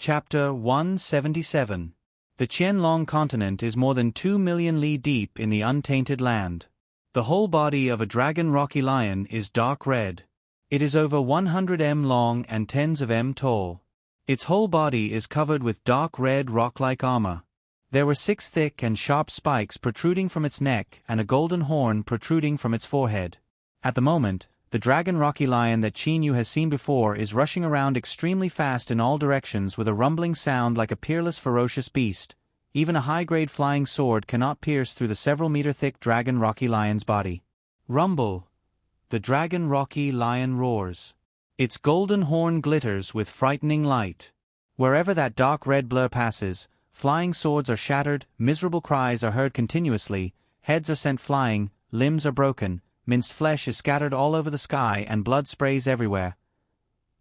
Chapter 177. The Qianlong continent is more than 2 million li deep in the untainted land. The whole body of a dragon rocky lion is dark red. It is over 100 m long and tens of m tall. Its whole body is covered with dark red rock-like armor. There were 6 thick and sharp spikes protruding from its neck and a golden horn protruding from its forehead. At the moment, the dragon rocky lion that Qin Yu has seen before is rushing around extremely fast in all directions with a rumbling sound like a peerless ferocious beast. Even a high-grade flying sword cannot pierce through the several-meter-thick dragon rocky lion's body. Rumble! The dragon rocky lion roars. Its golden horn glitters with frightening light. Wherever that dark red blur passes, flying swords are shattered, miserable cries are heard continuously, heads are sent flying, limbs are broken, minced flesh is scattered all over the sky and blood sprays everywhere.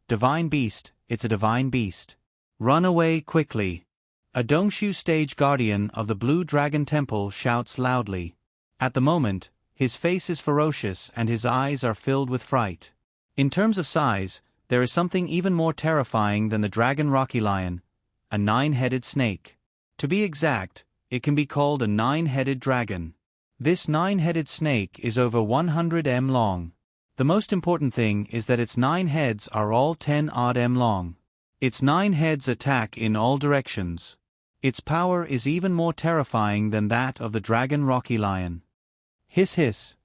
Divine beast, it's a divine beast. Run away quickly. A Dongshu stage guardian of the Blue Dragon Temple shouts loudly. At the moment, his face is ferocious and his eyes are filled with fright. In terms of size, there is something even more terrifying than the dragon rocky lion, a 9-headed snake. To be exact, it can be called a 9-headed dragon. This 9-headed snake is over 100 m long. The most important thing is that its 9 heads are all 10-odd m long. Its 9 heads attack in all directions. Its power is even more terrifying than that of the dragon rocky lion. Hiss hiss.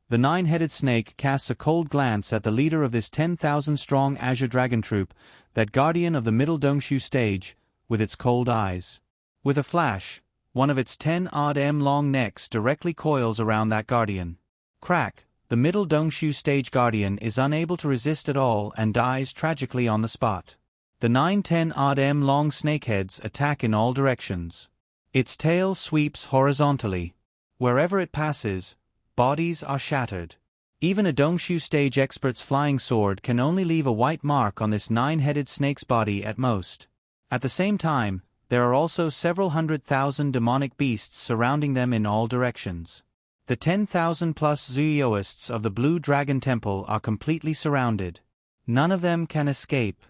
The 9-headed snake casts a cold glance at the leader of this 10,000-strong Azure Dragon troop, that guardian of the middle Dongshu stage, with its cold eyes. With a flash, one of its 10-odd m long necks directly coils around that guardian. Crack! The middle Dongshu stage guardian is unable to resist at all and dies tragically on the spot. The 9-10-odd m long snakeheads attack in all directions. Its tail sweeps horizontally. Wherever it passes, bodies are shattered. Even a Dongshu stage expert's flying sword can only leave a white mark on this 9-headed snake's body at most. At the same time, there are also several 100,000 demonic beasts surrounding them in all directions. The 10,000-plus Zuyoists of the Blue Dragon Temple are completely surrounded. None of them can escape.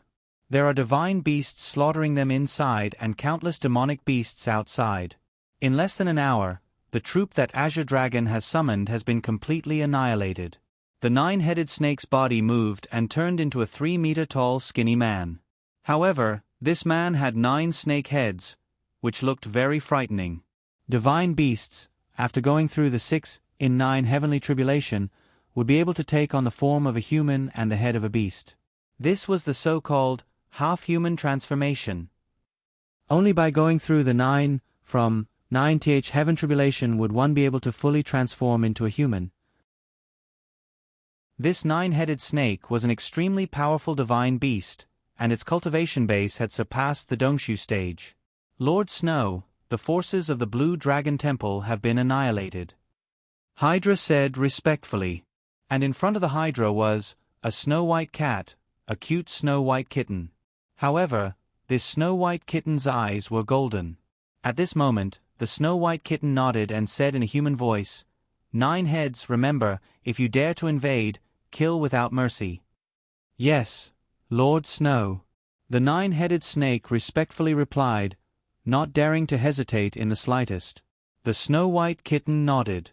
There are divine beasts slaughtering them inside and countless demonic beasts outside. In less than an hour, the troop that Azure Dragon has summoned has been completely annihilated. The 9-headed snake's body moved and turned into a 3-meter-tall skinny man. However, this man had 9 snake heads, which looked very frightening. Divine beasts, after going through the 6 in 9 heavenly tribulation, would be able to take on the form of a human and the head of a beast. This was the so-called half-human transformation. Only by going through the 9 from 9th heaven tribulation would one be able to fully transform into a human. This 9-headed snake was an extremely powerful divine beast, and its cultivation base had surpassed the Dongshu stage. Lord Snow, the forces of the Blue Dragon Temple have been annihilated. Hydra said respectfully. And in front of the Hydra was a snow-white cat, a cute snow-white kitten. However, this snow-white kitten's eyes were golden. At this moment, the snow-white kitten nodded and said in a human voice, 9 heads, remember, if you dare to invade, kill without mercy. Yes, Lord Snow. The 9-headed snake respectfully replied, not daring to hesitate in the slightest. The snow-white kitten nodded.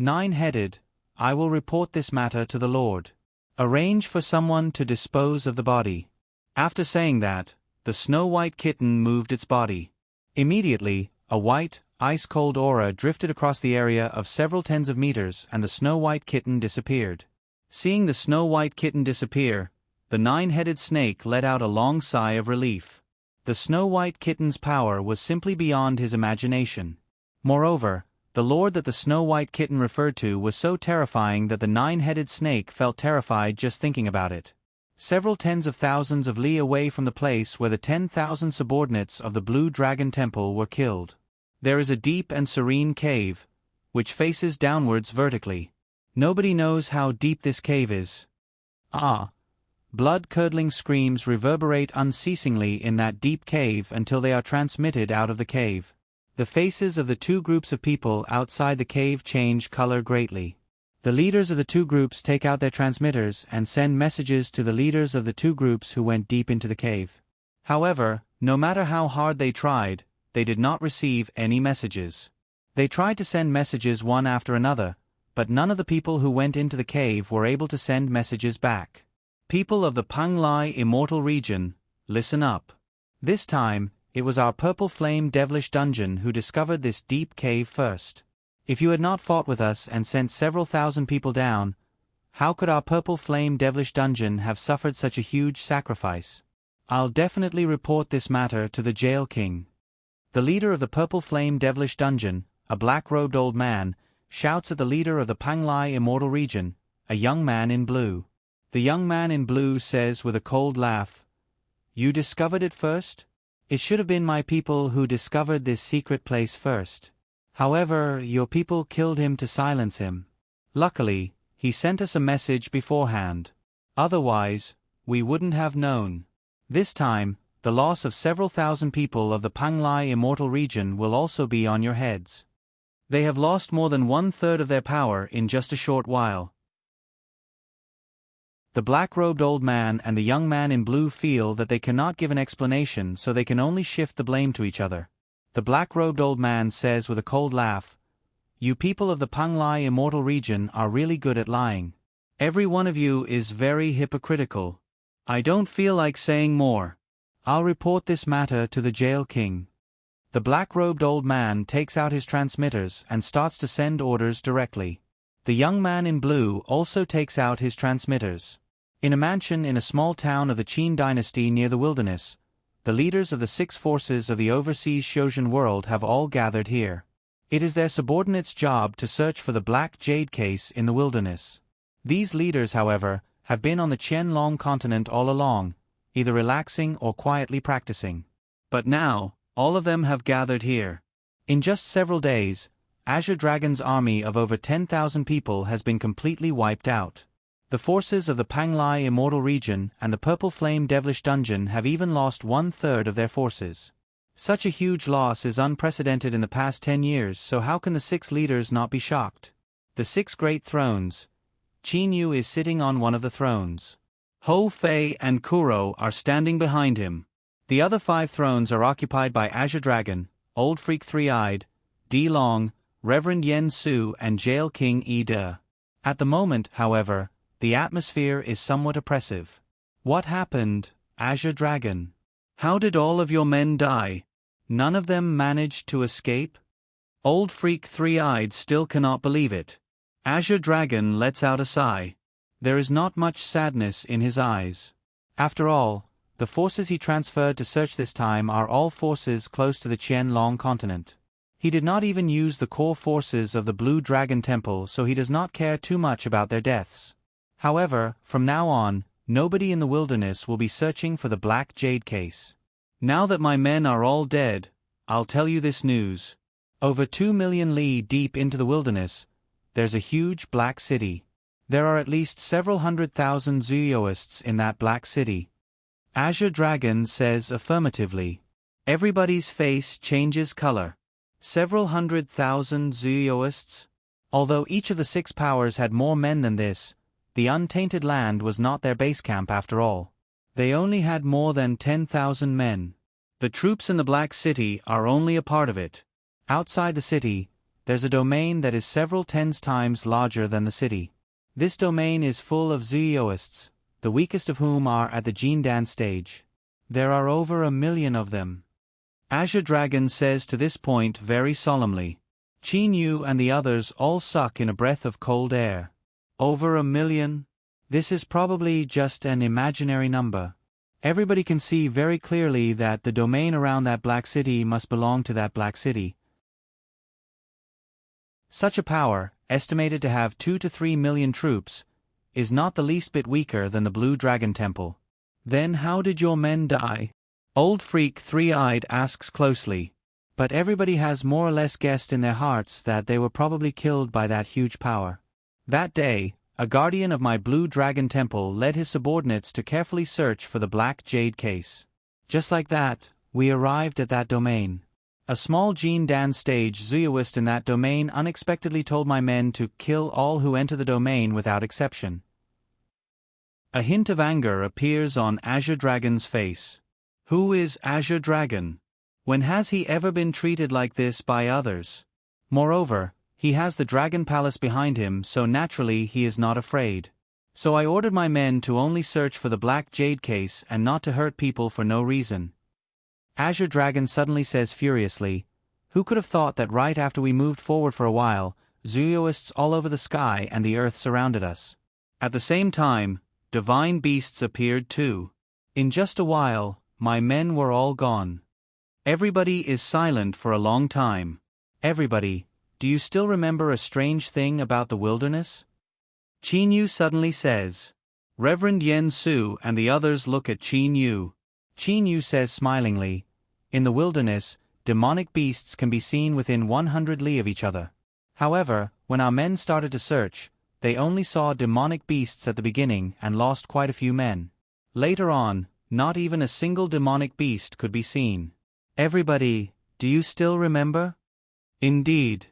9-headed, I will report this matter to the Lord. Arrange for someone to dispose of the body. After saying that, the snow-white kitten moved its body. Immediately, a white, ice-cold aura drifted across the area of several tens of meters and the snow-white kitten disappeared. Seeing the snow-white kitten disappear, the 9-headed snake let out a long sigh of relief. The snow-white kitten's power was simply beyond his imagination. Moreover, the lord that the snow-white kitten referred to was so terrifying that the 9-headed snake felt terrified just thinking about it. Several tens of thousands of li away from the place where the 10,000 subordinates of the Blue Dragon Temple were killed, there is a deep and serene cave, which faces downwards vertically. Nobody knows how deep this cave is. Blood-curdling screams reverberate unceasingly in that deep cave until they are transmitted out of the cave. The faces of the 2 groups of people outside the cave change color greatly. The leaders of the 2 groups take out their transmitters and send messages to the leaders of the 2 groups who went deep into the cave. However, no matter how hard they tried, they did not receive any messages. They tried to send messages one after another, but none of the people who went into the cave were able to send messages back. People of the Panglai Immortal Region, listen up. This time, it was our Purple Flame Devilish Dungeon who discovered this deep cave first. If you had not fought with us and sent several thousand people down, how could our Purple Flame Devilish Dungeon have suffered such a huge sacrifice? I'll definitely report this matter to the Jail King. The leader of the Purple Flame Devilish Dungeon, a black-robed old man, shouts at the leader of the Panglai Immortal Region, a young man in blue. The young man in blue says with a cold laugh, "You discovered it first? It should have been my people who discovered this secret place first. However, your people killed him to silence him. Luckily, he sent us a message beforehand. Otherwise, we wouldn't have known. This time, the loss of several thousand people of the Panglai Immortal Region will also be on your heads. They have lost more than 1/3 of their power in just a short while." The black-robed old man and the young man in blue feel that they cannot give an explanation, so they can only shift the blame to each other. The black-robed old man says with a cold laugh, "You people of the Panglai Immortal Region are really good at lying. Every one of you is very hypocritical. I don't feel like saying more. I'll report this matter to the Jail King." The black-robed old man takes out his transmitters and starts to send orders directly. The young man in blue also takes out his transmitters. In a mansion in a small town of the Qin dynasty near the wilderness, the leaders of the 6 forces of the overseas Shoshan world have all gathered here. It is their subordinates' job to search for the Black Jade case in the wilderness. These leaders, however, have been on the Qianlong continent all along, either relaxing or quietly practicing. But now, all of them have gathered here. In just several days, Azure Dragon's army of over 10,000 people has been completely wiped out. The forces of the Panglai Immortal Region and the Purple Flame Devilish Dungeon have even lost 1/3 of their forces. Such a huge loss is unprecedented in the past 10 years, so how can the 6 leaders not be shocked? The 6 great thrones. Qin Yu is sitting on one of the thrones. Ho Fei and Kuro are standing behind him. The other 5 thrones are occupied by Azure Dragon, Old Freak Three-Eyed, Di Long, Reverend Yen Su and Jail King Yi De. At the moment, however, the atmosphere is somewhat oppressive. What happened, Azure Dragon? How did all of your men die? None of them managed to escape? Old Freak Three-Eyed still cannot believe it. Azure Dragon lets out a sigh. There is not much sadness in his eyes. After all, the forces he transferred to search this time are all forces close to the Qianlong continent. He did not even use the core forces of the Blue Dragon Temple, so he does not care too much about their deaths. However, from now on, nobody in the wilderness will be searching for the Black Jade case. Now that my men are all dead, I'll tell you this news. Over 2 million li deep into the wilderness, there's a huge black city. There are at least several 100,000 Zuyoists in that black city. Azure Dragon says affirmatively. Everybody's face changes color. Several 100,000 Zuyoists? Although each of the 6 powers had more men than this, the untainted land was not their base camp after all. They only had more than 10,000 men. The troops in the Black City are only a part of it. Outside the city, there's a domain that is several tens times larger than the city. This domain is full of Zuyoists, the weakest of whom are at the Jindan stage. There are over 1 million of them. Azure Dragon says to this point very solemnly. Qin Yu and the others all suck in a breath of cold air. Over 1 million? This is probably just an imaginary number. Everybody can see very clearly that the domain around that black city must belong to that black city. Such a power, estimated to have 2 to 3 million troops, is not the least bit weaker than the Blue Dragon Temple. Then how did your men die? Old Freak Three-Eyed asks closely. But everybody has more or less guessed in their hearts that they were probably killed by that huge power. That day, a guardian of my Blue Dragon Temple led his subordinates to carefully search for the Black Jade case. Just like that, we arrived at that domain. A small Jindan stage Zuyoist in that domain unexpectedly told my men to kill all who enter the domain without exception. A hint of anger appears on Azure Dragon's face. Who is Azure Dragon? When has he ever been treated like this by others? Moreover, he has the dragon palace behind him, so naturally he is not afraid. So I ordered my men to only search for the black jade case and not to hurt people for no reason. Azure Dragon suddenly says furiously, "Who could have thought that right after we moved forward for a while, Zooyoists all over the sky and the earth surrounded us. At the same time, divine beasts appeared too. In just a while, my men were all gone." Everybody is silent for a long time. Everybody, do you still remember a strange thing about the wilderness? Qin Yu suddenly says. Reverend Yen Su and the others look at Qin Yu. Qin Yu says smilingly, "In the wilderness, demonic beasts can be seen within 100 li of each other. However, when our men started to search, they only saw demonic beasts at the beginning and lost quite a few men. Later on, not even a single demonic beast could be seen." Everybody, do you still remember? Indeed.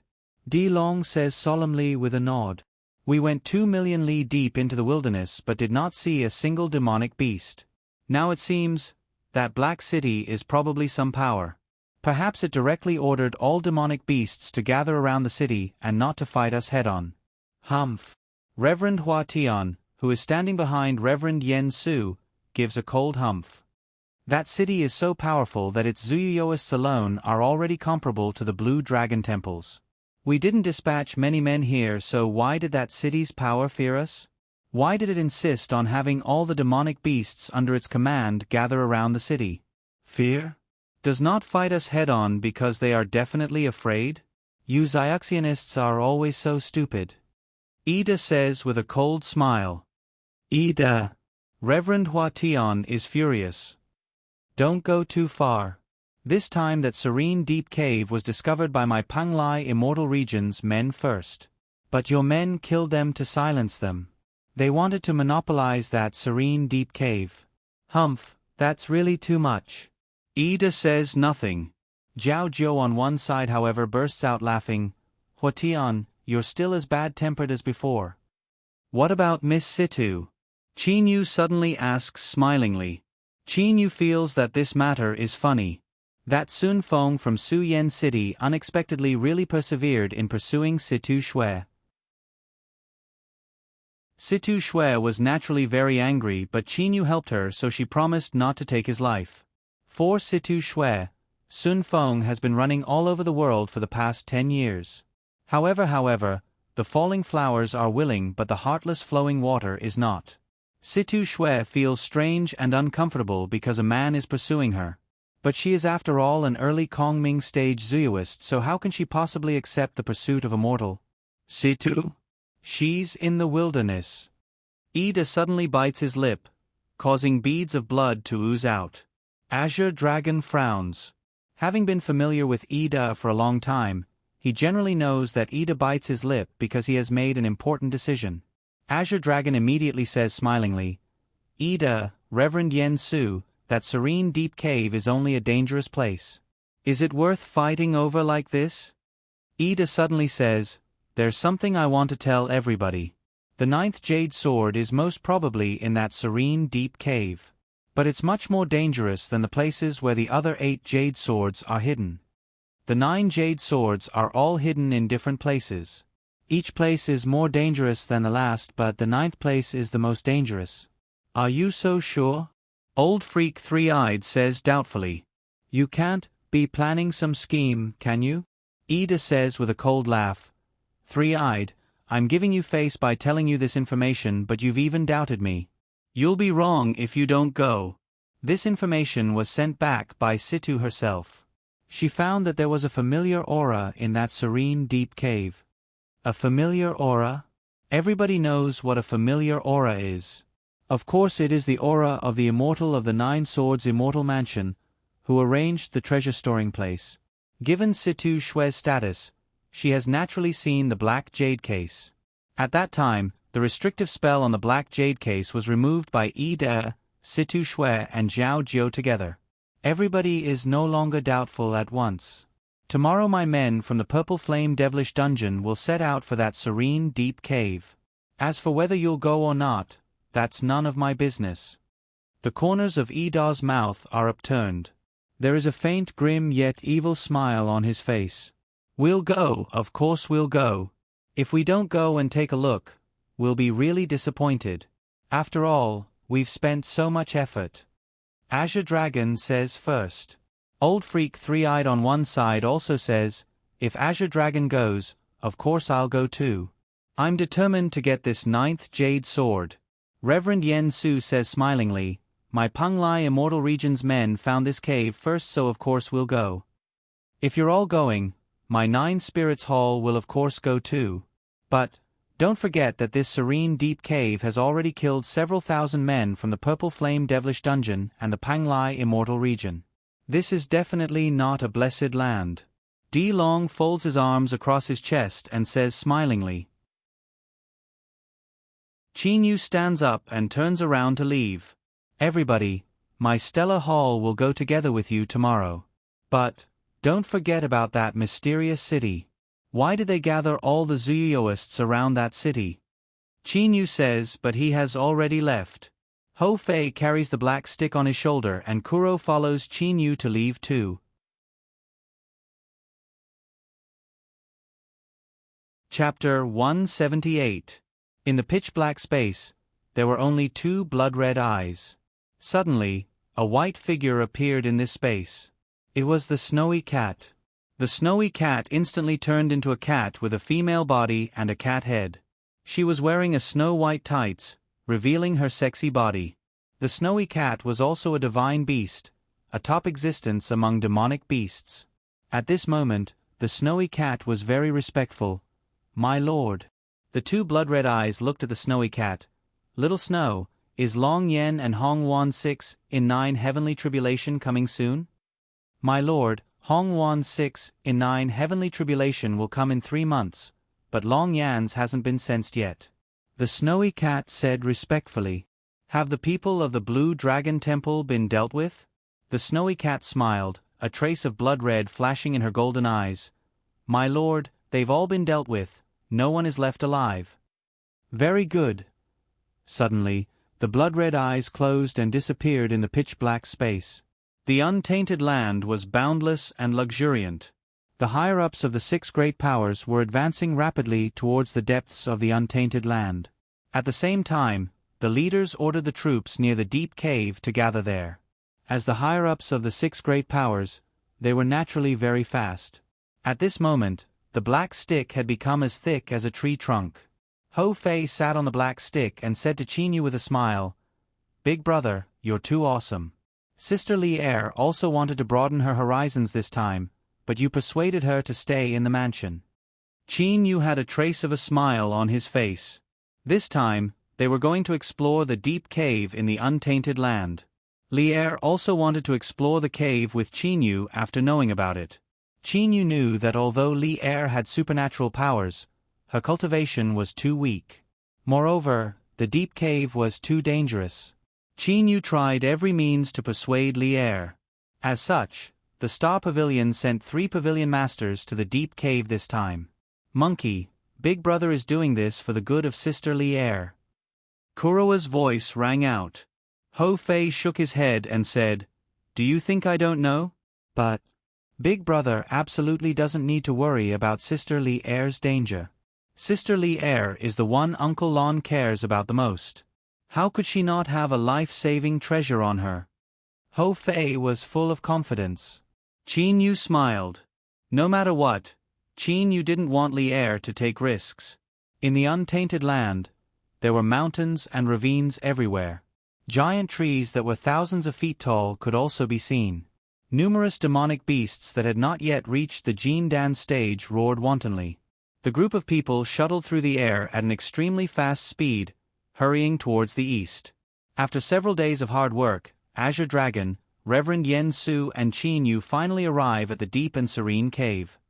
Di Long says solemnly with a nod. We went 2 million li deep into the wilderness but did not see a single demonic beast. Now it seems that Black City is probably some power. Perhaps it directly ordered all demonic beasts to gather around the city and not to fight us head-on. Humph. Reverend Hua Tian, who is standing behind Reverend Yen Su, gives a cold humph. That city is so powerful that its Zuyuyoists alone are already comparable to the Blue Dragon temples. We didn't dispatch many men here, so why did that city's power fear us? Why did it insist on having all the demonic beasts under its command gather around the city? Fear? Does not fight us head-on because they are definitely afraid? You Xiaxianists are always so stupid. Ida says with a cold smile. Ida. Reverend Hua Tian is furious. Don't go too far. This time that serene deep cave was discovered by my Panglai Immortal Region's men first. But your men killed them to silence them. They wanted to monopolize that serene deep cave. Humph, that's really too much. Ida says nothing. Zhao Jiu on one side however bursts out laughing. Hua Tian, you're still as bad-tempered as before. What about Miss Situ? Qin Yu suddenly asks smilingly. Qin Yu feels that this matter is funny. That Sun Feng from Su Yen City unexpectedly really persevered in pursuing Situ Shui. Situ Shui was naturally very angry, but Qin Yu helped her, so she promised not to take his life. For Situ Shui, Sun Feng has been running all over the world for the past 10 years. However, the falling flowers are willing but the heartless flowing water is not. Situ Shui feels strange and uncomfortable because a man is pursuing her. But she is after all an early Kongming stage Zuyuist, so how can she possibly accept the pursuit of a mortal? Situ? She's in the wilderness. Ida suddenly bites his lip, causing beads of blood to ooze out. Azure Dragon frowns. Having been familiar with Ida for a long time, he generally knows that Ida bites his lip because he has made an important decision. Azure Dragon immediately says smilingly, Ida, Reverend Yen Su, that serene deep cave is only a dangerous place. Is it worth fighting over like this? Ida suddenly says, there's something I want to tell everybody. The 9th Jade Sword is most probably in that serene deep cave. But it's much more dangerous than the places where the other 8 Jade Swords are hidden. The 9 Jade Swords are all hidden in different places. Each place is more dangerous than the last, but the 9th place is the most dangerous. Are you so sure? Old Freak Three-Eyed says doubtfully. You can't be planning some scheme, can you? Ida says with a cold laugh. Three-Eyed, I'm giving you face by telling you this information, but you've even doubted me. You'll be wrong if you don't go. This information was sent back by Situ herself. She found that there was a familiar aura in that serene deep cave. A familiar aura? Everybody knows what a familiar aura is. Of course it is the aura of the Immortal of the 9 Swords Immortal Mansion, who arranged the treasure-storing place. Given Situ Shui's status, she has naturally seen the Black Jade case. At that time, the restrictive spell on the Black Jade case was removed by Ida, Situ Shui and Zhao Jiu together. Everybody is no longer doubtful at once. Tomorrow my men from the Purple Flame Devilish Dungeon will set out for that serene deep cave. As for whether you'll go or not, that's none of my business. The corners of Ida's mouth are upturned. There is a faint, grim yet evil smile on his face. We'll go, of course we'll go. If we don't go and take a look, we'll be really disappointed. After all, we've spent so much effort. Azure Dragon says first. Old Freak Three-Eyed on one side also says, if Azure Dragon goes, of course I'll go too. I'm determined to get this 9th Jade Sword. Reverend Yen Su says smilingly, my Penglai Immortal Region's men found this cave first, so of course we'll go. If you're all going, my 9 Spirits Hall will of course go too. But don't forget that this serene deep cave has already killed several thousand men from the Purple Flame Devilish Dungeon and the Penglai Immortal Region. This is definitely not a blessed land. D. Long folds his arms across his chest and says smilingly. Qin Yu stands up and turns around to leave. Everybody, my Stellar Hall will go together with you tomorrow. But don't forget about that mysterious city. Why did they gather all the Zuyoists around that city? Qin Yu says, but he has already left. Ho Fei carries the black stick on his shoulder and Kuro follows Qin Yu to leave too. Chapter 178. In the pitch-black space, there were only 2 blood-red eyes. Suddenly, a white figure appeared in this space. It was the Snowy Cat. The Snowy Cat instantly turned into a cat with a female body and a cat head. She was wearing a snow-white tights, revealing her sexy body. The Snowy Cat was also a divine beast, a top existence among demonic beasts. At this moment, the Snowy Cat was very respectful. My lord. The 2 blood-red eyes looked at the Snowy Cat. Little Snow, is Long Yen and Hong Wan 6 in 9 Heavenly Tribulation coming soon? My lord, Hong Wan 6 in 9 Heavenly Tribulation will come in 3 months, but Long Yan's hasn't been sensed yet. The Snowy Cat said respectfully. Have the people of the Blue Dragon Temple been dealt with? The Snowy Cat smiled, a trace of blood red flashing in her golden eyes. My lord, they've all been dealt with, no one is left alive. Very good. Suddenly, the blood-red eyes closed and disappeared in the pitch-black space. The untainted land was boundless and luxuriant. The higher-ups of the 6 great powers were advancing rapidly towards the depths of the untainted land. At the same time, the leaders ordered the troops near the deep cave to gather there. As the higher-ups of the 6 great powers, they were naturally very fast. At this moment, the black stick had become as thick as a tree trunk. Ho Fei sat on the black stick and said to Qin Yu with a smile, Big brother, you're too awesome. Sister Li Er also wanted to broaden her horizons this time, but you persuaded her to stay in the mansion. Qin Yu had a trace of a smile on his face. This time, they were going to explore the deep cave in the untainted land. Li Er also wanted to explore the cave with Qin Yu after knowing about it. Qin Yu knew that although Li Er had supernatural powers, her cultivation was too weak. Moreover, the deep cave was too dangerous. Qin Yu tried every means to persuade Li Er. As such, the Star Pavilion sent 3 pavilion masters to the deep cave this time. Monkey, Big Brother is doing this for the good of Sister Li Er. Kuroa's voice rang out. Ho Fei shook his head and said, Do you think I don't know? But Big Brother absolutely doesn't need to worry about Sister Li Er's danger. Sister Li Er is the one Uncle Lon cares about the most. How could she not have a life-saving treasure on her? Ho Fei was full of confidence. Qin Yu smiled. No matter what, Qin Yu didn't want Li Er to take risks. In the untainted land, there were mountains and ravines everywhere. Giant trees that were thousands of feet tall could also be seen. Numerous demonic beasts that had not yet reached the Jin Dan stage roared wantonly. The group of people shuttled through the air at an extremely fast speed, hurrying towards the east. After several days of hard work, Azure Dragon, Reverend Yen Su and Qin Yu finally arrive at the deep and serene cave.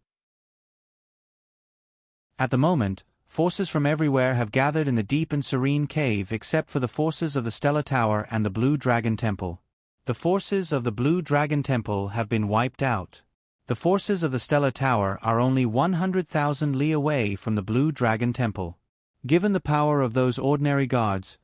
At the moment, forces from everywhere have gathered in the deep and serene cave except for the forces of the Stellar Tower and the Blue Dragon Temple. The forces of the Blue Dragon Temple have been wiped out. The forces of the Stellar Tower are only 100,000 li away from the Blue Dragon Temple. Given the power of those ordinary gods,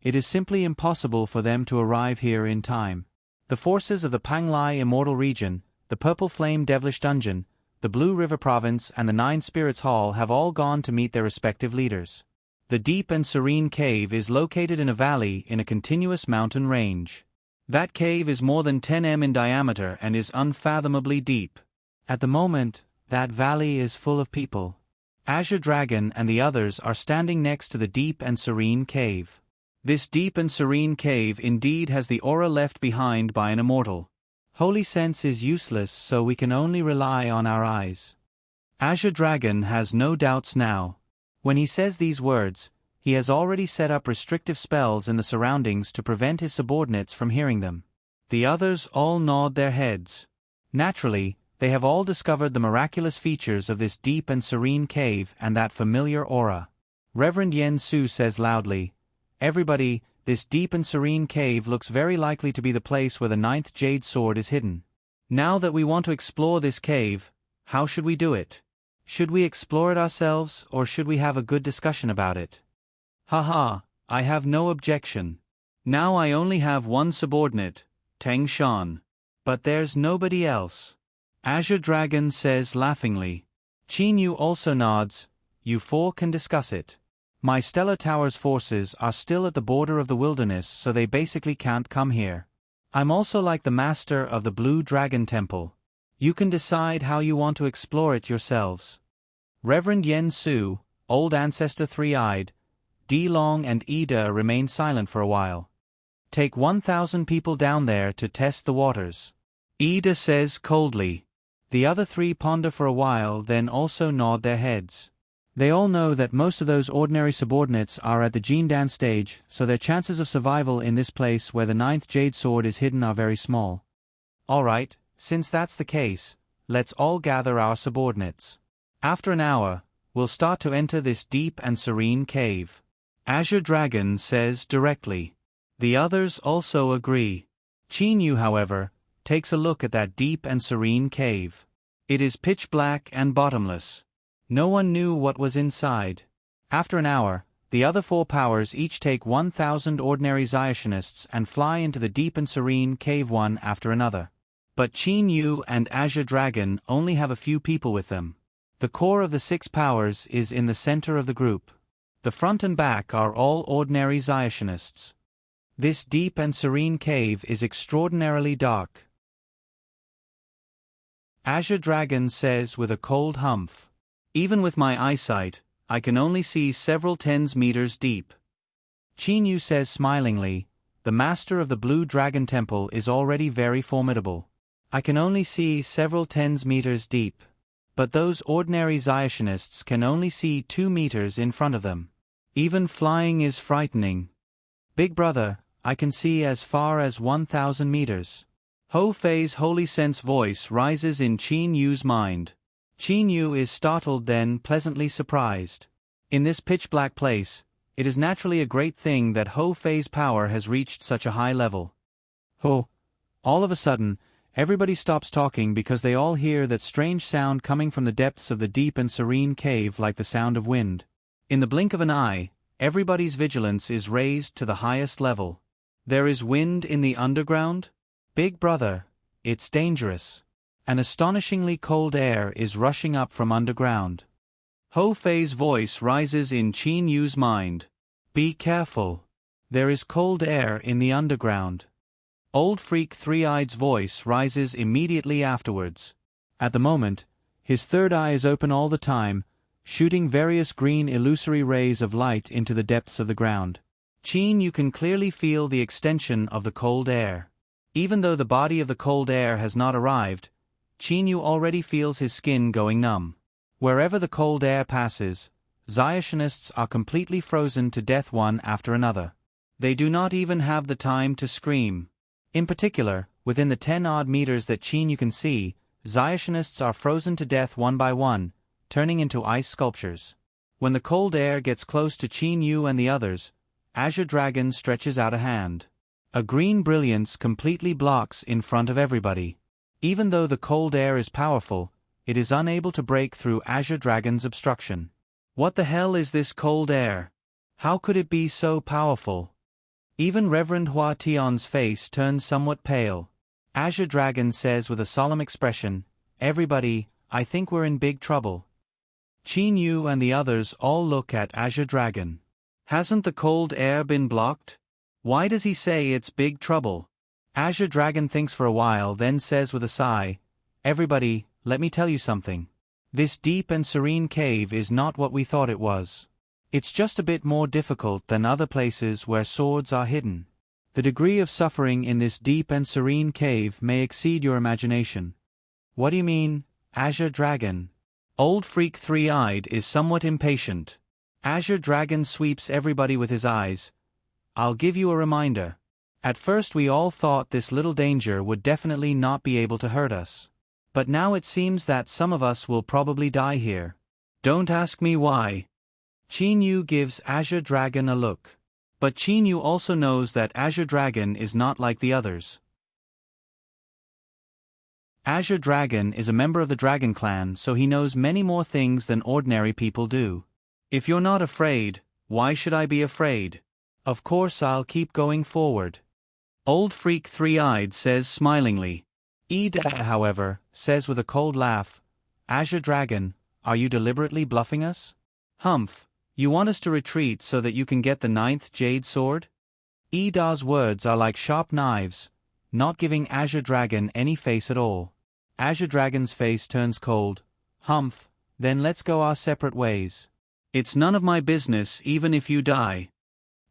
It is simply impossible for them to arrive here in time. The forces of the Panglai Immortal Region, the Purple Flame Devilish Dungeon, the Blue River Province and the Nine Spirits Hall have all gone to meet their respective leaders. The Deep and Serene Cave is located in a valley in a continuous mountain range. That cave is more than 10 m in diameter and is unfathomably deep. At the moment, that valley is full of people. Azure Dragon and the others are standing next to the Deep and Serene Cave. This Deep and Serene Cave indeed has the aura left behind by an immortal. Holy sense is useless, so we can only rely on our eyes. Azure Dragon has no doubts now. When he says these words, he has already set up restrictive spells in the surroundings to prevent his subordinates from hearing them. The others all nod their heads. Naturally, they have all discovered the miraculous features of this Deep and Serene Cave and that familiar aura. Reverend Yen Su says loudly, "Everybody, this Deep and Serene Cave looks very likely to be the place where the 9th Jade Sword is hidden. Now that we want to explore this cave, how should we do it? Should we explore it ourselves, or should we have a good discussion about it?" "Haha, I have no objection. Now I only have one subordinate, Teng Shan. But there's nobody else." Azure Dragon says laughingly. Qin Yu also nods. "You four can discuss it. My Stellar Tower's forces are still at the border of the wilderness, so they basically can't come here. I'm also like the master of the Blue Dragon Temple. You can decide how you want to explore it yourselves." Reverend Yen Su, Old Ancestor Three-Eyed, D Long and Ida remain silent for a while. "Take 1,000 people down there to test the waters," Ida says coldly. The other three ponder for a while, then also nod their heads. They all know that most of those ordinary subordinates are at the Jindan stage, so their chances of survival in this place where the 9th Jade Sword is hidden are very small. "Alright, since that's the case, let's all gather our subordinates. After an hour, we'll start to enter this Deep and Serene Cave," Azure Dragon says directly. The others also agree. Qin Yu, however, takes a look at that Deep and Serene Cave. It is pitch black and bottomless. No one knew what was inside. After an hour, the other four powers each take 1,000 ordinary Zyashinists and fly into the Deep and Serene Cave one after another. But Qin Yu and Azure Dragon only have a few people with them. The core of the 6 powers is in the center of the group. The front and back are all ordinary Zyashinists. This Deep and Serene Cave is extraordinarily dark. Azure Dragon says with a cold humph. "Even with my eyesight, I can only see several tens meters deep." Qin Yu says smilingly, "The master of the Blue Dragon Temple is already very formidable. I can only see several tens meters deep. But those ordinary Zyashinists can only see 2 meters in front of them. Even flying is frightening. Big brother, I can see as far as 1,000 meters. Ho Fei's holy sense voice rises in Qin Yu's mind. Qin Yu is startled, then pleasantly surprised. In this pitch-black place, it is naturally a great thing that Ho Fei's power has reached such a high level. Ho! All of a sudden, everybody stops talking because they all hear that strange sound coming from the depths of the Deep and Serene Cave, like the sound of wind. In the blink of an eye, everybody's vigilance is raised to the highest level. There is wind in the underground? Big brother, it's dangerous. An astonishingly cold air is rushing up from underground. Ho Fei's voice rises in Qin Yu's mind. Be careful. There is cold air in the underground. Old Freak Three-Eyed's voice rises immediately afterwards. At the moment, his third eye is open all the time, shooting various green illusory rays of light into the depths of the ground. Qin Yu can clearly feel the extension of the cold air. Even though the body of the cold air has not arrived, Qin Yu already feels his skin going numb. Wherever the cold air passes, Zyashinists are completely frozen to death one after another. They do not even have the time to scream. In particular, within the 10-odd meters that Qin Yu can see, Zyashinists are frozen to death one by one, turning into ice sculptures. When the cold air gets close to Qin Yu and the others, Azure Dragon stretches out a hand. A green brilliance completely blocks in front of everybody. Even though the cold air is powerful, it is unable to break through Azure Dragon's obstruction. What the hell is this cold air? How could it be so powerful? Even Reverend Hua Tian's face turns somewhat pale. Azure Dragon says with a solemn expression, "Everybody, I think we're in big trouble." Qin Yu and the others all look at Azure Dragon. Hasn't the cold air been blocked? Why does he say it's big trouble? Azure Dragon thinks for a while, then says with a sigh, "Everybody, let me tell you something. This deep and serene cave is not what we thought it was. It's just a bit more difficult than other places where swords are hidden. The degree of suffering in this deep and serene cave may exceed your imagination." "What do you mean, Azure Dragon?" Old Freak Three-Eyed is somewhat impatient. Azure Dragon sweeps everybody with his eyes. "I'll give you a reminder. At first we all thought this little danger would definitely not be able to hurt us. But now it seems that some of us will probably die here. Don't ask me why." Qin Yu gives Azure Dragon a look. But Qin Yu also knows that Azure Dragon is not like the others. Azure Dragon is a member of the Dragon Clan, so he knows many more things than ordinary people do. "If you're not afraid, why should I be afraid? Of course I'll keep going forward." Old Freak Three-Eyed says smilingly. Ida, however, says with a cold laugh, "Azure Dragon, are you deliberately bluffing us? Humph, you want us to retreat so that you can get the 9th Jade Sword?" Ida's words are like sharp knives, not giving Azure Dragon any face at all. Azure Dragon's face turns cold. "Humph, then let's go our separate ways. It's none of my business even if you die."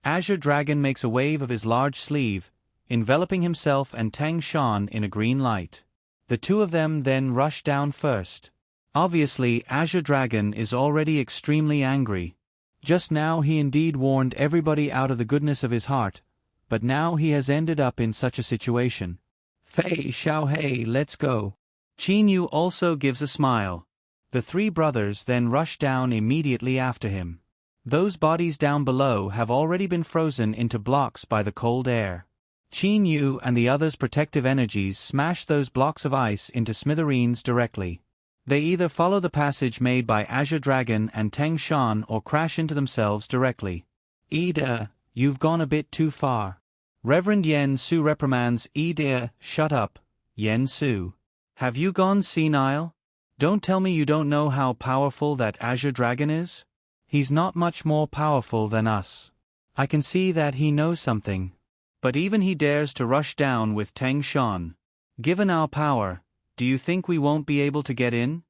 Azure Dragon makes a wave of his large sleeve, enveloping himself and Tang Shan in a green light. The two of them then rush down first. Obviously, Azure Dragon is already extremely angry. Just now he indeed warned everybody out of the goodness of his heart, but now he has ended up in such a situation. "Fei Xiaohei, let's go." Qin Yu also gives a smile. The three brothers then rush down immediately after him. Those bodies down below have already been frozen into blocks by the cold air. Qin Yu and the others' protective energies smash those blocks of ice into smithereens directly. They either follow the passage made by Azure Dragon and Tang Shan or crash into themselves directly. "Ida, you've gone a bit too far." Reverend Yen Su reprimands Ida. "Shut up, Yen Su. Have you gone senile? Don't tell me you don't know how powerful that Azure Dragon is? He's not much more powerful than us. I can see that he knows something. But even he dares to rush down with Tang Shan. Given our power, do you think we won't be able to get in?"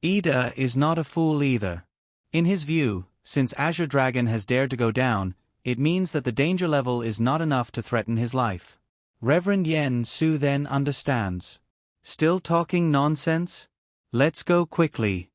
Ida is not a fool either. In his view, since Azure Dragon has dared to go down, it means that the danger level is not enough to threaten his life. Reverend Yen Su then understands. "Still talking nonsense? Let's go quickly."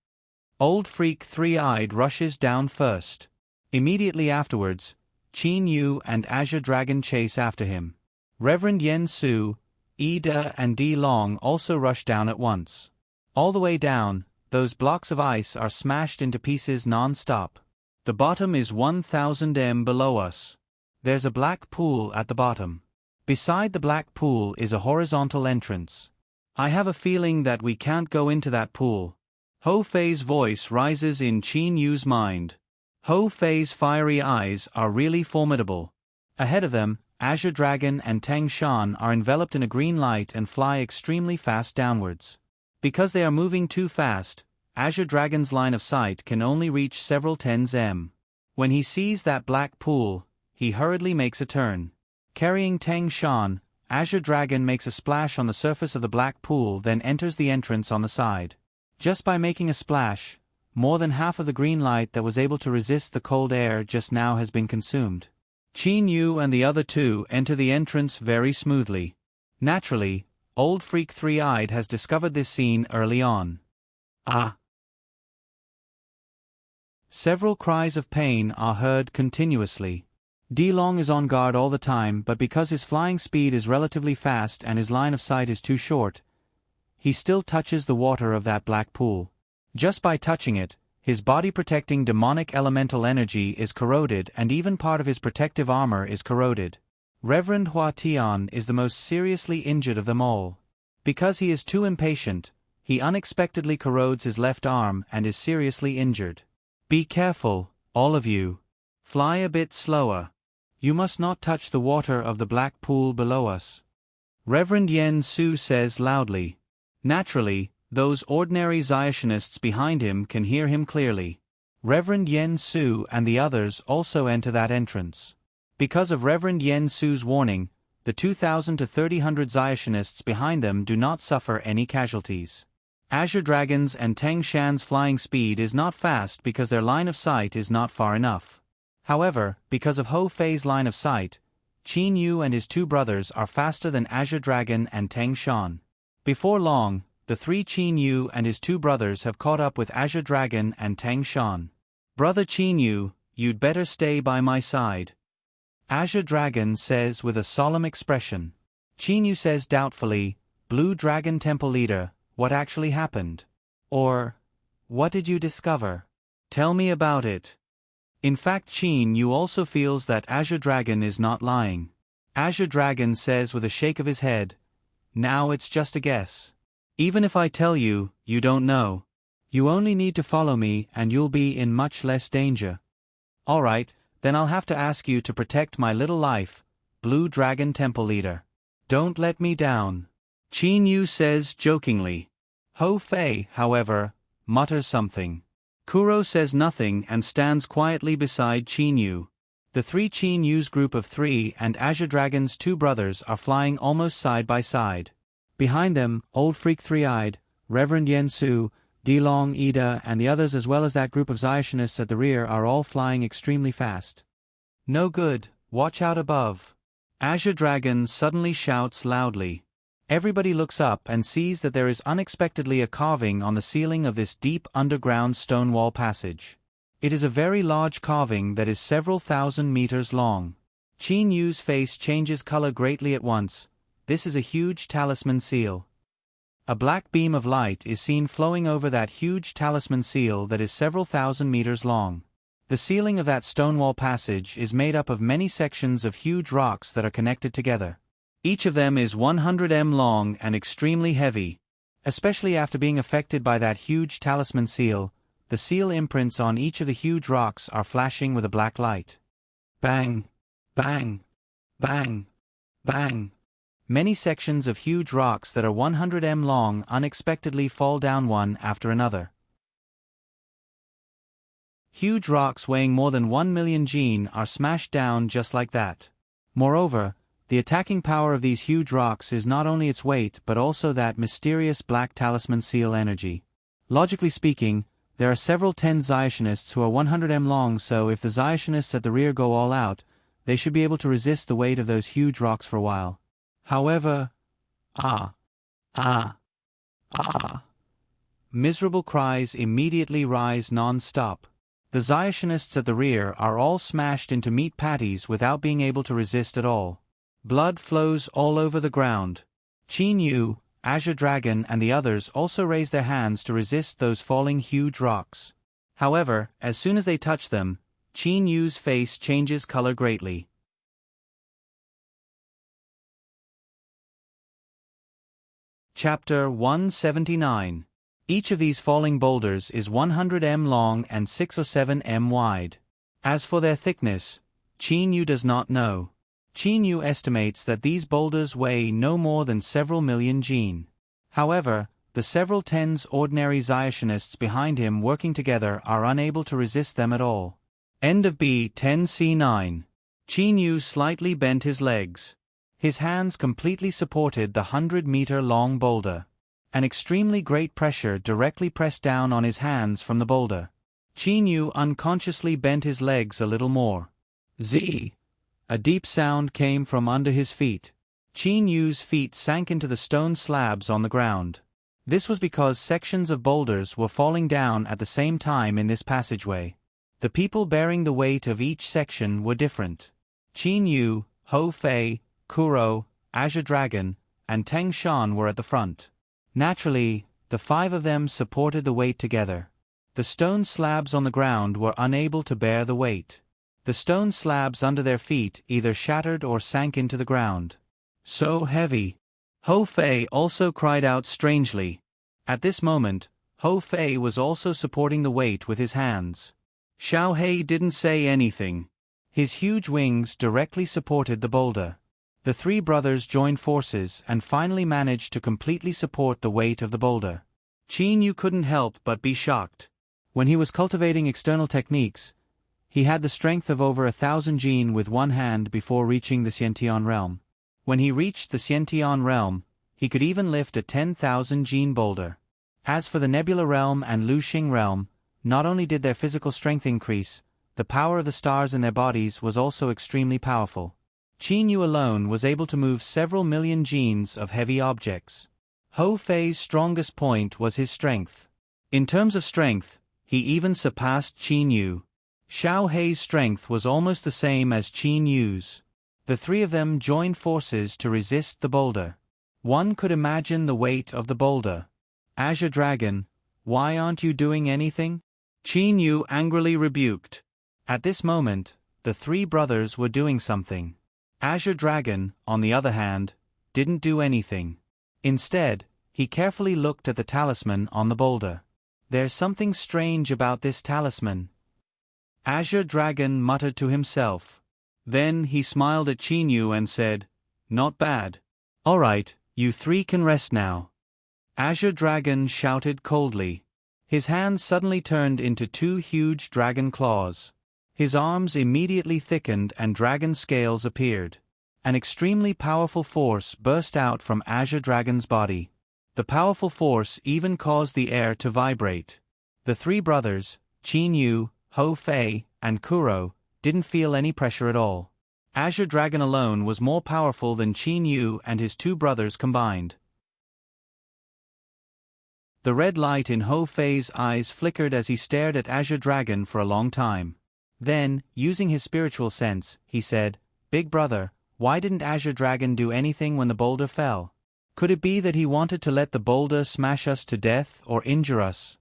Old Freak Three-Eyed rushes down first. Immediately afterwards, Qin Yu and Azure Dragon chase after him. Reverend Yen Su, Ida and Di Long also rush down at once. All the way down, those blocks of ice are smashed into pieces non-stop. The bottom is 1000 m below us. There's a black pool at the bottom. Beside the black pool is a horizontal entrance. I have a feeling that we can't go into that pool. Ho Fei's voice rises in Qin Yu's mind. Ho Fei's fiery eyes are really formidable. Ahead of them, Azure Dragon and Tang Shan are enveloped in a green light and fly extremely fast downwards. Because they are moving too fast, Azure Dragon's line of sight can only reach several tens m. When he sees that black pool, he hurriedly makes a turn. Carrying Tang Shan, Azure Dragon makes a splash on the surface of the black pool, then enters the entrance on the side. Just by making a splash, more than half of the green light that was able to resist the cold air just now has been consumed. Qin Yu and the other two enter the entrance very smoothly. Naturally, Old Freak Three-Eyed has discovered this scene early on. Ah! Several cries of pain are heard continuously. Di Long is on guard all the time, but because his flying speed is relatively fast and his line of sight is too short, he still touches the water of that black pool. Just by touching it, his body-protecting demonic elemental energy is corroded and even part of his protective armor is corroded. Reverend Hua Tian is the most seriously injured of them all. Because he is too impatient, he unexpectedly corrodes his left arm and is seriously injured. Be careful, all of you. Fly a bit slower. You must not touch the water of the black pool below us. Reverend Yen Su says loudly. Naturally, those ordinary Zionist behind him can hear him clearly. Reverend Yen Su and the others also enter that entrance. Because of Reverend Yen Su's warning, the 2,000 to 3,000 Zionists behind them do not suffer any casualties. Azure Dragon's and Teng Shan's flying speed is not fast because their line of sight is not far enough. However, because of Ho Fei's line of sight, Qin Yu and his two brothers are faster than Azure Dragon and Teng Shan. Before long, the three Qin Yu and his two brothers have caught up with Azure Dragon and Teng Shan. Brother Qin Yu, you'd better stay by my side. Azure Dragon says with a solemn expression. Qin Yu says doubtfully, Blue Dragon Temple Leader, what actually happened? Or, what did you discover? Tell me about it. In fact, Qin Yu also feels that Azure Dragon is not lying. Azure Dragon says with a shake of his head, now it's just a guess. Even if I tell you, you don't know. You only need to follow me and you'll be in much less danger. Alright, then I'll have to ask you to protect my little life, Blue Dragon Temple Leader. Don't let me down. Qin Yu says jokingly. Ho Fei, however, mutters something. Kuro says nothing and stands quietly beside Qin Yu. The three Qin Yu's group of three and Azure Dragon's two brothers are flying almost side by side. Behind them, Old Freak Three-Eyed, Reverend Yen Su, Dilong Ida and the others as well as that group of Zionists at the rear are all flying extremely fast. No good, watch out above. Azure Dragon suddenly shouts loudly. Everybody looks up and sees that there is unexpectedly a carving on the ceiling of this deep underground stone wall passage. It is a very large carving that is several thousand meters long. Qin Yu's face changes color greatly at once. This is a huge talisman seal. A black beam of light is seen flowing over that huge talisman seal that is several thousand meters long. The ceiling of that stone wall passage is made up of many sections of huge rocks that are connected together. Each of them is 100 m long and extremely heavy. Especially after being affected by that huge talisman seal, the seal imprints on each of the huge rocks are flashing with a black light. Bang! Bang! Bang! Bang! Many sections of huge rocks that are 100 m long unexpectedly fall down one after another. Huge rocks weighing more than 1 million jin are smashed down just like that. Moreover, the attacking power of these huge rocks is not only its weight but also that mysterious black talisman seal energy. Logically speaking, there are several 10 Zionists who are 100 m long, so if the Zionists at the rear go all out, they should be able to resist the weight of those huge rocks for a while. However, miserable cries immediately rise non-stop. The Zionists at the rear are all smashed into meat patties without being able to resist at all. Blood flows all over the ground. Qin Yu, Azure Dragon and the others also raise their hands to resist those falling huge rocks. However, as soon as they touch them, Qin Yu's face changes color greatly. Chapter 179. Each of these falling boulders is 100 m long and 6 or 7 m wide. As for their thickness, Qin Yu does not know. Qin Yu estimates that these boulders weigh no more than several million jin. However, the several tens ordinary Zionists behind him working together are unable to resist them at all. End of B10C9. Qin Yu slightly bent his legs. His hands completely supported the 100-meter-long boulder. An extremely great pressure directly pressed down on his hands from the boulder. Qin Yu unconsciously bent his legs a little more. Z. A deep sound came from under his feet. Qin Yu's feet sank into the stone slabs on the ground. This was because sections of boulders were falling down at the same time in this passageway. The people bearing the weight of each section were different. Qin Yu, Ho Fei, Kuro, Azure Dragon, and Teng Shan were at the front. Naturally, the 5 of them supported the weight together. The stone slabs on the ground were unable to bear the weight. The stone slabs under their feet either shattered or sank into the ground. So heavy. Ho Fei also cried out strangely. At this moment, Ho Fei was also supporting the weight with his hands. Xiao Hei didn't say anything. His huge wings directly supported the boulder. The three brothers joined forces and finally managed to completely support the weight of the boulder. Qin Yu couldn't help but be shocked. When he was cultivating external techniques, he had the strength of over 1,000 jin with one hand before reaching the Xiantian realm. When he reached the Xiantian realm, he could even lift a 10,000 jin boulder. As for the Nebula realm and Lu Xing realm, not only did their physical strength increase, the power of the stars in their bodies was also extremely powerful. Qin Yu alone was able to move several million jins of heavy objects. Hou Fei's strongest point was his strength. In terms of strength, he even surpassed Qin Yu. Xiao Hei's strength was almost the same as Qin Yu's. The three of them joined forces to resist the boulder. One could imagine the weight of the boulder. Azure Dragon, why aren't you doing anything? Qin Yu angrily rebuked. At this moment, the three brothers were doing something. Azure Dragon, on the other hand, didn't do anything. Instead, he carefully looked at the talisman on the boulder. There's something strange about this talisman. Azure Dragon muttered to himself. Then he smiled at Qin Yu and said, "Not bad. All right, you three can rest now." Azure Dragon shouted coldly. His hands suddenly turned into two huge dragon claws. His arms immediately thickened and dragon scales appeared. An extremely powerful force burst out from Azure Dragon's body. The powerful force even caused the air to vibrate. The three brothers, Qin Yu, Hou Fei, and Kuro, didn't feel any pressure at all. Azure Dragon alone was more powerful than Qin Yu and his two brothers combined. The red light in Hou Fei's eyes flickered as he stared at Azure Dragon for a long time. Then, using his spiritual sense, he said, "Big brother, why didn't Azure Dragon do anything when the boulder fell? Could it be that he wanted to let the boulder smash us to death or injure us?"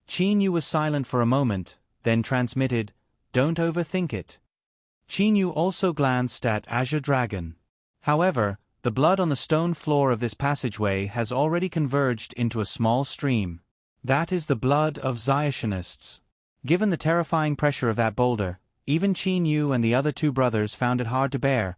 Qin Yu was silent for a moment, then transmitted, "Don't overthink it." Qin Yu also glanced at Azure Dragon. However, the blood on the stone floor of this passageway has already converged into a small stream. That is the blood of Xiationists. Given the terrifying pressure of that boulder, even Qin Yu and the other two brothers found it hard to bear,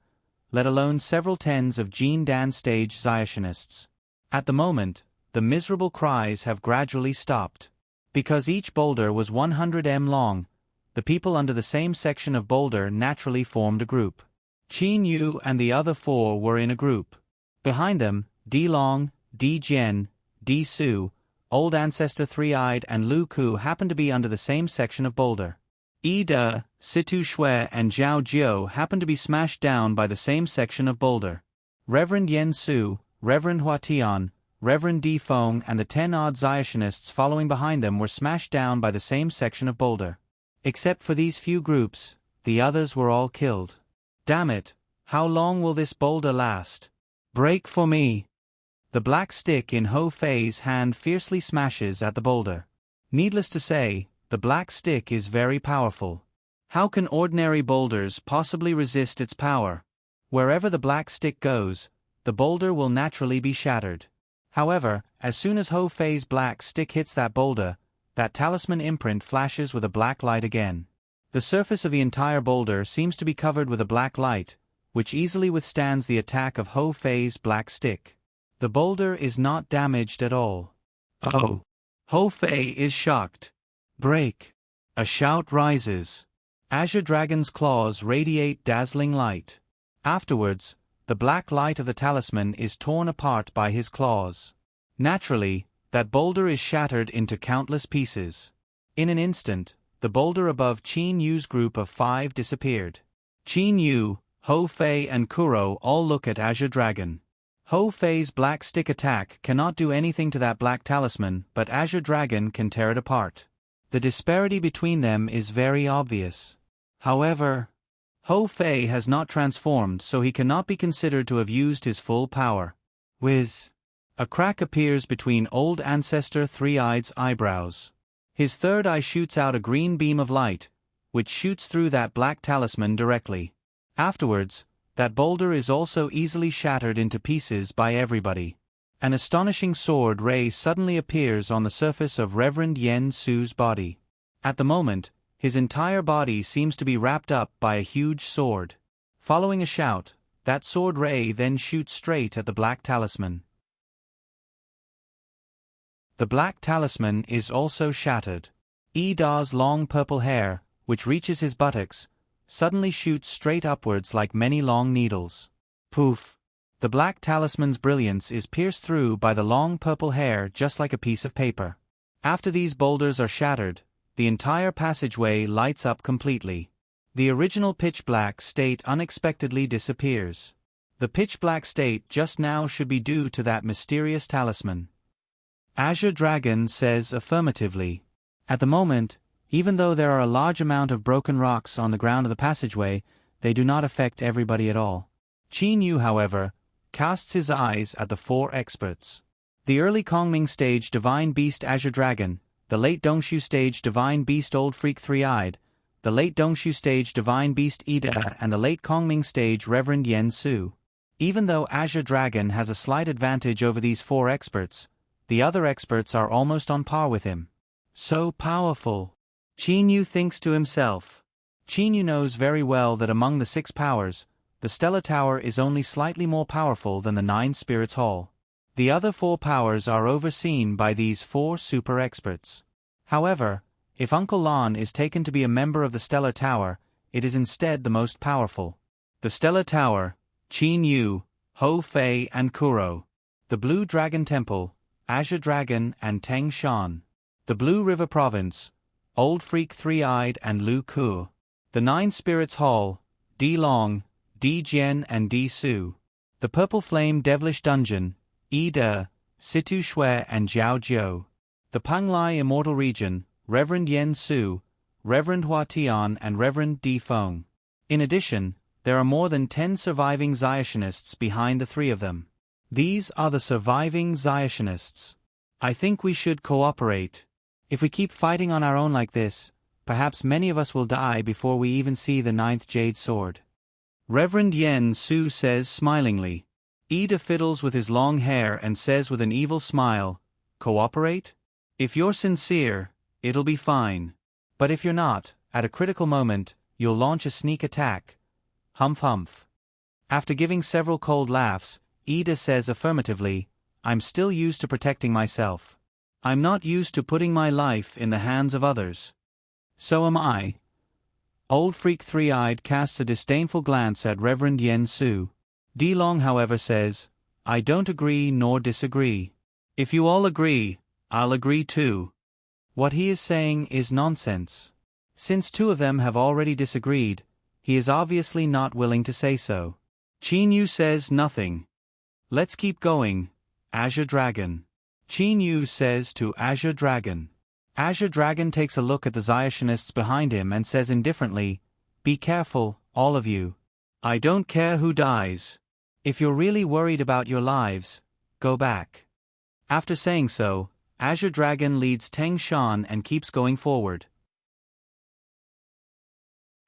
let alone several tens of Jin Dan stage Xiationists. At the moment, the miserable cries have gradually stopped. Because each boulder was 100 m long, the people under the same section of boulder naturally formed a group. Qin Yu and the other four were in a group. Behind them, Di Long, Di Jian, Di Su, Old Ancestor Three-Eyed and Lu Ku happened to be under the same section of boulder. Yi De, Situ Shui and Zhao Jiu happened to be smashed down by the same section of boulder. Reverend Yen Su, Reverend Hua Tian, Reverend Di Feng and the 10 odd Xiationists following behind them were smashed down by the same section of boulder. Except for these few groups, the others were all killed. Damn it, how long will this boulder last? Break for me! The black stick in Hou Fei's hand fiercely smashes at the boulder. Needless to say, the black stick is very powerful. How can ordinary boulders possibly resist its power? Wherever the black stick goes, the boulder will naturally be shattered. However, as soon as Hou Fei's black stick hits that boulder, that talisman imprint flashes with a black light again. The surface of the entire boulder seems to be covered with a black light, which easily withstands the attack of Hou Fei's black stick. The boulder is not damaged at all. Oh! Hou Fei is shocked. Break! A shout rises. Azure Dragon's claws radiate dazzling light. Afterwards, the black light of the talisman is torn apart by his claws. Naturally, that boulder is shattered into countless pieces. In an instant, the boulder above Qin Yu's group of 5 disappeared. Qin Yu, Hou Fei and Kuro all look at Azure Dragon. Hou Fei's black stick attack cannot do anything to that black talisman, but Azure Dragon can tear it apart. The disparity between them is very obvious. However, Hou Fei has not transformed, so he cannot be considered to have used his full power. Whiz! A crack appears between Old Ancestor Three-Eyed's eyebrows. His third eye shoots out a green beam of light, which shoots through that black talisman directly. Afterwards, that boulder is also easily shattered into pieces by everybody. An astonishing sword ray suddenly appears on the surface of Reverend Yen Su's body. At the moment, His entire body seems to be wrapped up by a huge sword. Following a shout, that sword ray then shoots straight at the black talisman. The black talisman is also shattered. Ida's long purple hair, which reaches his buttocks, suddenly shoots straight upwards like many long needles. Poof! The black talisman's brilliance is pierced through by the long purple hair just like a piece of paper. After these boulders are shattered, the entire passageway lights up completely. The original pitch-black state unexpectedly disappears. The pitch-black state just now should be due to that mysterious talisman. Azure Dragon says affirmatively. At the moment, even though there are a large amount of broken rocks on the ground of the passageway, they do not affect everybody at all. Qin Yu, however, casts his eyes at the 4 experts. The early Kongming stage Divine Beast Azure Dragon, the late Dongshu stage Divine Beast Old Freak Three-Eyed, the late Dongshu stage Divine Beast Ida, and the late Kongming stage Reverend Yen Su. Even though Azure Dragon has a slight advantage over these 4 experts, the other experts are almost on par with him. So powerful. Qin Yu thinks to himself. Qin Yu knows very well that among the 6 powers, the Stellar Tower is only slightly more powerful than the 9 Spirits Hall. The other 4 powers are overseen by these 4 super experts. However, if Uncle Lon is taken to be a member of the Stellar Tower, it is instead the most powerful. The Stellar Tower, Qin Yu, Ho Fei and Kuro. The Blue Dragon Temple, Azure Dragon and Teng Shan. The Blue River Province, Old Freak Three-Eyed and Lu Ku. The 9 Spirits Hall, Di Long, Di Jian and Di Su. The Purple Flame Devilish Dungeon, Ida, Situ Shui and Jiao Jiu. The Panglai Immortal Region, Reverend Yen Su, Reverend Hua Tian and Reverend Di Feng. In addition, there are more than 10 surviving Xiationists behind the 3 of them. These are the surviving Xiationists. I think we should cooperate. If we keep fighting on our own like this, perhaps many of us will die before we even see the 9th Jade Sword. Reverend Yen Su says smilingly. Ida fiddles with his long hair and says with an evil smile, "Cooperate? If you're sincere, it'll be fine. But if you're not, at a critical moment, you'll launch a sneak attack. Humph humph." After giving several cold laughs, Ida says affirmatively, "I'm still used to protecting myself. I'm not used to putting my life in the hands of others." "So am I." Old Freak Three-Eyed casts a disdainful glance at Reverend Yen Su. Di Long, however, says, "I don't agree nor disagree. If you all agree, I'll agree too." What he is saying is nonsense. Since 2 of them have already disagreed, he is obviously not willing to say so. Qin Yu says nothing. "Let's keep going, Azure Dragon." Qin Yu says to Azure Dragon. Azure Dragon takes a look at the Xiationists behind him and says indifferently, "Be careful, all of you. I don't care who dies. If you're really worried about your lives, go back." After saying so, Azure Dragon leads Teng Shan and keeps going forward.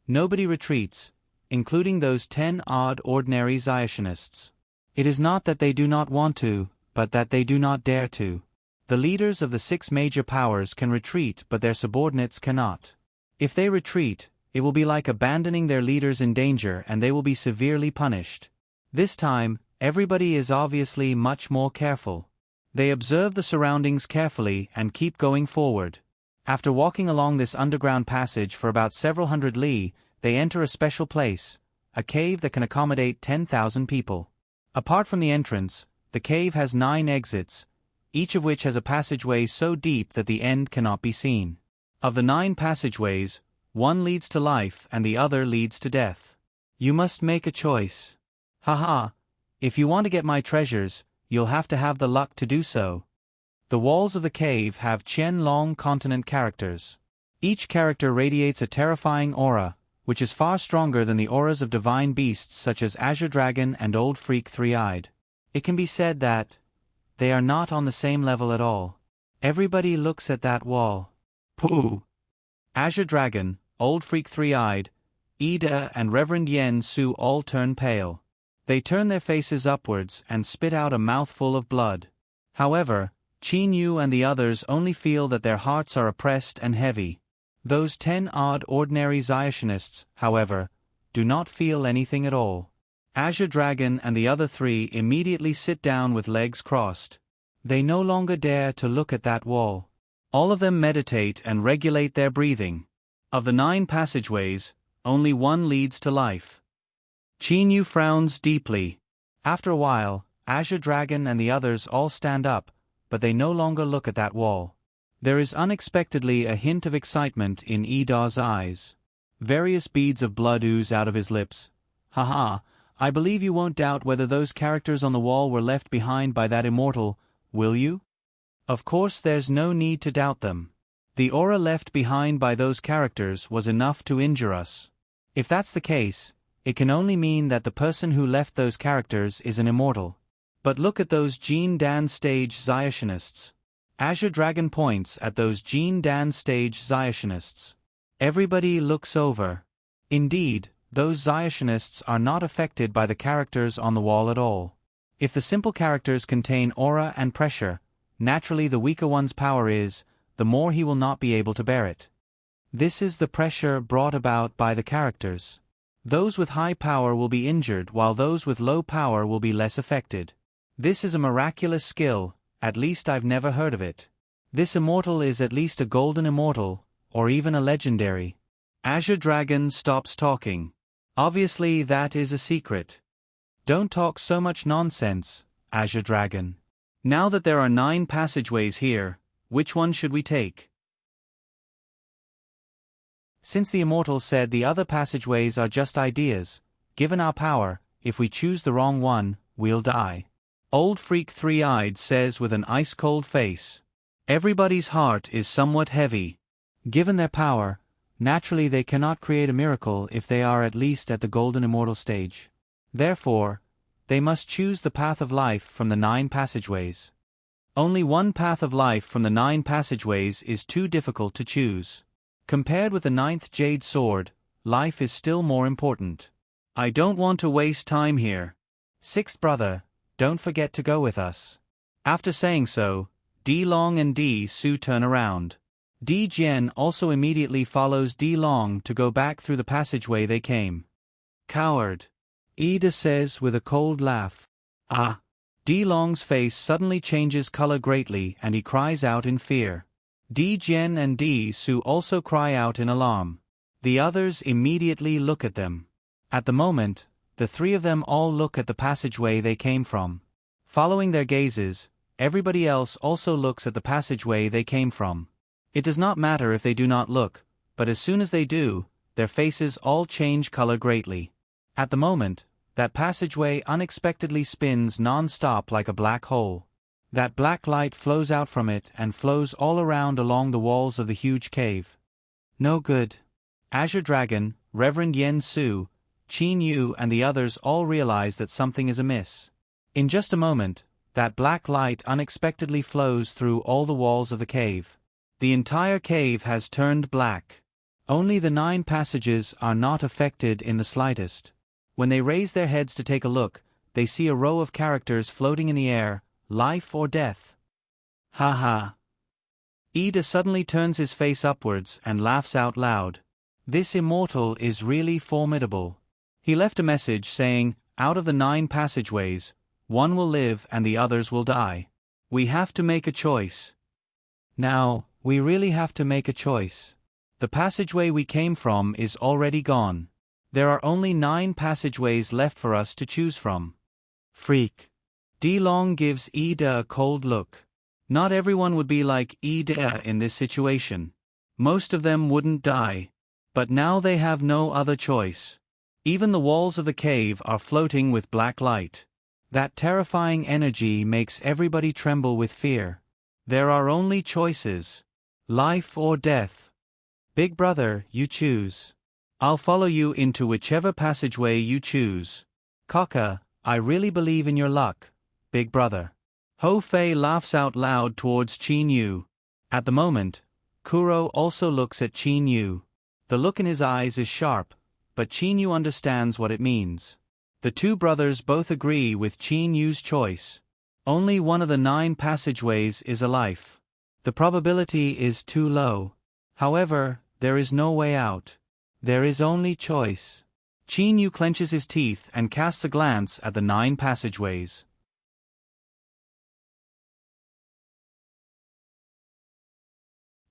Nobody retreats, including those 10 odd ordinary Xiationists. It is not that they do not want to, but that they do not dare to. The leaders of the 6 major powers can retreat, but their subordinates cannot. If they retreat, it will be like abandoning their leaders in danger and they will be severely punished. This time, everybody is obviously much more careful. They observe the surroundings carefully and keep going forward. After walking along this underground passage for about several hundred li, they enter a special place, a cave that can accommodate 10,000 people. Apart from the entrance, the cave has 9 exits, each of which has a passageway so deep that the end cannot be seen. Of the 9 passageways, 1 leads to life and the other leads to death. You must make a choice. Haha, if you want to get my treasures, you'll have to have the luck to do so. The walls of the cave have Qianlong continent characters. Each character radiates a terrifying aura, which is far stronger than the auras of divine beasts such as Azure Dragon and Old Freak Three-Eyed. It can be said that they are not on the same level at all. Everybody looks at that wall. Pooh! Azure Dragon, Old Freak Three-Eyed, Ida and Reverend Yen Su all turn pale. They turn their faces upwards and spit out a mouthful of blood. However, Qin Yu and the others only feel that their hearts are oppressed and heavy. Those 10 odd ordinary Zyationists, however, do not feel anything at all. Azure Dragon and the other 3 immediately sit down with legs crossed. They no longer dare to look at that wall. All of them meditate and regulate their breathing. Of the 9 passageways, only one leads to life. Chinyu frowns deeply. After a while, Azure Dragon and the others all stand up, but they no longer look at that wall. There is unexpectedly a hint of excitement in Ida's eyes. Various beads of blood ooze out of his lips. Haha, I believe you won't doubt whether those characters on the wall were left behind by that immortal, will you? Of course there's no need to doubt them. The aura left behind by those characters was enough to injure us. If that's the case, it can only mean that the person who left those characters is an immortal. But look at those Gene Dan stage Zyationists. Azure Dragon points at those Gene Dan stage Zyationists. Everybody looks over. Indeed, those Zyationists are not affected by the characters on the wall at all. If the simple characters contain aura and pressure, naturally the weaker one's power is, the more he will not be able to bear it. This is the pressure brought about by the characters. Those with high power will be injured while those with low power will be less affected. This is a miraculous skill, at least I've never heard of it. This immortal is at least a golden immortal, or even a legendary. Azure Dragon stops talking. Obviously that is a secret. Don't talk so much nonsense, Azure Dragon. Now that there are 9 passageways here, which one should we take? Since the immortal said the other passageways are just ideas, given our power, if we choose the wrong one, we'll die. Old Freak Three-Eyed says with an ice-cold face. Everybody's heart is somewhat heavy. Given their power, naturally they cannot create a miracle if they are at least at the golden immortal stage. Therefore, they must choose the path of life from the 9 passageways. Only one path of life from the 9 passageways is too difficult to choose. Compared with the 9th Jade Sword, life is still more important. I don't want to waste time here. 6th brother, don't forget to go with us. After saying so, Di Long and Di Su turn around. Di Jian also immediately follows Di Long to go back through the passageway they came. Coward. Ida says with a cold laugh. Ah. Di Long's face suddenly changes color greatly and he cries out in fear. Di Jian and Di Su also cry out in alarm. The others immediately look at them. At the moment, the 3 of them all look at the passageway they came from. Following their gazes, everybody else also looks at the passageway they came from. It does not matter if they do not look, but as soon as they do, their faces all change color greatly. At the moment, that passageway unexpectedly spins non-stop like a black hole. That black light flows out from it and flows all around along the walls of the huge cave. No good. Azure Dragon, Reverend Yen Su, Qin Yu and the others all realize that something is amiss. In just a moment, that black light unexpectedly flows through all the walls of the cave. The entire cave has turned black. Only the 9 passages are not affected in the slightest. When they raise their heads to take a look, they see a row of characters floating in the air, life or death. Ha ha. Ida suddenly turns his face upwards and laughs out loud. This immortal is really formidable. He left a message saying, out of the 9 passageways, one will live and the others will die. We have to make a choice. Now, we really have to make a choice. The passageway we came from is already gone. There are only 9 passageways left for us to choose from. Freak. Di Long gives Ida a cold look. Not everyone would be like Ida in this situation. Most of them wouldn't die. But now they have no other choice. Even the walls of the cave are floating with black light. That terrifying energy makes everybody tremble with fear. There are only choices. Life or death. Big brother, you choose. I'll follow you into whichever passageway you choose. Kaka, I really believe in your luck, big brother. Ho Fei laughs out loud towards Qin Yu. At the moment, Kuro also looks at Qin Yu. The look in his eyes is sharp, but Qin Yu understands what it means. The 2 brothers both agree with Qin Yu's choice. Only one of the 9 passageways is a life. The probability is too low. However, there is no way out. There is only choice. Qin Yu clenches his teeth and casts a glance at the 9 passageways.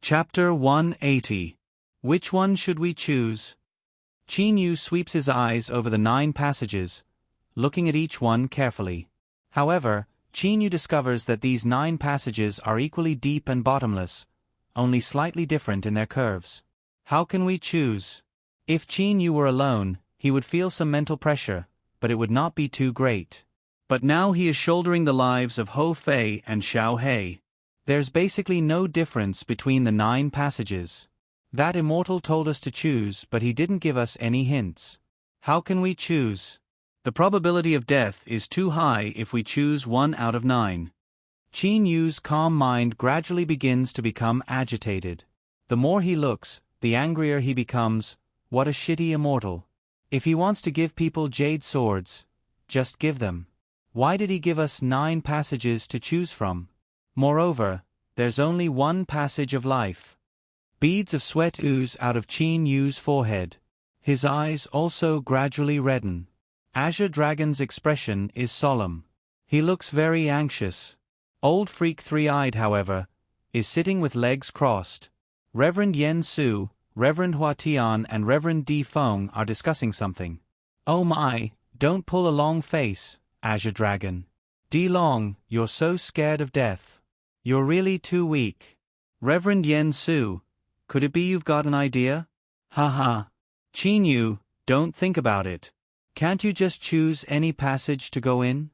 Chapter 180. Which one should we choose? Qin Yu sweeps his eyes over the 9 passages, looking at each one carefully. However, Qin Yu discovers that these 9 passages are equally deep and bottomless, only slightly different in their curves. How can we choose? If Qin Yu were alone, he would feel some mental pressure, but it would not be too great. But now he is shouldering the lives of Hou Fei and Xiao He. There's basically no difference between the 9 passages. That immortal told us to choose, but he didn't give us any hints. How can we choose? The probability of death is too high if we choose 1 out of 9. Qin Yu's calm mind gradually begins to become agitated. The more he looks, the angrier he becomes. What a shitty immortal. If he wants to give people jade swords, just give them. Why did he give us 9 passages to choose from? Moreover, there's only 1 passage of life. Beads of sweat ooze out of Qin Yu's forehead. His eyes also gradually redden. Azure Dragon's expression is solemn. He looks very anxious. Old Freak Three-Eyed, however, is sitting with legs crossed. Reverend Yen Su, Reverend Hua Tian and Reverend Di Feng are discussing something. Oh my, don't pull a long face, Azure Dragon. Di Long, you're so scared of death. You're really too weak. Reverend Yen Su, could it be you've got an idea? Haha. Qin Yu, don't think about it. Can't you just choose any passage to go in?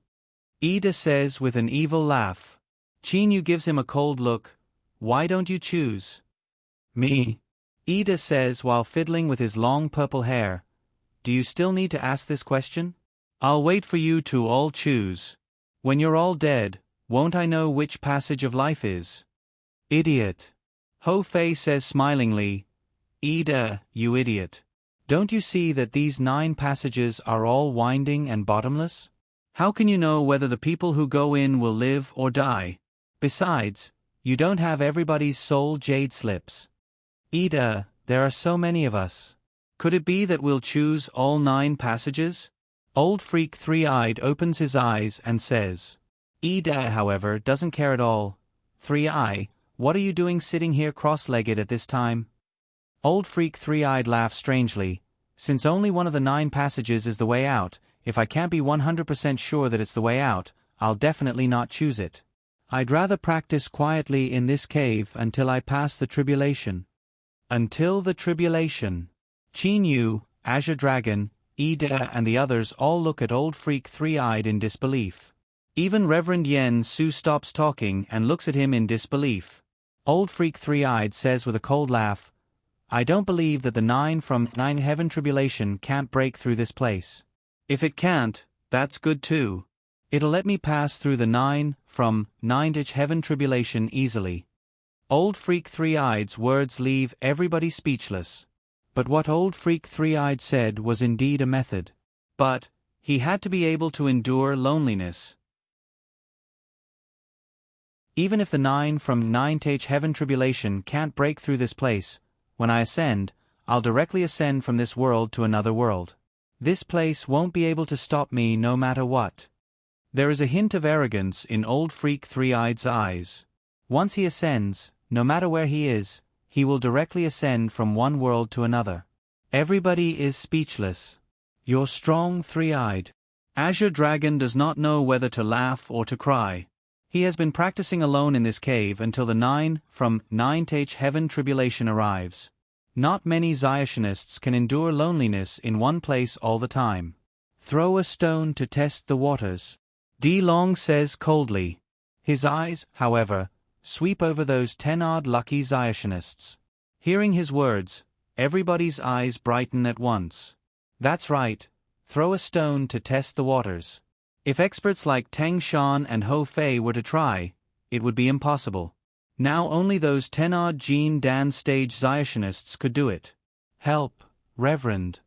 Ida says with an evil laugh. Qin Yu gives him a cold look. Why don't you choose? Me. Ida says while fiddling with his long purple hair. Do you still need to ask this question? I'll wait for you to all choose. When you're all dead, won't I know which passage of life is? Idiot. Hou Fei says smilingly. Ida, you idiot. Don't you see that these 9 passages are all winding and bottomless? How can you know whether the people who go in will live or die? Besides, you don't have everybody's soul jade slips. Ida, there are so many of us. Could it be that we'll choose all 9 passages? Old Freak Three-Eyed opens his eyes and says. Ida, however, doesn't care at all. Three-Eye, what are you doing sitting here cross-legged at this time? Old Freak Three-Eyed laughs strangely. Since only one of the 9 passages is the way out, if I can't be 100% sure that it's the way out, I'll definitely not choose it. I'd rather practice quietly in this cave until I pass the tribulation. Until the tribulation. Qin Yu, Azure Dragon, Ida and the others all look at Old Freak Three-Eyed in disbelief. Even Reverend Yen Su stops talking and looks at him in disbelief. Old Freak Three-Eyed says with a cold laugh, I don't believe that the 9 from 9 heaven tribulation can't break through this place. If it can't, that's good too. It'll let me pass through the 9 from 9 heaven tribulation easily. Old Freak Three-Eyed's words leave everybody speechless. But what Old Freak Three-Eyed said was indeed a method. But he had to be able to endure loneliness. Even if the 9 from 9 heaven tribulation can't break through this place, when I ascend, I'll directly ascend from this world to another world. This place won't be able to stop me no matter what. There is a hint of arrogance in Old Freak Three-Eyed's eyes. Once he ascends, no matter where he is, he will directly ascend from one world to another. Everybody is speechless. You're strong, Three-Eyed. Azure Dragon does not know whether to laugh or to cry. He has been practicing alone in this cave until the 9 from 9 heaven tribulation arrives. Not many Ziationists can endure loneliness in one place all the time. Throw a stone to test the waters. Di Long says coldly. His eyes, however, sweep over those 10-odd lucky Ziationists. Hearing his words, everybody's eyes brighten at once. That's right, throw a stone to test the waters. If experts like Teng Shan and Hou Fei were to try, it would be impossible. Now only those 10-odd Gene Dan stage Ziationists could do it. Help, Reverend.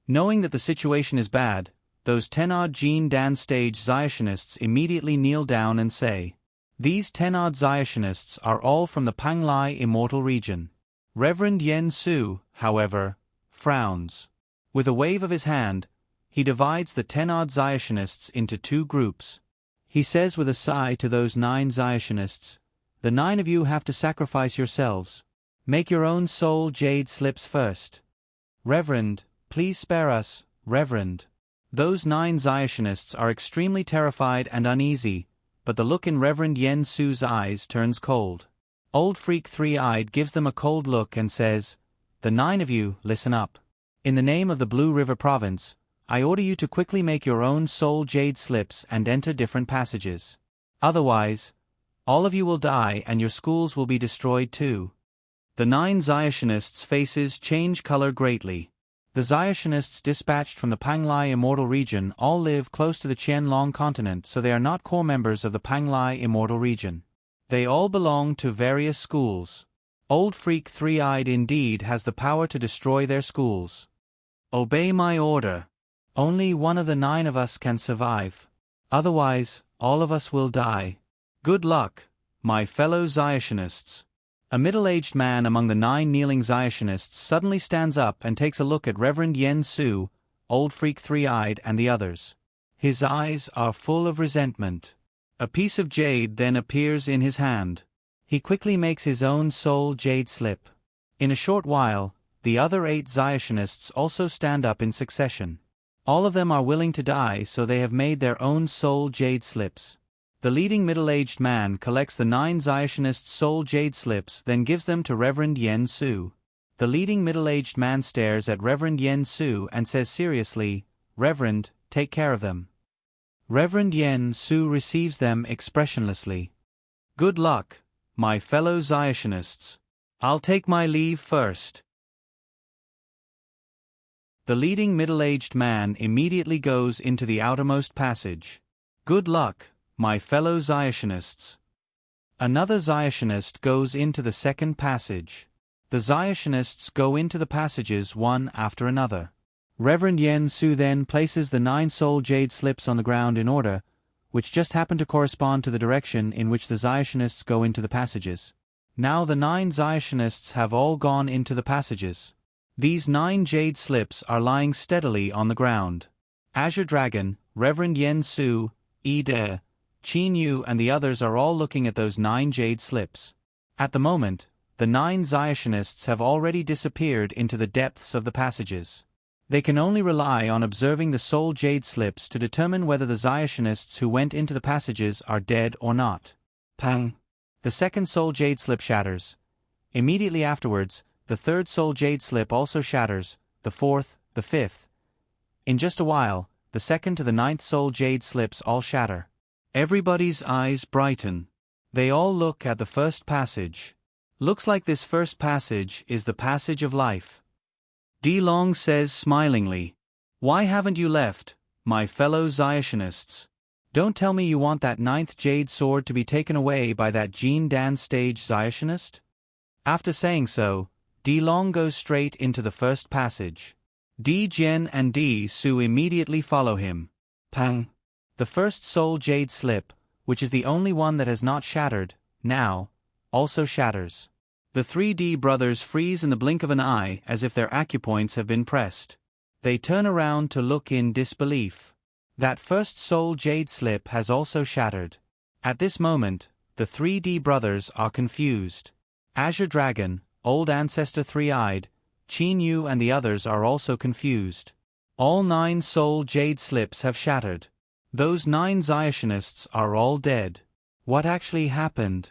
Knowing that the situation is bad, those 10-odd Gene Dan stage Ziationists immediately kneel down and say, these 10-odd Ziationists are all from the Panglai immortal region. Reverend Yen Su, however, frowns. With a wave of his hand, he divides the 10-odd Zayationists into 2 groups. He says with a sigh to those 9 Zayationists, "The 9 of you have to sacrifice yourselves. Make your own soul jade slips first. Reverend, please spare us, Reverend." Those 9 Zayationists are extremely terrified and uneasy, but the look in Reverend Yen Su's eyes turns cold. Old Freak Three-Eyed gives them a cold look and says, "The 9 of you, listen up. In the name of the Blue River Province, I order you to quickly make your own soul jade slips and enter different passages. Otherwise, all of you will die and your schools will be destroyed too." The 9 Zayationists' faces change color greatly. The Zayationists dispatched from the Panglai Immortal Region all live close to the Qianlong continent, so they are not core members of the Panglai Immortal Region. They all belong to various schools. Old Freak Three-Eyed indeed has the power to destroy their schools. Obey my order. Only one of the 9 of us can survive. Otherwise, all of us will die. Good luck, my fellow Zayationists. A middle-aged man among the 9 kneeling Zayationists suddenly stands up and takes a look at Reverend Yen Su, Old Freak Three-Eyed and the others. His eyes are full of resentment. A piece of jade then appears in his hand. He quickly makes his own soul jade slip. In a short while, the other 8 Zayationists also stand up in succession. All of them are willing to die, so they have made their own soul jade slips. The leading middle-aged man collects the 9 Zayationists' soul jade slips, then gives them to Reverend Yen Su. The leading middle-aged man stares at Reverend Yen Su and says seriously, "Reverend, take care of them." Reverend Yen Su receives them expressionlessly. "Good luck, my fellow Zayationists. I'll take my leave first." The leading middle-aged man immediately goes into the outermost passage. "Good luck, my fellow Zayationists." Another Zayationist goes into the second passage. The Zayationists go into the passages one after another. Reverend Yen Su then places the 9 soul jade slips on the ground in order, which just happen to correspond to the direction in which the Zayationists go into the passages. Now the 9 Zayationists have all gone into the passages. These 9 jade slips are lying steadily on the ground. Azure Dragon, Reverend Yen Su, Yi-De, Qin Yu and the others are all looking at those 9 jade slips. At the moment, the 9 Zayationists have already disappeared into the depths of the passages. They can only rely on observing the soul jade slips to determine whether the Zayationists who went into the passages are dead or not. Pang! The second soul jade slip shatters. Immediately afterwards, the third soul jade slip also shatters, the fourth, the fifth. In just a while, the second to the 9th soul jade slips all shatter. Everybody's eyes brighten. They all look at the first passage. Looks like this first passage is the passage of life. Di Long says smilingly, "Why haven't you left, my fellow Zayationists? Don't tell me you want that 9th jade sword to be taken away by that Jin Dan stage Zayationist?" After saying so, Di Long goes straight into the first passage. Di Jian and Di Su immediately follow him. Pang! The first soul jade slip, which is the only one that has not shattered, now, also shatters. The 3D brothers freeze in the blink of an eye as if their acupoints have been pressed. They turn around to look in disbelief. That first soul jade slip has also shattered. At this moment, the 3D brothers are confused. Azure Dragon, Old Ancestor Three-Eyed, Qin Yu and the others are also confused. All 9 soul jade slips have shattered. Those 9 Zayationists are all dead. What actually happened?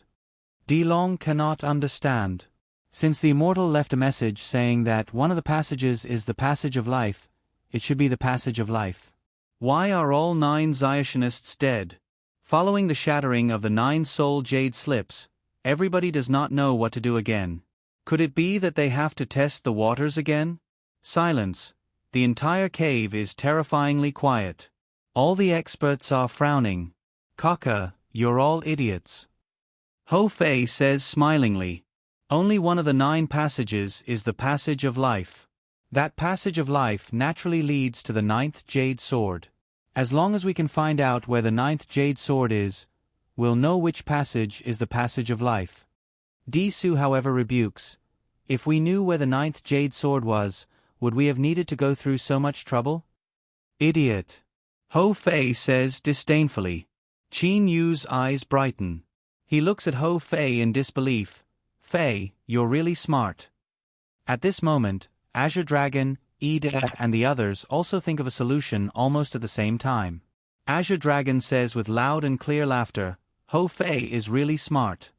Di Long cannot understand. Since the Immortal left a message saying that one of the passages is the passage of life, it should be the passage of life. Why are all 9 Zayationists dead? Following the shattering of the 9 soul jade slips, everybody does not know what to do again. Could it be that they have to test the waters again? Silence. The entire cave is terrifyingly quiet. All the experts are frowning. "Kaka, you're all idiots." Ho Fei says smilingly, "Only one of the 9 passages is the passage of life. That passage of life naturally leads to the 9th jade sword. As long as we can find out where the 9th jade sword is, we'll know which passage is the passage of life." Di Su however rebukes, If we knew where the ninth jade sword was, would we have needed to go through so much trouble? Idiot. Ho Fei says disdainfully. Qin Yu's eyes brighten. He looks at Ho Fei in disbelief. Fei, you're really smart. At this moment, Azure Dragon, Ida and the others also think of a solution almost at the same time. Azure Dragon says with loud and clear laughter, Ho Fei is really smart.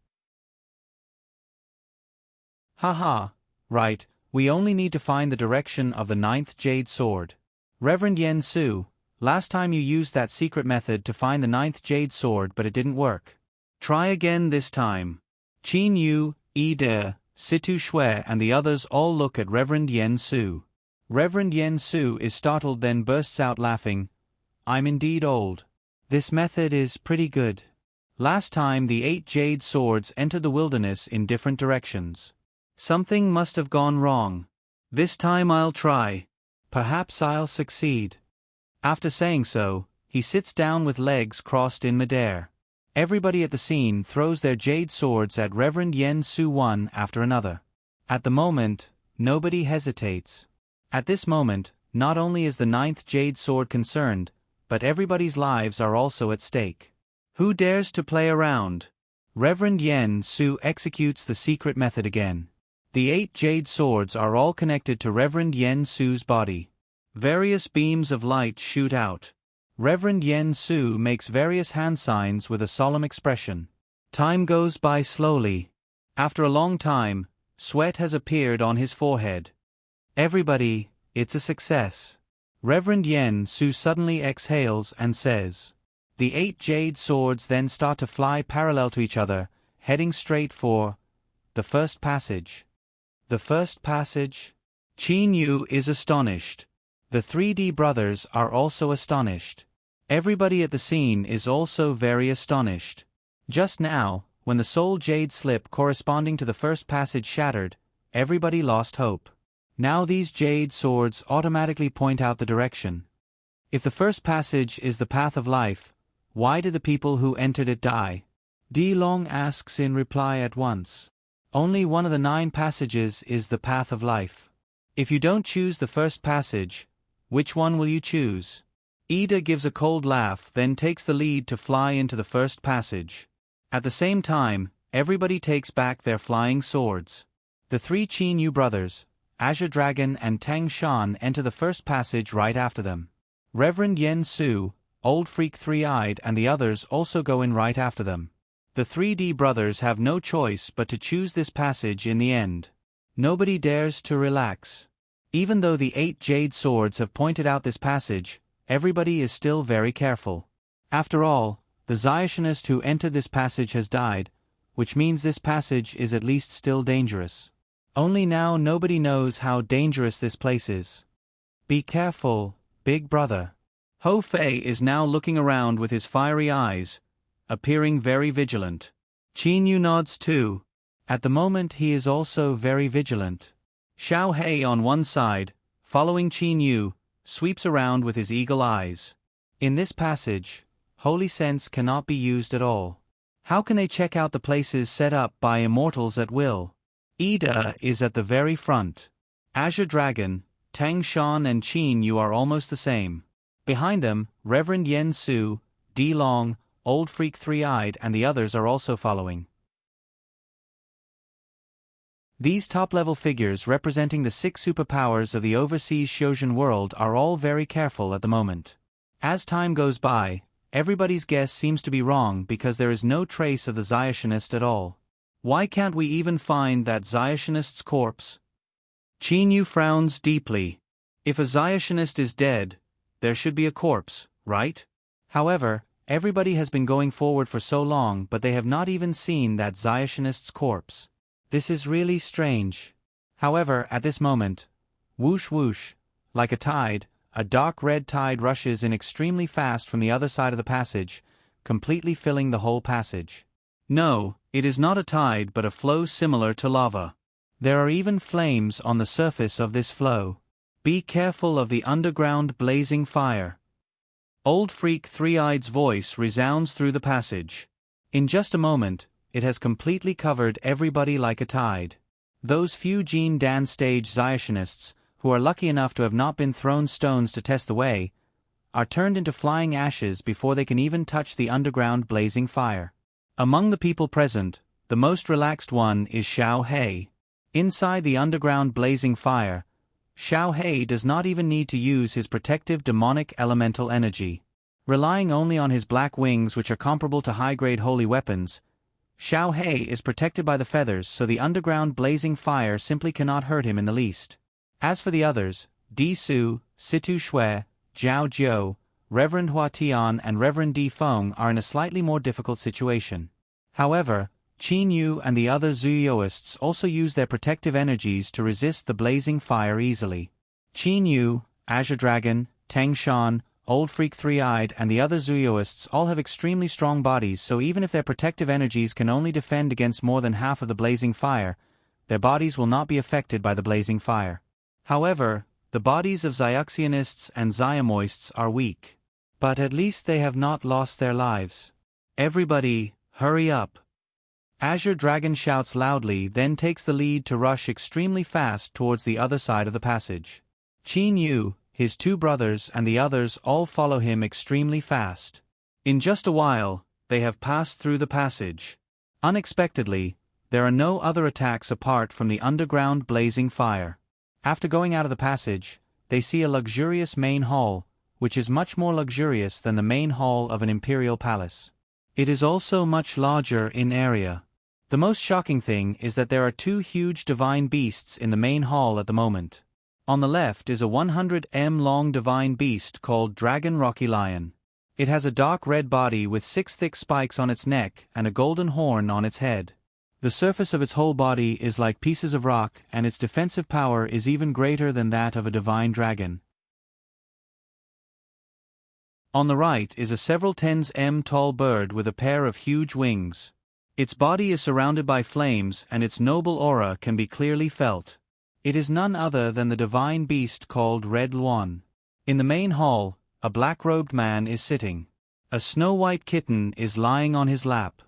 Haha, right, we only need to find the direction of the ninth jade sword. Reverend Yen Su, last time you used that secret method to find the ninth jade sword but it didn't work. Try again this time. Qin Yu, Ida, Situ Shui and the others all look at Reverend Yen Su. Reverend Yen Su is startled then bursts out laughing. I'm indeed old. This method is pretty good. Last time the 8 jade swords entered the wilderness in different directions. Something must have gone wrong. This time I'll try. Perhaps I'll succeed. After saying so, he sits down with legs crossed in midair. Everybody at the scene throws their jade swords at Reverend Yen Su one after another. At the moment, nobody hesitates. At this moment, not only is the ninth jade sword concerned, but everybody's lives are also at stake. Who dares to play around? Reverend Yen Su executes the secret method again. The 8 jade swords are all connected to Reverend Yen Su's body. Various beams of light shoot out. Reverend Yen Su makes various hand signs with a solemn expression. Time goes by slowly. After a long time, sweat has appeared on his forehead. Everybody, it's a success. Reverend Yen Su suddenly exhales and says. The 8 jade swords then start to fly parallel to each other, heading straight for the first passage. The first passage? Qin Yu is astonished. The 3D brothers are also astonished. Everybody at the scene is also very astonished. Just now, when the soul jade slip corresponding to the first passage shattered, everybody lost hope. Now these jade swords automatically point out the direction. If the first passage is the path of life, why did the people who entered it die? Di Long asks in reply at once. Only one of the 9 passages is the path of life. If you don't choose the first passage, which one will you choose? Ida gives a cold laugh then takes the lead to fly into the first passage. At the same time, everybody takes back their flying swords. The 3 Qin Yu brothers, Azure Dragon and Tang Shan enter the first passage right after them. Reverend Yen Su, Old Freak Three-Eyed and the others also go in right after them. The 3D brothers have no choice but to choose this passage in the end. Nobody dares to relax. Even though the 8 jade swords have pointed out this passage, everybody is still very careful. After all, the Zionist who entered this passage has died, which means this passage is at least still dangerous. Only now nobody knows how dangerous this place is. Be careful, big brother. Ho Fei is now looking around with his fiery eyes, appearing very vigilant. Qin Yu nods too. At the moment he is also very vigilant. Xiao Hei on one side, following Qin Yu, sweeps around with his eagle eyes. In this passage, holy sense cannot be used at all. How can they check out the places set up by immortals at will? Ida is at the very front. Azure Dragon, Tang Shan and Qin Yu are almost the same. Behind them, Reverend Yen Su, Di Long, Old Freak Three-Eyed and the others are also following. These top-level figures representing the 6 superpowers of the overseas Shojin world are all very careful at the moment. As time goes by, everybody's guess seems to be wrong because there is no trace of the Zionist at all. Why can't we even find that Zionist's corpse? Qin Yu frowns deeply. If a Zionist is dead, there should be a corpse, right? However, everybody has been going forward for so long but they have not even seen that Zionist's corpse. This is really strange. However, at this moment, whoosh whoosh, like a tide, a dark red tide rushes in extremely fast from the other side of the passage, completely filling the whole passage. No, it is not a tide but a flow similar to lava. There are even flames on the surface of this flow. Be careful of the underground blazing fire. Old Freak Three-Eyed's voice resounds through the passage. In just a moment, it has completely covered everybody like a tide. Those few Gene Dan stage Zyationists, who are lucky enough to have not been thrown stones to test the way, are turned into flying ashes before they can even touch the underground blazing fire. Among the people present, the most relaxed one is Xiao Hei. Inside the underground blazing fire, Xiao Hei does not even need to use his protective demonic elemental energy. Relying only on his black wings, which are comparable to high-grade holy weapons, Xiao Hei is protected by the feathers, so the underground blazing fire simply cannot hurt him in the least. As for the others, Di Su, Situ Shui, Zhao Jiu, Reverend Hua Tian and Reverend Di Feng are in a slightly more difficult situation. However, Qin Yu and the other Zuyoists also use their protective energies to resist the blazing fire easily. Qin Yu, Azure Dragon, Tang Shan, Old Freak Three-Eyed and the other Zuyoists all have extremely strong bodies, so even if their protective energies can only defend against more than half of the blazing fire, their bodies will not be affected by the blazing fire. However, the bodies of Zyuxianists and Xiamoists are weak. But at least they have not lost their lives. Everybody, hurry up! Azure Dragon shouts loudly, then takes the lead to rush extremely fast towards the other side of the passage. Qin Yu, his two brothers and the others all follow him extremely fast. In just a while, they have passed through the passage. Unexpectedly, there are no other attacks apart from the underground blazing fire. After going out of the passage, they see a luxurious main hall, which is much more luxurious than the main hall of an imperial palace. It is also much larger in area. The most shocking thing is that there are two huge divine beasts in the main hall at the moment. On the left is a 100 m long divine beast called Dragon Rocky Lion. It has a dark red body with 6 thick spikes on its neck and a golden horn on its head. The surface of its whole body is like pieces of rock, and its defensive power is even greater than that of a divine dragon. On the right is a several tens m tall bird with a pair of huge wings. Its body is surrounded by flames and its noble aura can be clearly felt. It is none other than the divine beast called Red Luan. In the main hall, a black-robed man is sitting. A snow-white kitten is lying on his lap.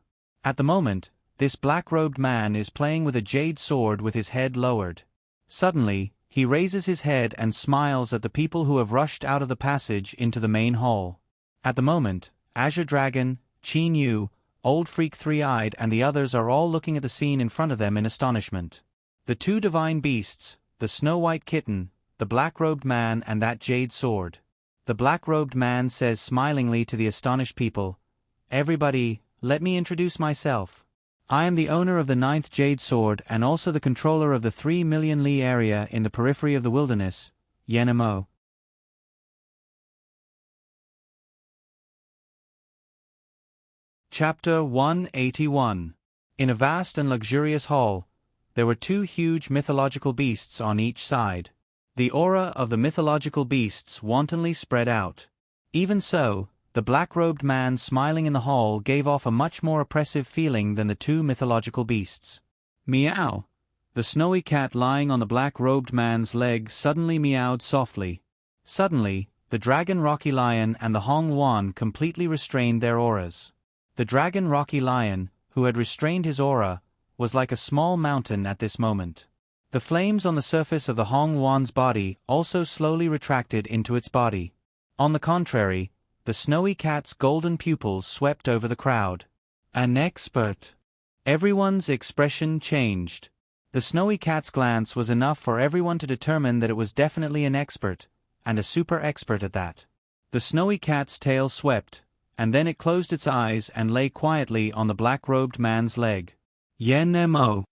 At the moment, this black-robed man is playing with a jade sword with his head lowered. Suddenly, he raises his head and smiles at the people who have rushed out of the passage into the main hall. At the moment, Azure Dragon, Qin Yu, Old Freak Three-Eyed and the others are all looking at the scene in front of them in astonishment. The two divine beasts, the snow-white kitten, the black-robed man and that jade sword. The black-robed man says smilingly to the astonished people, "Everybody, let me introduce myself. I am the owner of the 9th Jade Sword and also the controller of the 3 million li area in the periphery of the wilderness, Yenmo." Chapter 181. In a vast and luxurious hall, there were two huge mythological beasts on each side. The aura of the mythological beasts wantonly spread out. Even so, the black-robed man smiling in the hall gave off a much more oppressive feeling than the two mythological beasts. Meow! The snowy cat lying on the black-robed man's leg suddenly meowed softly. Suddenly, the Dragon Rocky Lion and the Hong Wan completely restrained their auras. The Dragon Rocky Lion, who had restrained his aura, was like a small mountain at this moment. The flames on the surface of the Hong Wan's body also slowly retracted into its body. On the contrary, the snowy cat's golden pupils swept over the crowd. An expert. Everyone's expression changed. The snowy cat's glance was enough for everyone to determine that it was definitely an expert, and a super expert at that. The snowy cat's tail swept, and then it closed its eyes and lay quietly on the black-robed man's leg. Yenmo.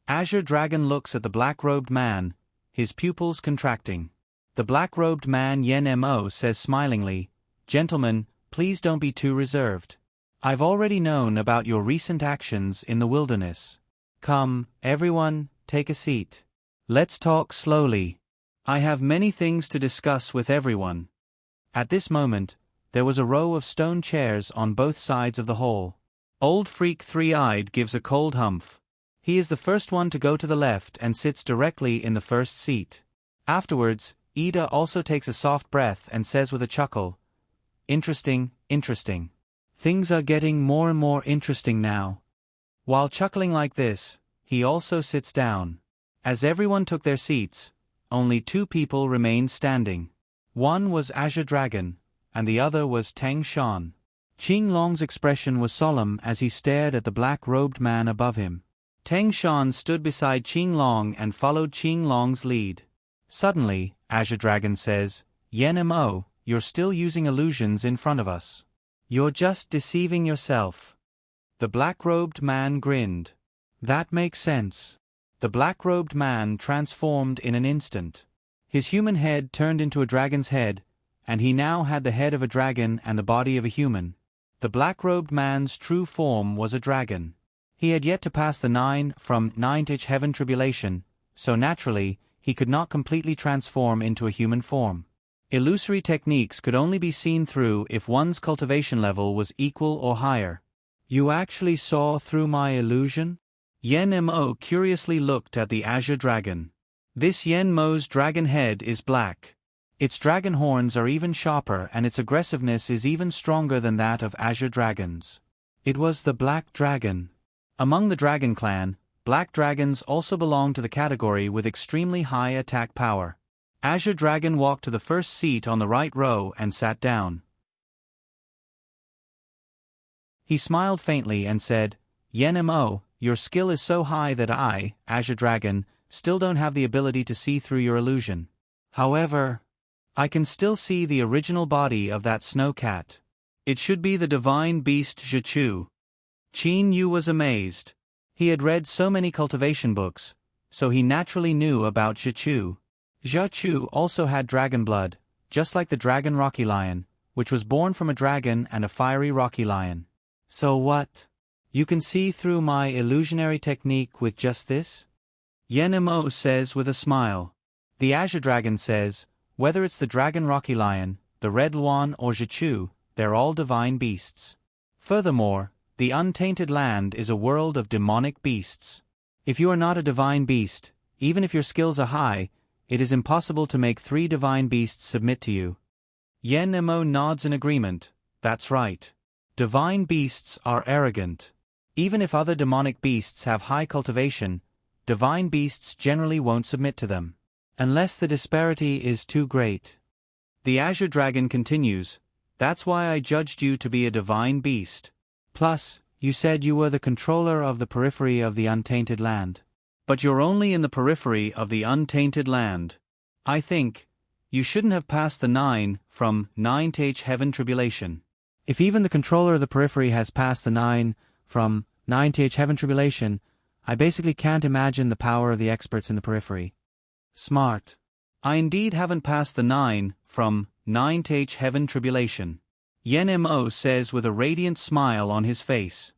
Azure Dragon looks at the black-robed man, his pupils contracting. The black-robed man Yenmo says smilingly, "Gentlemen, please don't be too reserved. I've already known about your recent actions in the wilderness. Come, everyone, take a seat. Let's talk slowly. I have many things to discuss with everyone." At this moment, there was a row of stone chairs on both sides of the hall. Old Freak Three-Eyed gives a cold humph. He is the first one to go to the left and sits directly in the first seat. Afterwards, Ida also takes a soft breath and says with a chuckle, "Interesting, interesting. Things are getting more and more interesting now." While chuckling like this, he also sits down. As everyone took their seats, only two people remained standing. One was Azure Dragon, and the other was Teng Shan. Qing Long's expression was solemn as he stared at the black-robed man above him. Teng Shan stood beside Qing Long and followed Qing Long's lead. Suddenly, Azure Dragon says, "Yen Mo, you're still using illusions in front of us. You're just deceiving yourself." The black-robed man grinned. "That makes sense." The black-robed man transformed in an instant. His human head turned into a dragon's head, and he now had the head of a dragon and the body of a human. The black-robed man's true form was a dragon. He had yet to pass the 9 from 9th heaven tribulation, so naturally, he could not completely transform into a human form. Illusory techniques could only be seen through if one's cultivation level was equal or higher. "You actually saw through my illusion?" Yen Mo curiously looked at the Azure Dragon. This Yen Mo's dragon head is black. Its dragon horns are even sharper and its aggressiveness is even stronger than that of Azure Dragons. It was the Black Dragon. Among the Dragon Clan, Black Dragons also belong to the category with extremely high attack power. Azure Dragon walked to the first seat on the right row and sat down. He smiled faintly and said, "Yen Mo, your skill is so high that I, Azure Dragon, still don't have the ability to see through your illusion. However, I can still see the original body of that snow cat. It should be the divine beast Zhichu." Qin Yu was amazed. He had read so many cultivation books, so he naturally knew about Zhichu. Zhichu also had dragon blood, just like the dragon Rocky Lion, which was born from a dragon and a fiery Rocky Lion. "So what? You can see through my illusionary technique with just this?" Yen Mo says with a smile. The Azure Dragon says, "Whether it's the dragon Rocky Lion, the Red Luan or Zhichu, they're all divine beasts. Furthermore, the untainted land is a world of demonic beasts. If you are not a divine beast, even if your skills are high, it is impossible to make 3 divine beasts submit to you." Yen Mo nods in agreement. "That's right. Divine beasts are arrogant. Even if other demonic beasts have high cultivation, divine beasts generally won't submit to them, unless the disparity is too great." The Azure Dragon continues, "That's why I judged you to be a divine beast. Plus, you said you were the controller of the periphery of the untainted land. But you're only in the periphery of the untainted land. I think you shouldn't have passed the 9 from 9th heaven tribulation." If even the controller of the periphery has passed the 9 from 9th heaven tribulation, I basically can't imagine the power of the experts in the periphery. Smart. I indeed haven't passed the 9 from 9th heaven tribulation. Yen Mo says with a radiant smile on his face.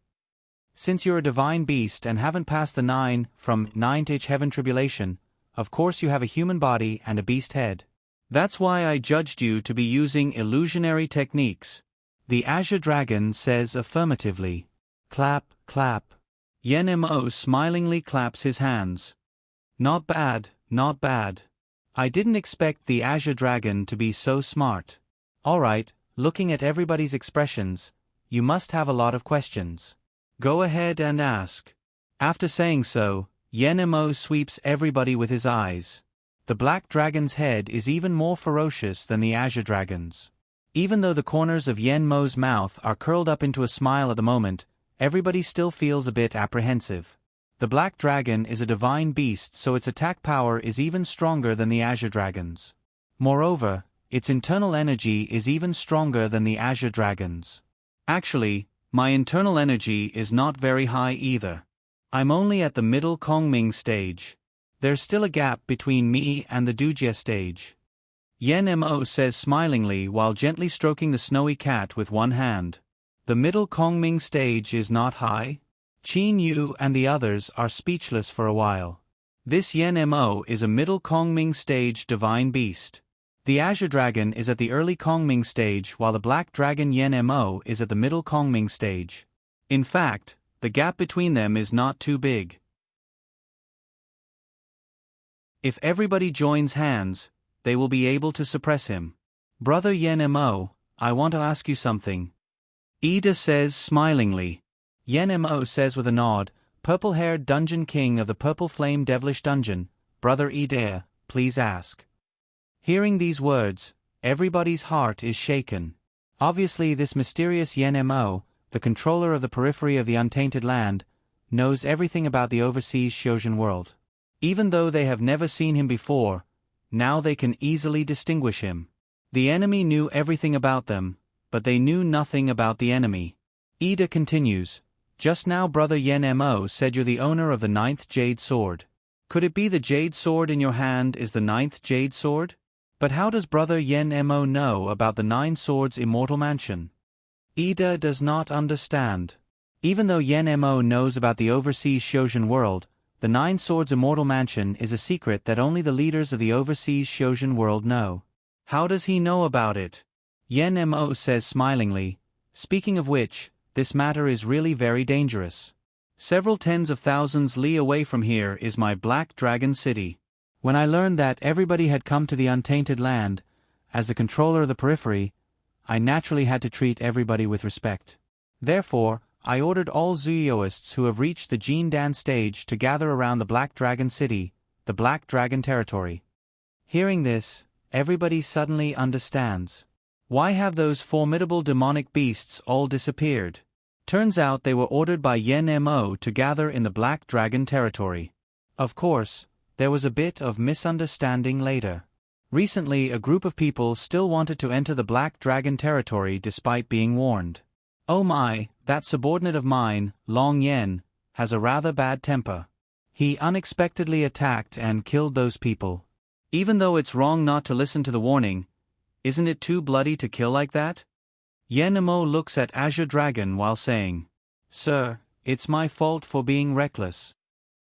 "Since you're a divine beast and haven't passed the 9 from 9th heaven tribulation, of course you have a human body and a beast head. That's why I judged you to be using illusionary techniques." The Azure Dragon says affirmatively. Clap, clap. Yen Mo smilingly claps his hands. "Not bad, not bad. I didn't expect the Azure Dragon to be so smart. Alright, looking at everybody's expressions, you must have a lot of questions. Go ahead and ask." After saying so, Yen Mo sweeps everybody with his eyes. The Black Dragon's head is even more ferocious than the Azure Dragon's. Even though the corners of Yen Mo's mouth are curled up into a smile at the moment, everybody still feels a bit apprehensive. The Black Dragon is a divine beast, so its attack power is even stronger than the Azure Dragon's. Moreover, its internal energy is even stronger than the Azure Dragon's. Actually, my internal energy is not very high either. I'm only at the middle Kongming stage. There's still a gap between me and the Dujie stage. Yen Mo says smilingly while gently stroking the snowy cat with one hand. The middle Kongming stage is not high? Qin Yu and the others are speechless for a while. This Yen Mo is a middle Kongming stage divine beast. The Azure Dragon is at the early Kongming stage while the Black Dragon Yen Mo is at the middle Kongming stage. In fact, the gap between them is not too big. If everybody joins hands, they will be able to suppress him. Brother Yen Mo, I want to ask you something. Ida says smilingly. Yen Mo says with a nod, Purple-haired dungeon king of the Purple Flame Devilish Dungeon, Brother Ida, please ask. Hearing these words, everybody's heart is shaken. Obviously this mysterious Yen Mo, the controller of the periphery of the untainted land, knows everything about the overseas Shojin world. Even though they have never seen him before, now they can easily distinguish him. The enemy knew everything about them, but they knew nothing about the enemy. Ida continues, just now Brother Yen Mo said you're the owner of the 9th Jade Sword. Could it be the Jade Sword in your hand is the 9th Jade Sword? But how does Brother Yen Mo know about the 9 Swords Immortal Mansion? Ida does not understand. Even though Yen Mo knows about the overseas Shojin world, the 9 Swords Immortal Mansion is a secret that only the leaders of the overseas Shojin world know. How does he know about it? Yen Mo says smilingly, speaking of which, this matter is really very dangerous. Several tens of thousands li away from here is my Black Dragon City. When I learned that everybody had come to the untainted land, as the controller of the periphery, I naturally had to treat everybody with respect. Therefore, I ordered all Zuyoists who have reached the Jin Dan stage to gather around the Black Dragon City, the Black Dragon territory. Hearing this, everybody suddenly understands. Why have those formidable demonic beasts all disappeared? Turns out they were ordered by Yen Mo to gather in the Black Dragon territory. Of course, there was a bit of misunderstanding later. Recently a group of people still wanted to enter the Black Dragon territory despite being warned. Oh my, that subordinate of mine, Long Yen, has a rather bad temper. He unexpectedly attacked and killed those people. Even though it's wrong not to listen to the warning, isn't it too bloody to kill like that? Yen Mo looks at Azure Dragon while saying, Sir, it's my fault for being reckless.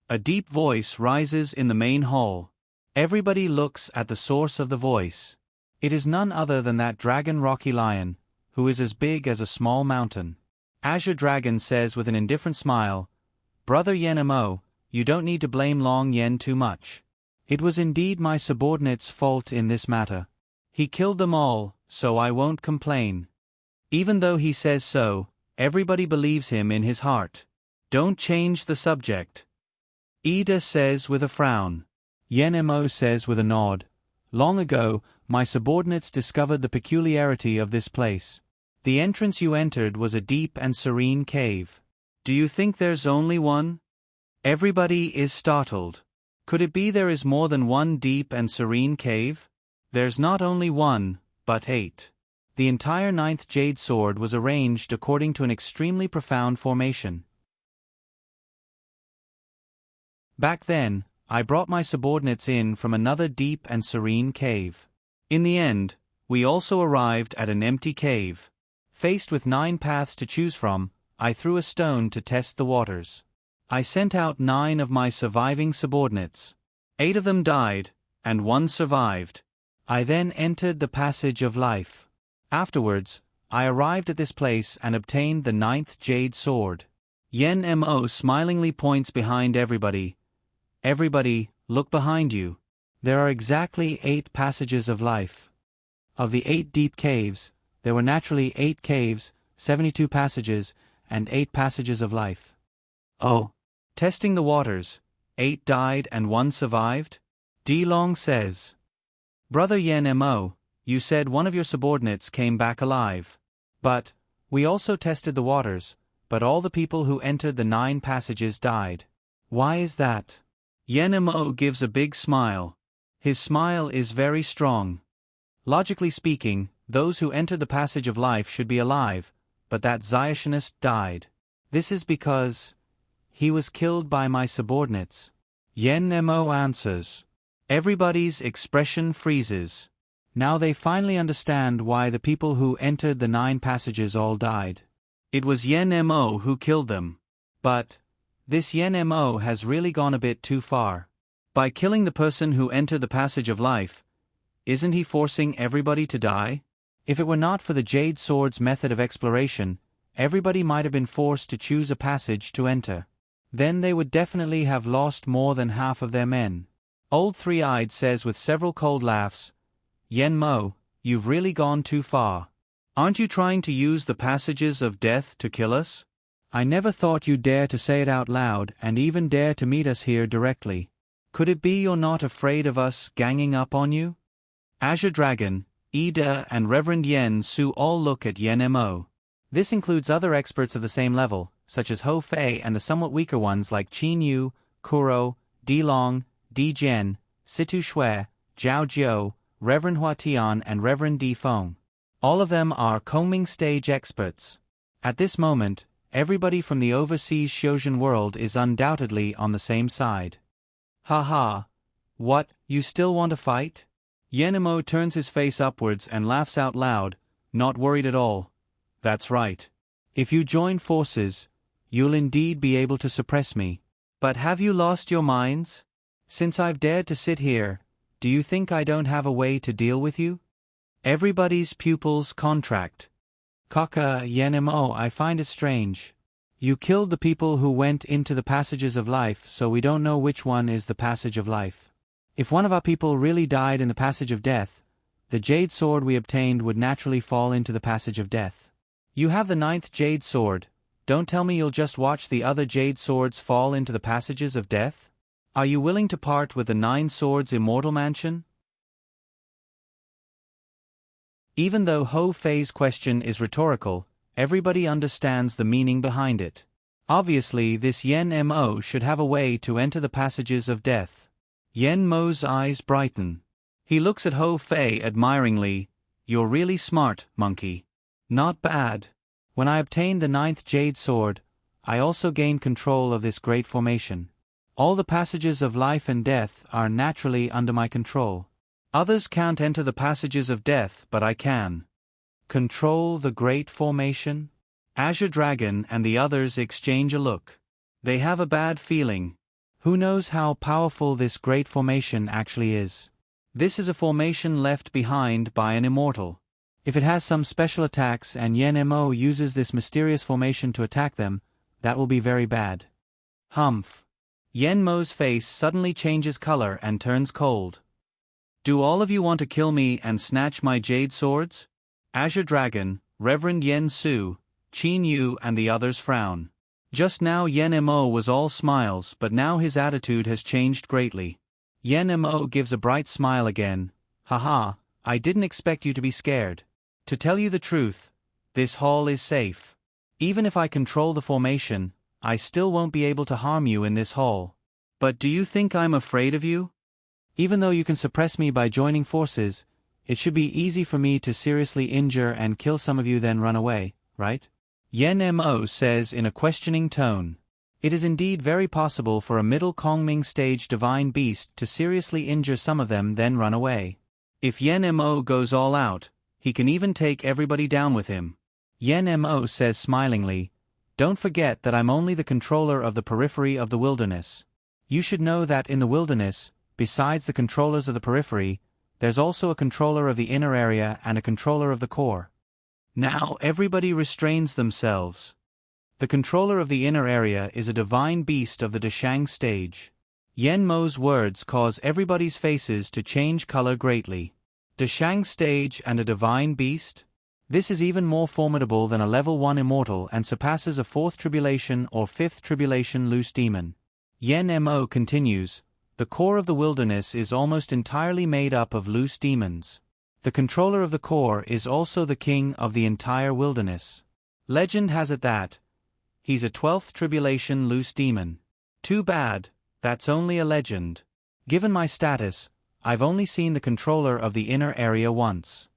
A deep voice rises in the main hall. Everybody looks at the source of the voice. It is none other than that dragon Rocky Lion, who is as big as a small mountain. Azure Dragon says with an indifferent smile, Brother Yen Mo, you don't need to blame Long Yen too much. It was indeed my subordinate's fault in this matter. He killed them all, so I won't complain. Even though he says so, everybody believes him in his heart. Don't change the subject. Ida says with a frown. Yen Mo says with a nod. Long ago, my subordinates discovered the peculiarity of this place. The entrance you entered was a deep and serene cave. Do you think there's only one? Everybody is startled. Could it be there is more than one deep and serene cave? There's not only one, but 8. The entire 9th Jade Sword was arranged according to an extremely profound formation. Back then, I brought my subordinates in from another deep and serene cave. In the end, we also arrived at an empty cave. Faced with 9 paths to choose from, I threw a stone to test the waters. I sent out 9 of my surviving subordinates. 8 of them died, and 1 survived. I then entered the passage of life. Afterwards, I arrived at this place and obtained the 9th Jade Sword. Yen Mo smilingly points behind everybody. Everybody, look behind you. There are exactly 8 passages of life. Of the 8 deep caves, there were naturally 8 caves, 72 passages, and 8 passages of life. Oh. Testing the waters, 8 died and 1 survived? Long says. Brother Yen Mo, you said one of your subordinates came back alive. But, we also tested the waters, but all the people who entered the 9 passages died. Why is that? Yen Mo gives a big smile. His smile is very strong. Logically speaking, those who entered the passage of life should be alive, but that Zionist died. This is because he was killed by my subordinates. Yen Mo answers. Everybody's expression freezes. Now they finally understand why the people who entered the 9 passages all died. It was Yen Mo who killed them. But this Yen Mo has really gone a bit too far. By killing the person who entered the passage of life, isn't he forcing everybody to die? If it were not for the Jade Sword's method of exploration, everybody might have been forced to choose a passage to enter. Then they would definitely have lost more than half of their men. Old Three-Eyed says with several cold laughs, Yen Mo, you've really gone too far. Aren't you trying to use the passages of death to kill us? I never thought you'd dare to say it out loud and even dare to meet us here directly. Could it be you're not afraid of us ganging up on you? Azure Dragon, Ida and Reverend Yen Su all look at Yen Mo. This includes other experts of the same level, such as Ho Fei and the somewhat weaker ones like Qin Yu, Kuro, Di Long, Di Jian, Situ Shui, Zhao Jiu, Reverend Hua Tian and Reverend Di Feng. All of them are Kongming stage experts. At this moment, everybody from the overseas Xiuzhen world is undoubtedly on the same side. Ha. What, you still want to fight? Yenemo turns his face upwards and laughs out loud, not worried at all. That's right. If you join forces, you'll indeed be able to suppress me. But have you lost your minds? Since I've dared to sit here, do you think I don't have a way to deal with you? Everybody's pupils contract. Kaka Yenemo, I find it strange. You killed the people who went into the passages of life, so we don't know which one is the passage of life. If one of our people really died in the passage of death, the jade sword we obtained would naturally fall into the passage of death. You have the 9th jade sword. Don't tell me you'll just watch the other jade swords fall into the passages of death? Are you willing to part with the 9 swords immortal mansion? Even though Ho Fei's question is rhetorical, everybody understands the meaning behind it. Obviously, this Yen Mo should have a way to enter the passages of death. Yen Mo's eyes brighten. He looks at Ho Fei admiringly. You're really smart, monkey. Not bad. When I obtained the 9th jade sword, I also gained control of this great formation. All the passages of life and death are naturally under my control. Others can't enter the passages of death, but I can. Control the great formation? Azure Dragon and the others exchange a look. They have a bad feeling. Who knows how powerful this great formation actually is? This is a formation left behind by an immortal. If it has some special attacks and Yen Mo uses this mysterious formation to attack them, that will be very bad. Humph. Yen Mo's face suddenly changes color and turns cold. Do all of you want to kill me and snatch my jade swords? Azure Dragon, Reverend Yen Su, Qin Yu and the others frown. Just now Yen Mo was all smiles, but now his attitude has changed greatly. Yen Mo gives a bright smile again. Haha, I didn't expect you to be scared. To tell you the truth, this hall is safe. Even if I control the formation, I still won't be able to harm you in this hall. But do you think I'm afraid of you? Even though you can suppress me by joining forces, it should be easy for me to seriously injure and kill some of you then run away, right? Yen Mo says in a questioning tone. It is indeed very possible for a middle Kongming stage divine beast to seriously injure some of them then run away. If Yen Mo goes all out, he can even take everybody down with him. Yen Mo says smilingly, don't forget that I'm only the controller of the periphery of the wilderness. You should know that in the wilderness, besides the controllers of the periphery, there's also a controller of the inner area and a controller of the core. Now everybody restrains themselves. The controller of the inner area is a divine beast of the Deshang stage. Yen Mo's words cause everybody's faces to change color greatly. Deshang stage and a divine beast? This is even more formidable than a level 1 immortal and surpasses a 4th tribulation or 5th tribulation loose demon. Yen Mo continues, the core of the wilderness is almost entirely made up of loose demons. The controller of the core is also the king of the entire wilderness. Legend has it that he's a 12th tribulation loose demon. Too bad, that's only a legend. Given my status, I've only seen the controller of the inner area once.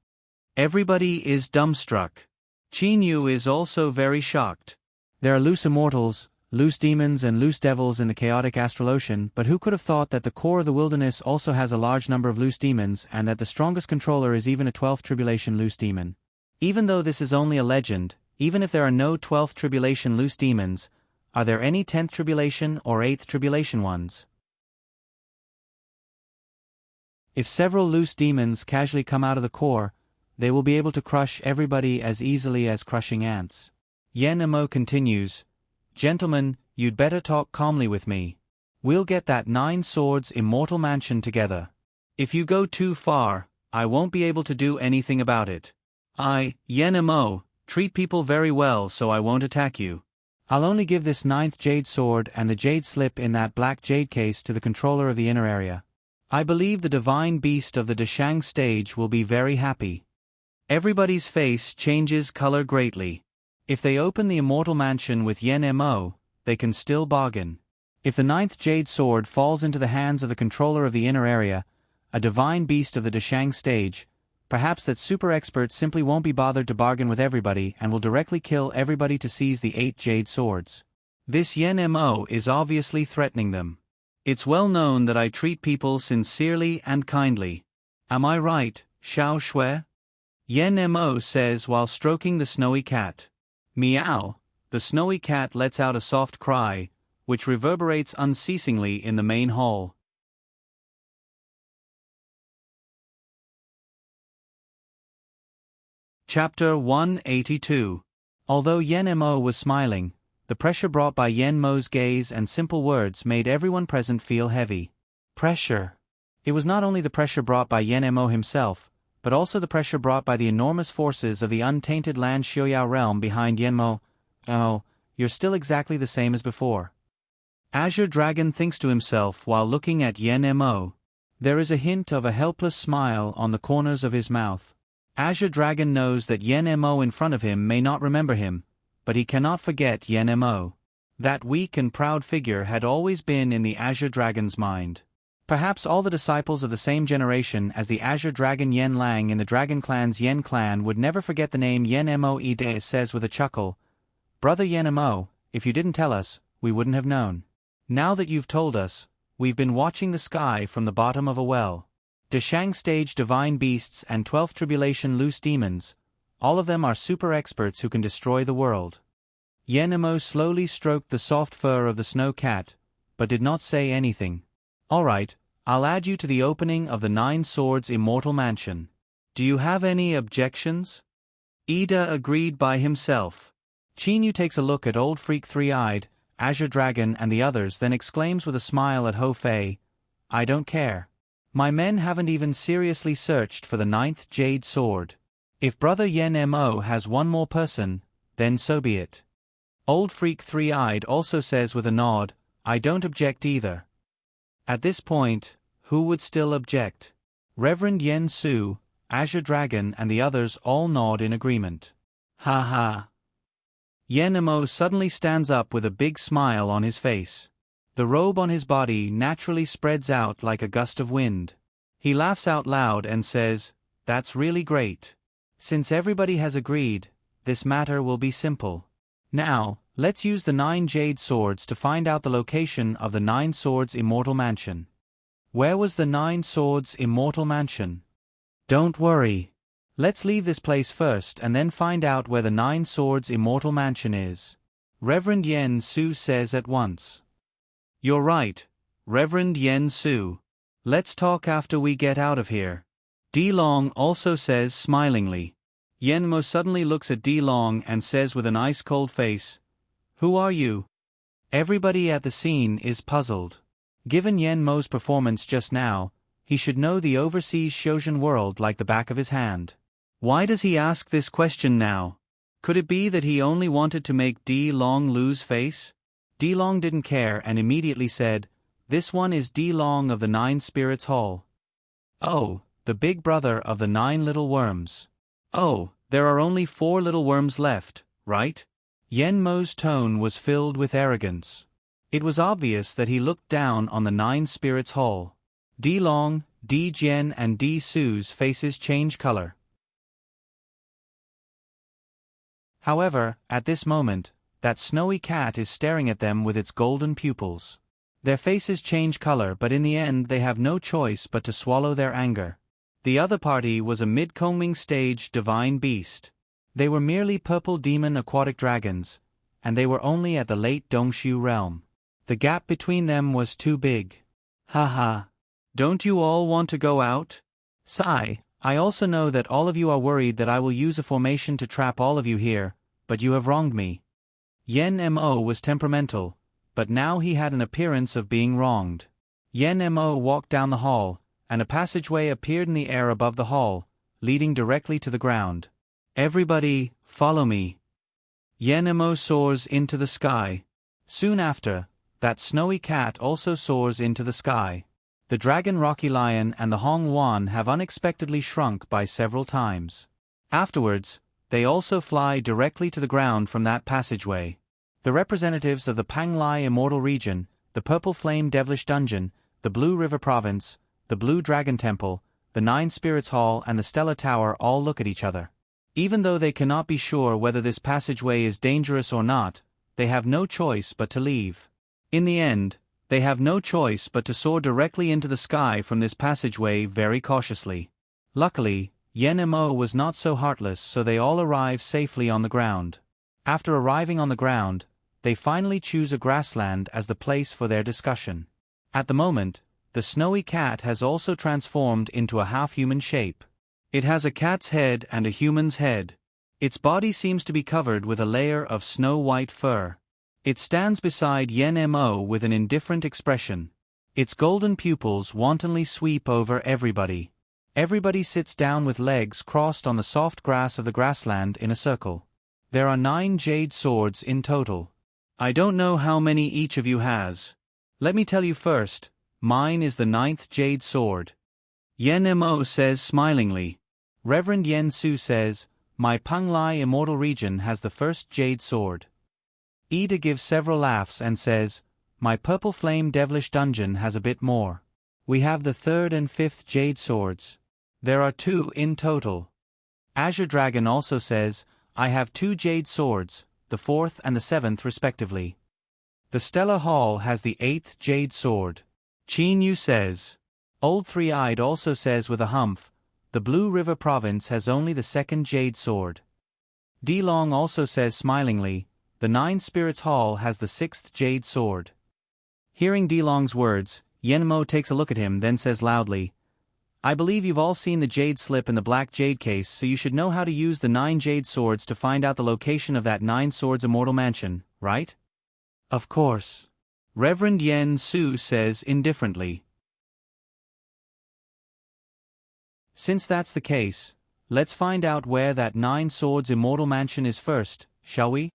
Everybody is dumbstruck. Qin Yu is also very shocked. There are loose immortals, loose demons and loose devils in the chaotic astral ocean, but who could have thought that the core of the wilderness also has a large number of loose demons and that the strongest controller is even a 12th tribulation loose demon? Even though this is only a legend, even if there are no 12th tribulation loose demons, are there any 10th tribulation or 8th tribulation ones? If several loose demons casually come out of the core, they will be able to crush everybody as easily as crushing ants. Yen Mo continues, Gentlemen, you'd better talk calmly with me. We'll get that 9 swords immortal mansion together. If you go too far, I won't be able to do anything about it. Yen Mo, treat people very well so I won't attack you. I'll only give this 9th jade sword and the jade slip in that black jade case to the controller of the inner area. I believe the divine beast of the Dashang stage will be very happy. Everybody's face changes color greatly. If they open the immortal mansion with Yen Mo, they can still bargain. If the 9th jade sword falls into the hands of the controller of the inner area, a divine beast of the Dashang stage, perhaps that super expert simply won't be bothered to bargain with everybody and will directly kill everybody to seize the 8 jade swords. This Yen Mo is obviously threatening them. It's well known that I treat people sincerely and kindly. Am I right, Xiao Shui? Yen Mo says while stroking the snowy cat. Meow. The snowy cat lets out a soft cry, which reverberates unceasingly in the main hall. Chapter 182. Although Yen Mo was smiling, the pressure brought by Yen Mo's gaze and simple words made everyone present feel heavy. Pressure. It was not only the pressure brought by Yen Mo himself, but also the pressure brought by the enormous forces of the untainted land Xiuyao realm behind Yen Mo. Oh, you're still exactly the same as before. Azure Dragon thinks to himself while looking at Yen Mo. There is a hint of a helpless smile on the corners of his mouth. Azure Dragon knows that Yen Mo in front of him may not remember him, but he cannot forget Yen Mo. That weak and proud figure had always been in the Azure Dragon's mind. Perhaps all the disciples of the same generation as the Azure Dragon Yen Lang in the Dragon Clan's Yen Clan would never forget the name Yen Mo. Ide says with a chuckle, "Brother Yen Mo, if you didn't tell us, we wouldn't have known. Now that you've told us, we've been watching the sky from the bottom of a well. Dashang stage divine beasts and 12th tribulation loose demons, all of them are super experts who can destroy the world." Yen Mo slowly stroked the soft fur of the snow cat, but did not say anything. "All right, I'll add you to the opening of the 9 Swords Immortal Mansion. Do you have any objections?" Ida agreed by himself. Chinyu takes a look at Old Freak Three-Eyed, Azure Dragon and the others, then exclaims with a smile at Ho Fei, "I don't care. My men haven't even seriously searched for the 9th jade sword. If Brother Yen Mo has one more person, then so be it." Old Freak Three-Eyed also says with a nod, "I don't object either." At this point, who would still object? Reverend Yen Su, Azure Dragon and the others all nod in agreement. Ha ha. Yen Mo suddenly stands up with a big smile on his face. The robe on his body naturally spreads out like a gust of wind. He laughs out loud and says, "That's really great. Since everybody has agreed, this matter will be simple. Now, let's use the 9 jade swords to find out the location of the 9 Swords Immortal Mansion." Where was the 9 Swords Immortal Mansion? Don't worry. Let's leave this place first and then find out where the 9 Swords Immortal Mansion is. Reverend Yen Su says at once. You're right, Reverend Yen Su. Let's talk after we get out of here. Di Long also says smilingly. Yen Mo suddenly looks at Di Long and says with an ice-cold face, "Who are you?" Everybody at the scene is puzzled. Given Yen Mo's performance just now, he should know the overseas Shoujian world like the back of his hand. Why does he ask this question now? Could it be that he only wanted to make Di Long lose face? Di Long didn't care and immediately said, "This one is Di Long of the 9 Spirits Hall." "Oh, the big brother of the 9 little worms. Oh, there are only 4 little worms left, right?" Yen Mo's tone was filled with arrogance. It was obvious that he looked down on the 9 Spirits Hall. Di Long, Di Jian and Di Su's faces change color. However, at this moment, that snowy cat is staring at them with its golden pupils. Their faces change color, but in the end they have no choice but to swallow their anger. The other party was a mid-combing stage divine beast. They were merely purple demon aquatic dragons, and they were only at the late Dongshu realm. The gap between them was too big. Haha. Don't you all want to go out? Sigh, I also know that all of you are worried that I will use a formation to trap all of you here, but you have wronged me. Yen Mo was temperamental, but now he had an appearance of being wronged. Yen Mo walked down the hall, and a passageway appeared in the air above the hall, leading directly to the ground. "Everybody, follow me." Yenemo soars into the sky. Soon after, that snowy cat also soars into the sky. The dragon Rocky Lion and the Hong Wan have unexpectedly shrunk by several times. Afterwards, they also fly directly to the ground from that passageway. The representatives of the Panglai Immortal Region, the Purple Flame Devilish Dungeon, the Blue River Province, the Blue Dragon Temple, the Nine Spirits Hall and the Stellar Tower all look at each other. Even though they cannot be sure whether this passageway is dangerous or not, they have no choice but to leave. In the end, they have no choice but to soar directly into the sky from this passageway very cautiously. Luckily, Yenemo was not so heartless, so they all arrive safely on the ground. After arriving on the ground, they finally choose a grassland as the place for their discussion. At the moment, the snowy cat has also transformed into a half-human shape. It has a cat's head and a human's head. Its body seems to be covered with a layer of snow-white fur. It stands beside Yenemo with an indifferent expression. Its golden pupils wantonly sweep over everybody. Everybody sits down with legs crossed on the soft grass of the grassland in a circle. There are 9 jade swords in total. I don't know how many each of you has. Let me tell you first, mine is the 9th jade sword. Yenemo says smilingly. Reverend Yen Su says, my Panglai Immortal Region has the 1st jade sword. Ida gives several laughs and says, my Purple Flame Devilish Dungeon has a bit more. We have the 3rd and 5th jade swords. There are 2 in total. Azure Dragon also says, I have 2 jade swords, the 4th and the 7th respectively. The Stellar Hall has the 8th jade sword. Qin Yu says. Old Three-Eyed also says with a humph, the Blue River Province has only the 2nd jade sword. D Long also says smilingly, the 9 Spirits Hall has the 6th jade sword. Hearing D Long's words, Yenemo takes a look at him, then says loudly, I believe you've all seen the jade slip in the black jade case, so you should know how to use the 9 jade swords to find out the location of that 9 Swords Immortal Mansion, right? Of course. Reverend Yen Su says indifferently. Since that's the case, let's find out where that 9 Swords Immortal Mansion is first, shall we?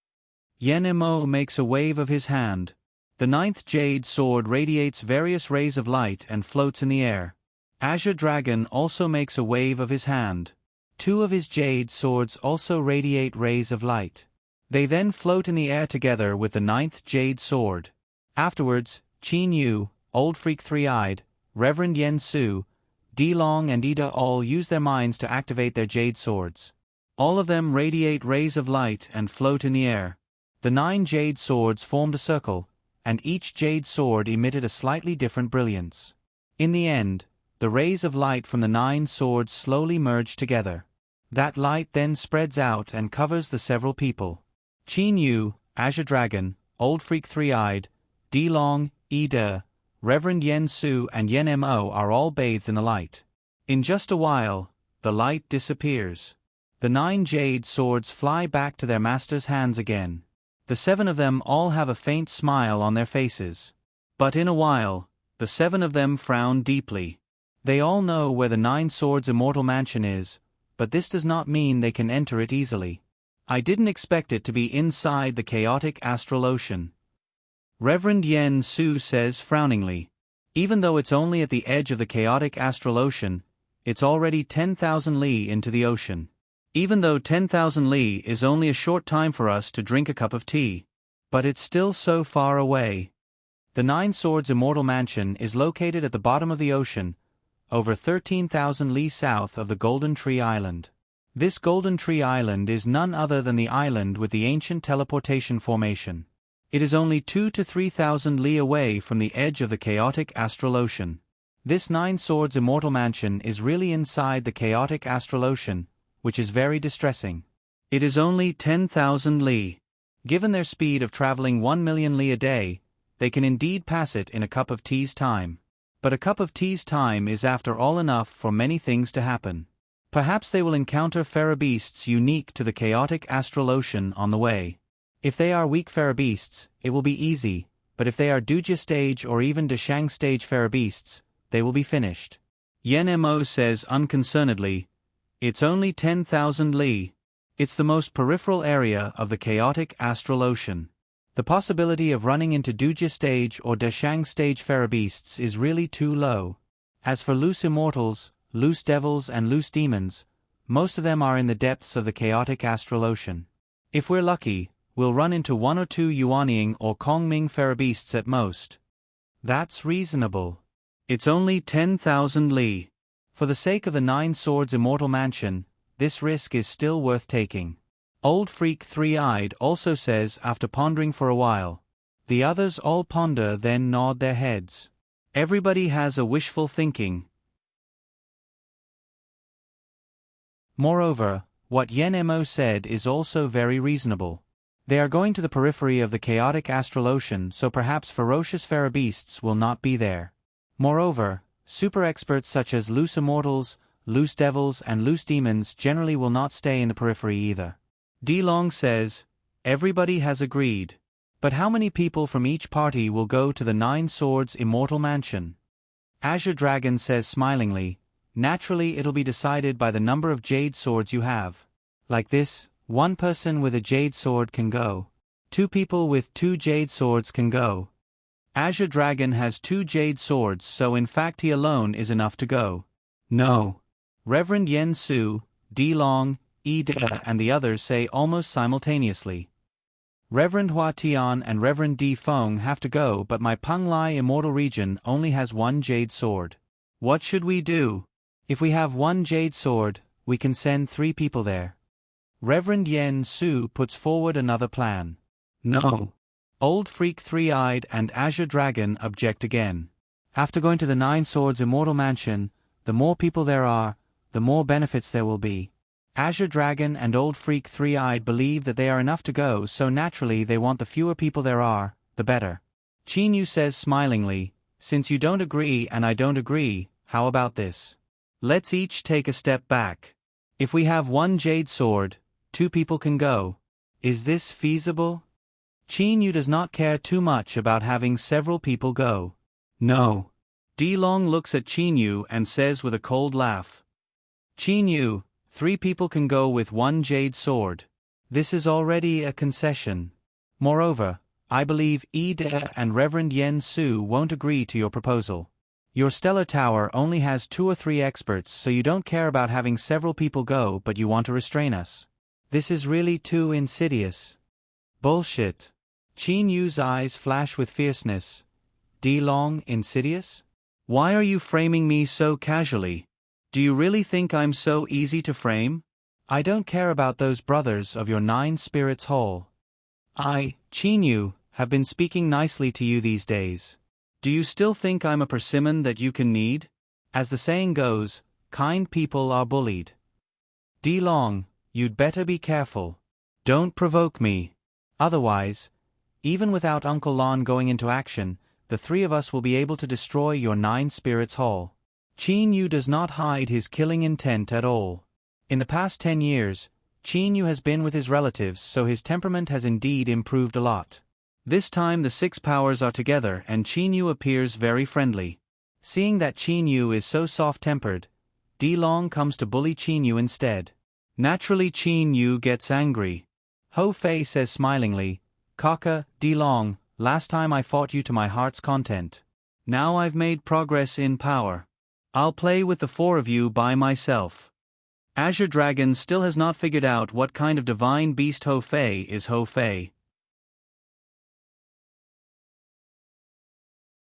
Yenemo makes a wave of his hand. The 9th jade sword radiates various rays of light and floats in the air. Azure Dragon also makes a wave of his hand. 2 of his jade swords also radiate rays of light. They then float in the air together with the 9th jade sword. Afterwards, Qin Yu, Old Freak Three-Eyed, Reverend Yen Su, D Long and Ida all use their minds to activate their jade swords. All of them radiate rays of light and float in the air. The 9 jade swords formed a circle, and each jade sword emitted a slightly different brilliance. In the end, the rays of light from the 9 swords slowly merge together. That light then spreads out and covers the several people. Qin Yu, Azure Dragon, Old Freak Three-Eyed, D Long, Ida, Reverend Yen Su and Yenemo are all bathed in the light. In just a while, the light disappears. The 9 jade swords fly back to their master's hands again. The 7 of them all have a faint smile on their faces. But in a while, the 7 of them frown deeply. They all know where the 9 Swords Immortal Mansion is, but this does not mean they can enter it easily. I didn't expect it to be inside the chaotic astral ocean. Reverend Yen Su says frowningly. Even though it's only at the edge of the chaotic astral ocean, it's already 10,000 li into the ocean. Even though 10,000 li is only a short time for us to drink a cup of tea. But it's still so far away. The 9 Swords Immortal Mansion is located at the bottom of the ocean, over 13,000 li south of the Golden Tree Island. This Golden Tree Island is none other than the island with the ancient teleportation formation. It is only 2,000 to 3,000 li away from the edge of the chaotic astral ocean. This 9 Swords Immortal Mansion is really inside the chaotic astral ocean, which is very distressing. It is only 10,000 li. Given their speed of traveling 1 million li a day, they can indeed pass it in a cup of tea's time. But a cup of tea's time is after all enough for many things to happen. Perhaps they will encounter ferabeasts unique to the chaotic astral ocean on the way. If they are weak ferabeasts, it will be easy, but if they are Duja stage or even Dashang stage ferabeasts, they will be finished. Yenemo says unconcernedly, it's only 10,000 li. It's the most peripheral area of the chaotic astral ocean. The possibility of running into Duja stage or Deshang stage ferabeasts is really too low. As for loose immortals, loose devils and loose demons, most of them are in the depths of the chaotic astral ocean. If we're lucky, we'll run into 1 or 2 Yuanying or Kongming ferabeasts at most. That's reasonable. It's only 10,000 li. For the sake of the 9 Swords Immortal Mansion, this risk is still worth taking. Old Freak Three-Eyed also says after pondering for a while. The others all ponder then nod their heads. Everybody has a wishful thinking. Moreover, what Yen Mo said is also very reasonable. They are going to the periphery of the chaotic astral ocean, so perhaps ferocious ferabeasts will not be there. Moreover, super experts such as loose immortals, loose devils and loose demons generally will not stay in the periphery either. D. Long says, everybody has agreed. But how many people from each party will go to the 9 Swords Immortal Mansion? Azure Dragon says smilingly, naturally it'll be decided by the number of jade swords you have. Like this, 1 person with a jade sword can go. 2 people with 2 jade swords can go. Azure Dragon has 2 jade swords, so in fact he alone is enough to go. No. Reverend Yen Su, D. Long, E. De and the others say almost simultaneously. Reverend Hua Tian and Reverend D. Feng have to go, but my Peng Lai Immortal Region only has 1 jade sword. What should we do? If we have 1 jade sword, we can send 3 people there. Reverend Yen Su puts forward another plan. No. Old Freak Three-Eyed and Azure Dragon object again. After going to the 9 Swords Immortal Mansion, the more people there are, the more benefits there will be. Azure Dragon and Old Freak Three-Eyed believe that they are enough to go, so naturally they want the fewer people there are, the better. Qin Yu says smilingly, since you don't agree and I don't agree, how about this? Let's each take a step back. If we have 1 jade sword, 2 people can go. Is this feasible? Qin Yu does not care too much about having several people go. No. D. Long looks at Qin Yu and says with a cold laugh. Qin Yu, 3 people can go with 1 jade sword. This is already a concession. Moreover, I believe Yi De and Reverend Yen Su won't agree to your proposal. Your stellar tower only has 2 or 3 experts, so you don't care about having several people go, but you want to restrain us. This is really too insidious. Bullshit. Qin Yu's eyes flash with fierceness. D. Long, insidious? Why are you framing me so casually? Do you really think I'm so easy to frame? I don't care about those brothers of your 9 Spirits Hall. I, Qin Yu, have been speaking nicely to you these days. Do you still think I'm a persimmon that you can knead? As the saying goes, kind people are bullied. D. Long, you'd better be careful. Don't provoke me. Otherwise, even without Uncle Lon going into action, the 3 of us will be able to destroy your 9 Spirits Hall. Qin Yu does not hide his killing intent at all. In the past 10 years, Qin Yu has been with his relatives, so his temperament has indeed improved a lot. This time the 6 powers are together and Qin Yu appears very friendly. Seeing that Qin Yu is so soft-tempered, D. Long comes to bully Qin Yu instead. Naturally Qin Yu gets angry. Ho Fei says smilingly, Kaka, D. Long, last time I fought you to my heart's content. Now I've made progress in power. I'll play with the 4 of you by myself. Azure Dragon still has not figured out what kind of divine beast Ho Fei is. Ho Fei.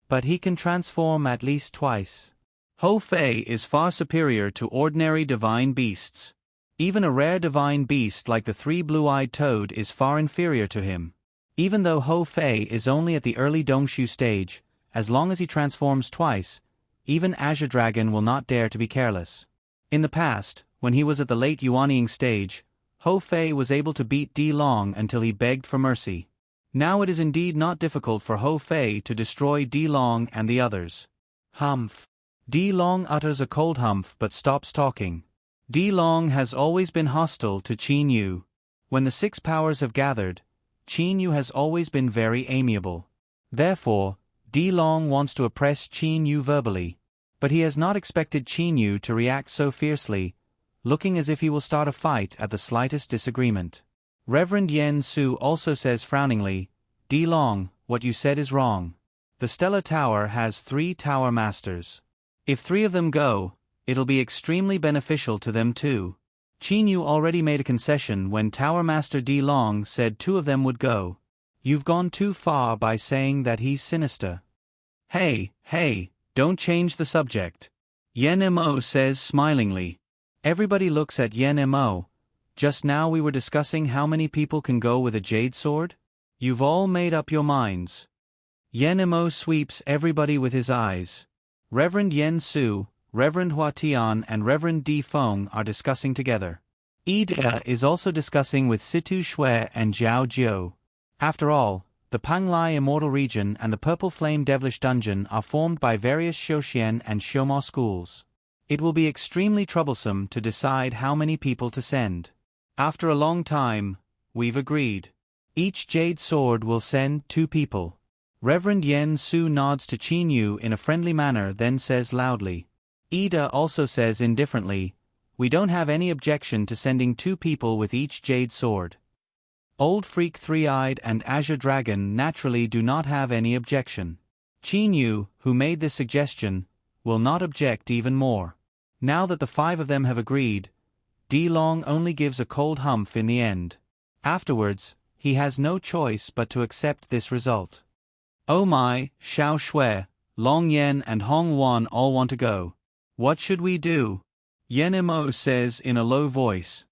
But he can transform at least twice. Ho Fei is far superior to ordinary divine beasts. Even a rare divine beast like the 3 blue-eyed toad is far inferior to him. Even though Ho Fei is only at the early Dongshu stage, as long as he transforms twice, even Azure Dragon will not dare to be careless. In the past, when he was at the late Yuanying stage, Ho Fei was able to beat D. Long until he begged for mercy. Now it is indeed not difficult for Ho Fei to destroy D. Long and the others. Humph. D. Long utters a cold humph but stops talking. D. Long has always been hostile to Qin Yu. When the 6 powers have gathered, Qin Yu has always been very amiable. Therefore, D. Long wants to oppress Qin Yu verbally. But he has not expected Qin Yu to react so fiercely, looking as if he will start a fight at the slightest disagreement. Reverend Yen Su also says frowningly, "Di Long, what you said is wrong. The Stellar Tower has 3 tower masters. If 3 of them go, it'll be extremely beneficial to them too. Qin Yu already made a concession when Tower Master Di Long said 2 of them would go. You've gone too far by saying that he's sinister." Hey, don't change the subject. Yen Mo says smilingly. Everybody looks at Yen Mo. Just now we were discussing how many people can go with a jade sword? You've all made up your minds. Yen Mo sweeps everybody with his eyes. Reverend Yen Su, Reverend Hua Tian and Reverend Di Feng are discussing together. Ida is also discussing with Situ Shui and Zhao Jiu. After all, the Panglai Immortal Region and the Purple Flame Devilish Dungeon are formed by various Shouxian and Xioma schools. It will be extremely troublesome to decide how many people to send. After a long time, we've agreed. Each jade sword will send 2 people. Reverend Yen Su nods to Qin Yu in a friendly manner, then says loudly. Ida also says indifferently, "We don't have any objection to sending 2 people with each jade sword." Old Freak Three-Eyed and Azure Dragon naturally do not have any objection. Qin Yu, who made this suggestion, will not object even more. Now that the 5 of them have agreed, Di Long only gives a cold humph in the end. Afterwards, he has no choice but to accept this result. "Oh my, Xiao Shui, Long Yen and Hong Wan all want to go. What should we do?" Yen Mo says in a low voice.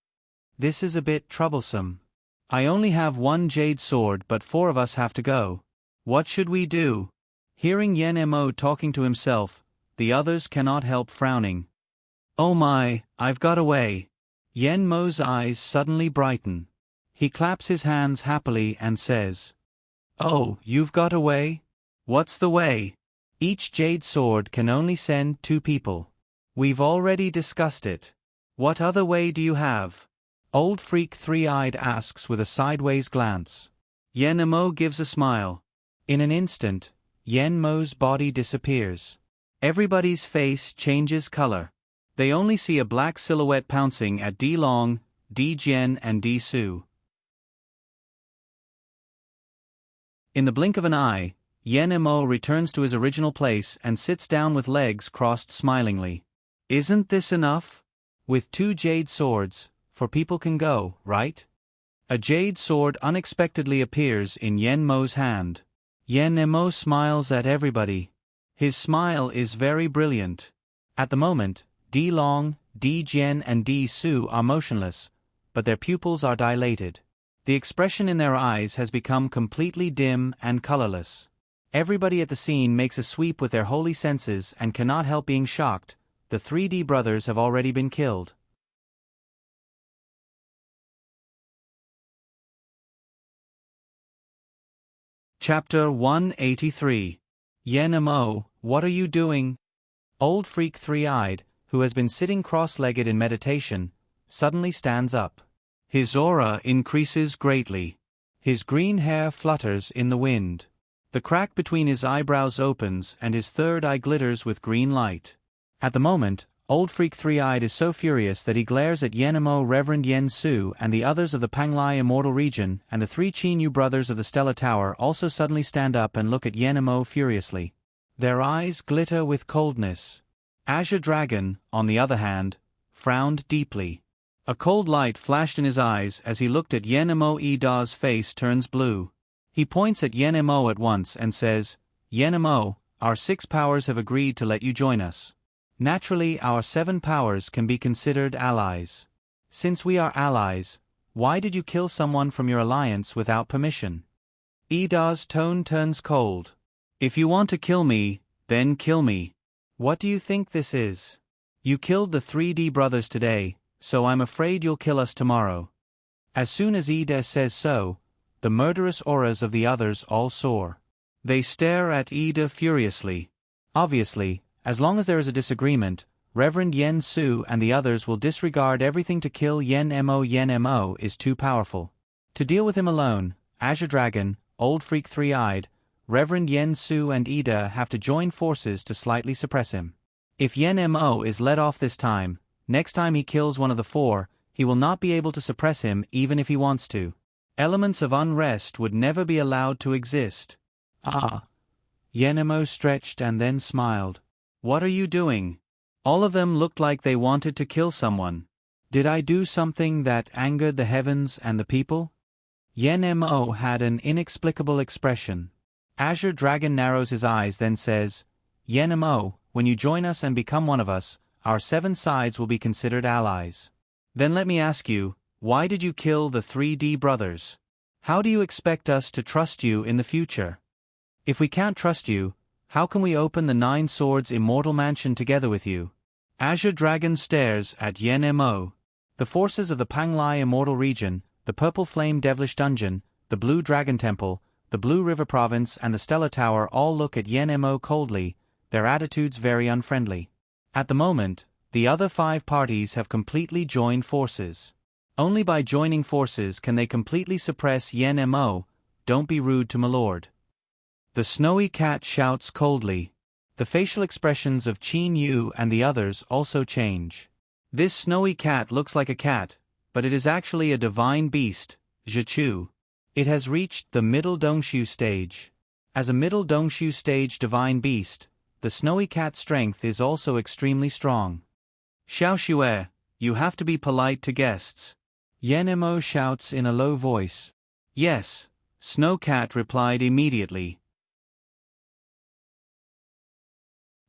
"This is a bit troublesome. I only have 1 jade sword but 4 of us have to go. What should we do?" Hearing Yen Mo talking to himself, the others cannot help frowning. "Oh my, I've got a way." Yen Mo's eyes suddenly brighten. He claps his hands happily and says, "Oh, you've got a way? What's the way?" "Each jade sword can only send 2 people. We've already discussed it. What other way do you have?" Old Freak Three-Eyed asks with a sideways glance. Yen Mo gives a smile. In an instant, Yen Mo's body disappears. Everybody's face changes color. They only see a black silhouette pouncing at Di Long, Di Jian and Di Su. In the blink of an eye, Yen Mo returns to his original place and sits down with legs crossed smilingly. "Isn't this enough? With 2 jade swords, 4 people can go, right?" A jade sword unexpectedly appears in Yen Mo's hand. Yen Mo smiles at everybody. His smile is very brilliant. At the moment, Di Long, Di Jian and Di Su are motionless, but their pupils are dilated. The expression in their eyes has become completely dim and colorless. Everybody at the scene makes a sweep with their holy senses and cannot help being shocked. The 3D brothers have already been killed. Chapter 183. Yen Mo, what are you doing? Old Freak Three-Eyed, who has been sitting cross-legged in meditation, suddenly stands up. His aura increases greatly. His green hair flutters in the wind. The crack between his eyebrows opens and his third eye glitters with green light. At the moment, Old Freak Three-Eyed is so furious that he glares at Yen Mo, Reverend Yen Su and the others of the Panglai Immortal Region, and the 3 Qin Yu brothers of the Stellar Tower also suddenly stand up and look at Yen Mo furiously. Their eyes glitter with coldness. Azure Dragon, on the other hand, frowned deeply. A cold light flashed in his eyes as he looked at Yen Mo. Ida's face turns blue. He points at Yen Mo at once and says, "Yen Mo, our 6 powers have agreed to let you join us. Naturally, our 7 powers can be considered allies. Since we are allies, why did you kill someone from your alliance without permission?" Ida's tone turns cold. "If you want to kill me, then kill me. What do you think this is? You killed the 3D brothers today, so I'm afraid you'll kill us tomorrow." As soon as Ida says so, the murderous auras of the others all soar. They stare at Ida furiously. Obviously, as long as there is a disagreement, Reverend Yen Su and the others will disregard everything to kill Yen Mo. Yen Mo is too powerful. To deal with him alone, Azure Dragon, Old Freak Three-Eyed, Reverend Yen Su and Ida have to join forces to slightly suppress him. If Yen Mo is let off this time, Next time he kills one of the four, he will not be able to suppress him even if he wants to. Elements of unrest would never be allowed to exist. Ah. Yenemo stretched and then smiled. What are you doing? All of them looked like they wanted to kill someone. Did I do something that angered the heavens and the people? Yenemo had an inexplicable expression. Azure Dragon narrows his eyes, then says, Yenemo, when you join us and become one of us, our 7 sides will be considered allies. Then let me ask you, why did you kill the 3D brothers? How do you expect us to trust you in the future? If we can't trust you, how can we open the 9 Swords Immortal Mansion together with you? Azure Dragon stares at Yenemo. The forces of the Panglai Immortal Region, the Purple Flame Devilish Dungeon, the Blue Dragon Temple, the Blue River Province and the Stellar Tower all look at Yenemo coldly, their attitudes very unfriendly. At the moment, the other 5 parties have completely joined forces. Only by joining forces can they completely suppress Yenemo. Don't be rude to my lord. The Snowy Cat shouts coldly. The facial expressions of Qin Yu and the others also change. This Snowy Cat looks like a cat, but it is actually a divine beast, Zhichu. It has reached the Middle Dongshu stage. As a Middle Dongshu stage divine beast, the Snowy Cat's strength is also extremely strong. Xiaoxue, you have to be polite to guests. Yenemo shouts in a low voice. Yes, Snow Cat replied immediately.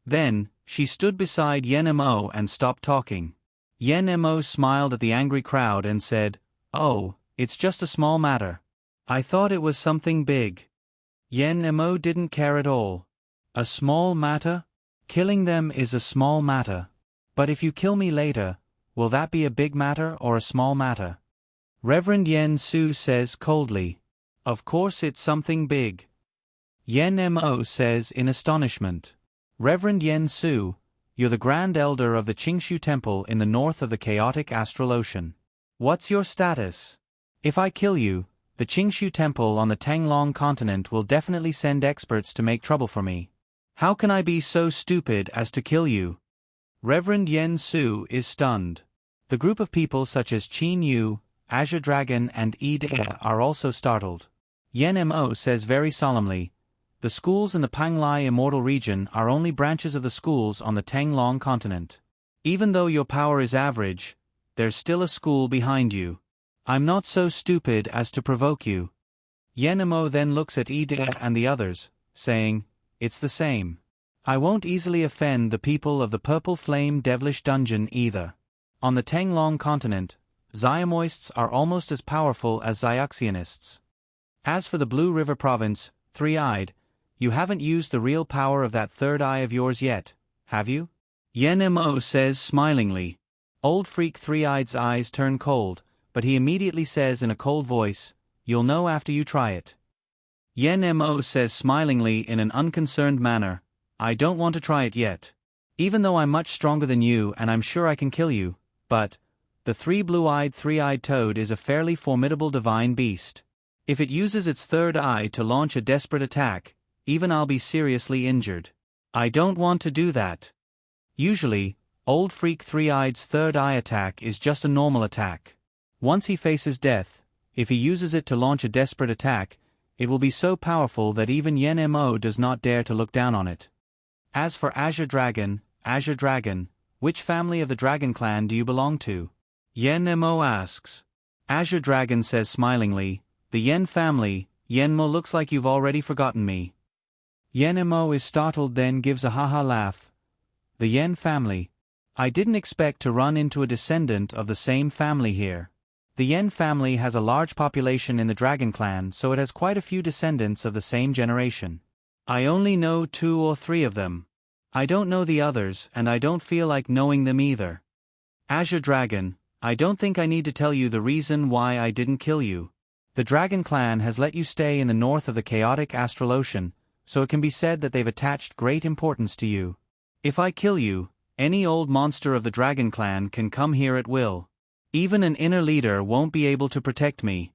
Then, she stood beside Yenemo and stopped talking. Yenemo smiled at the angry crowd and said, Oh, it's just a small matter. I thought it was something big. Yenemo didn't care at all. A small matter? Killing them is a small matter. But if you kill me later, will that be a big matter or a small matter? Reverend Yen Su says coldly. Of course it's something big. Yenemo says in astonishment. Reverend Yen Su, you're the Grand Elder of the Qingshu Temple in the north of the chaotic astral ocean. What's your status? If I kill you, the Qingshu Temple on the Tanglong continent will definitely send experts to make trouble for me. How can I be so stupid as to kill you? Reverend Yen Su is stunned. The group of people such as Qin Yu, Azure Dragon and Ide are also startled. Yenemo says very solemnly, the schools in the Panglai Immortal Region are only branches of the schools on the Tanglong continent. Even though your power is average, there's still a school behind you. I'm not so stupid as to provoke you. Yenemo then looks at Ide and the others, saying, It's the same. I won't easily offend the people of the Purple Flame Devilish Dungeon either. On the Tanglong continent, Xiaomoists are almost as powerful as Xiaoxianists. As for the Blue River Province, Three-Eyed, you haven't used the real power of that third eye of yours yet, have you? Yenemo says smilingly. Old Freak Three-Eyed's eyes turn cold, but he immediately says in a cold voice, You'll know after you try it. Yenemo says smilingly in an unconcerned manner, I don't want to try it yet. Even though I'm much stronger than you and I'm sure I can kill you, but the three-eyed toad is a fairly formidable divine beast. If it uses its third eye to launch a desperate attack, even I'll be seriously injured. I don't want to do that. Usually, Old Freak Three-Eyed's third eye attack is just a normal attack. Once he faces death, if he uses it to launch a desperate attack, it will be so powerful that even Yenemo does not dare to look down on it. As for Azure Dragon, which family of the Dragon Clan do you belong to? Yenemo asks. Azure Dragon says smilingly, the Yen family. Yenmo looks like you've already forgotten me. Yenemo is startled, then gives a ha-ha laugh. The Yen family. I didn't expect to run into a descendant of the same family here. The Yen family has a large population in the Dragon Clan, so it has quite a few descendants of the same generation. I only know 2 or 3 of them. I don't know the others, and I don't feel like knowing them either. Azure Dragon, I don't think I need to tell you the reason why I didn't kill you. The Dragon Clan has let you stay in the north of the chaotic astral ocean, so it can be said that they've attached great importance to you. If I kill you, any old monster of the Dragon Clan can come here at will. Even an inner leader won't be able to protect me.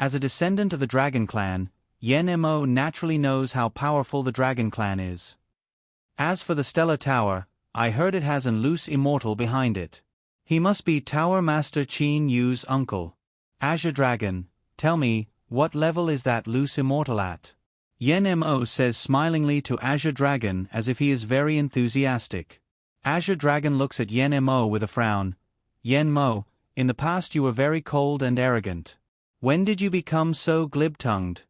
As a descendant of the Dragon Clan, Yenemo naturally knows how powerful the Dragon Clan is. As for the Stellar Tower, I heard it has an loose immortal behind it. He must be Tower Master Qin Yu's uncle. Azure Dragon, tell me, what level is that loose immortal at? Yen Mo says smilingly to Azure Dragon as if he is very enthusiastic. Azure Dragon looks at Yen Mo with a frown. Yen Mo, in the past you were very cold and arrogant. When did you become so glib-tongued?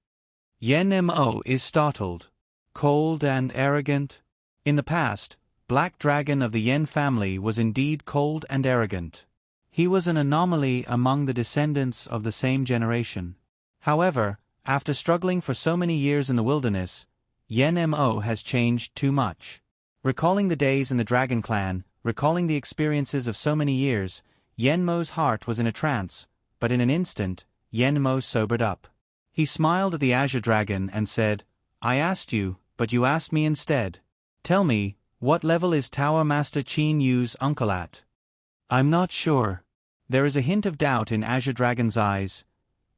Yen Mo is startled. Cold and arrogant? In the past, Black Dragon of the Yen family was indeed cold and arrogant. He was an anomaly among the descendants of the same generation. However, after struggling for so many years in the wilderness, Yen Mo has changed too much. Recalling the days in the Dragon Clan, recalling the experiences of so many years, Yen Mo's heart was in a trance, but in an instant, Yen Mo sobered up. He smiled at the Azure Dragon and said, I asked you, but you asked me instead. Tell me, what level is Tower Master Qin Yu's uncle at? I'm not sure. There is a hint of doubt in Azure Dragon's eyes.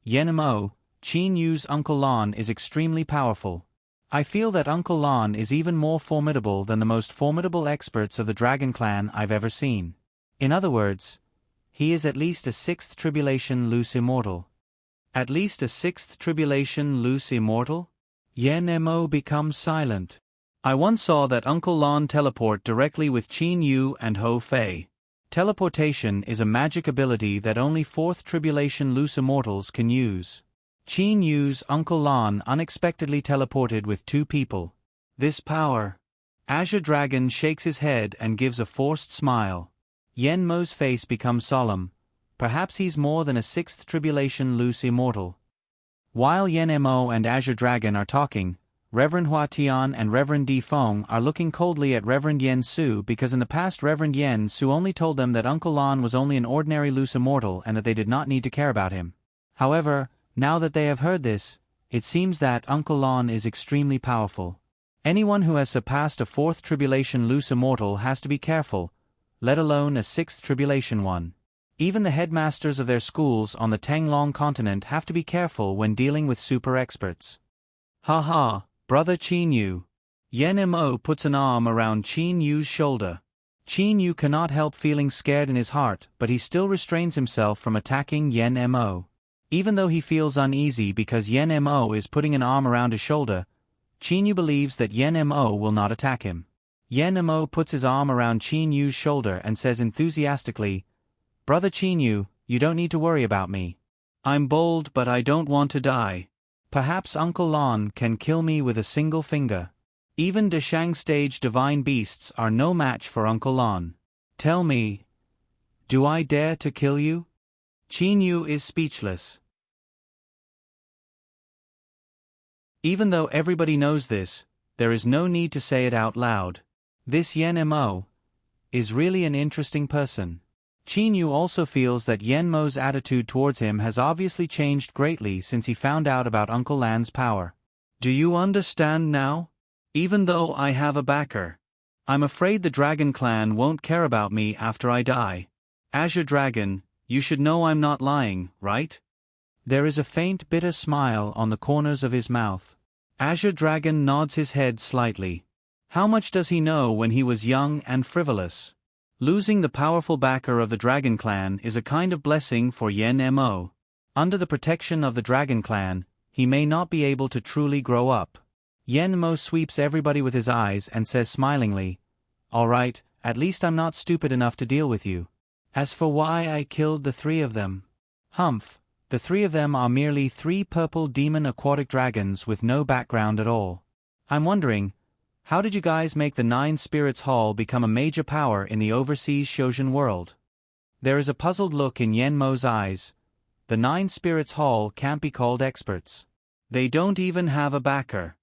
Yen Mo, Qin Yu's Uncle Lon is extremely powerful. I feel that Uncle Lon is even more formidable than the most formidable experts of the Dragon Clan I've ever seen. In other words, he is at least a 6th Tribulation loose immortal. At least a 6th Tribulation loose immortal? Yen Mo becomes silent. I once saw that Uncle Lon teleport directly with Qin Yu and Ho Fei. Teleportation is a magic ability that only 4th Tribulation loose immortals can use. Qin Yu's Uncle Lon unexpectedly teleported with 2 people. This power. Azure Dragon shakes his head and gives a forced smile. Yen Mo's face becomes solemn. Perhaps he's more than a 6th Tribulation loose immortal. While Yen Mo and Azure Dragon are talking, Reverend Hua Tian and Reverend Di Feng are looking coldly at Reverend Yen Su because in the past Reverend Yen Su only told them that Uncle Lon was only an ordinary loose immortal and that they did not need to care about him. However, now that they have heard this, it seems that Uncle Lon is extremely powerful. Anyone who has surpassed a 4th Tribulation loose immortal has to be careful, let alone a 6th Tribulation one. Even the headmasters of their schools on the Tanglong continent have to be careful when dealing with super experts. Ha ha, brother Qin Yu. Yen Mo puts an arm around Qin Yu's shoulder. Qin Yu cannot help feeling scared in his heart, but he still restrains himself from attacking Yen Mo. Even though he feels uneasy because Yen Mo is putting an arm around his shoulder, Qin Yu believes that Yen Mo will not attack him. Yen Mo puts his arm around Qin Yu's shoulder and says enthusiastically, Brother Qin Yu, you don't need to worry about me. I'm bold but I don't want to die. Perhaps Uncle Lon can kill me with a single finger. Even Deshang stage divine beasts are no match for Uncle Lon. Tell me, do I dare to kill you? Qin Yu is speechless. Even though everybody knows this, there is no need to say it out loud. This Yen Mo is really an interesting person. Qin Yu also feels that Yen Mo's attitude towards him has obviously changed greatly since he found out about Uncle Lan's power. Do you understand now? Even though I have a backer, I'm afraid the Dragon Clan won't care about me after I die. Azure Dragon, you should know I'm not lying, right? There is a faint bitter smile on the corners of his mouth. Azure Dragon nods his head slightly. How much does he know when he was young and frivolous? Losing the powerful backer of the Dragon Clan is a kind of blessing for Yen Mo. Under the protection of the Dragon Clan, he may not be able to truly grow up. Yen Mo sweeps everybody with his eyes and says smilingly, All right, at least I'm not stupid enough to deal with you. As for why I killed the 3 of them, humph, the 3 of them are merely 3 purple demon aquatic dragons with no background at all. I'm wondering, how did you guys make the 9 Spirits Hall become a major power in the overseas Shojin world? There is a puzzled look in Yen Mo's eyes. The 9 Spirits Hall can't be called experts. They don't even have a backer.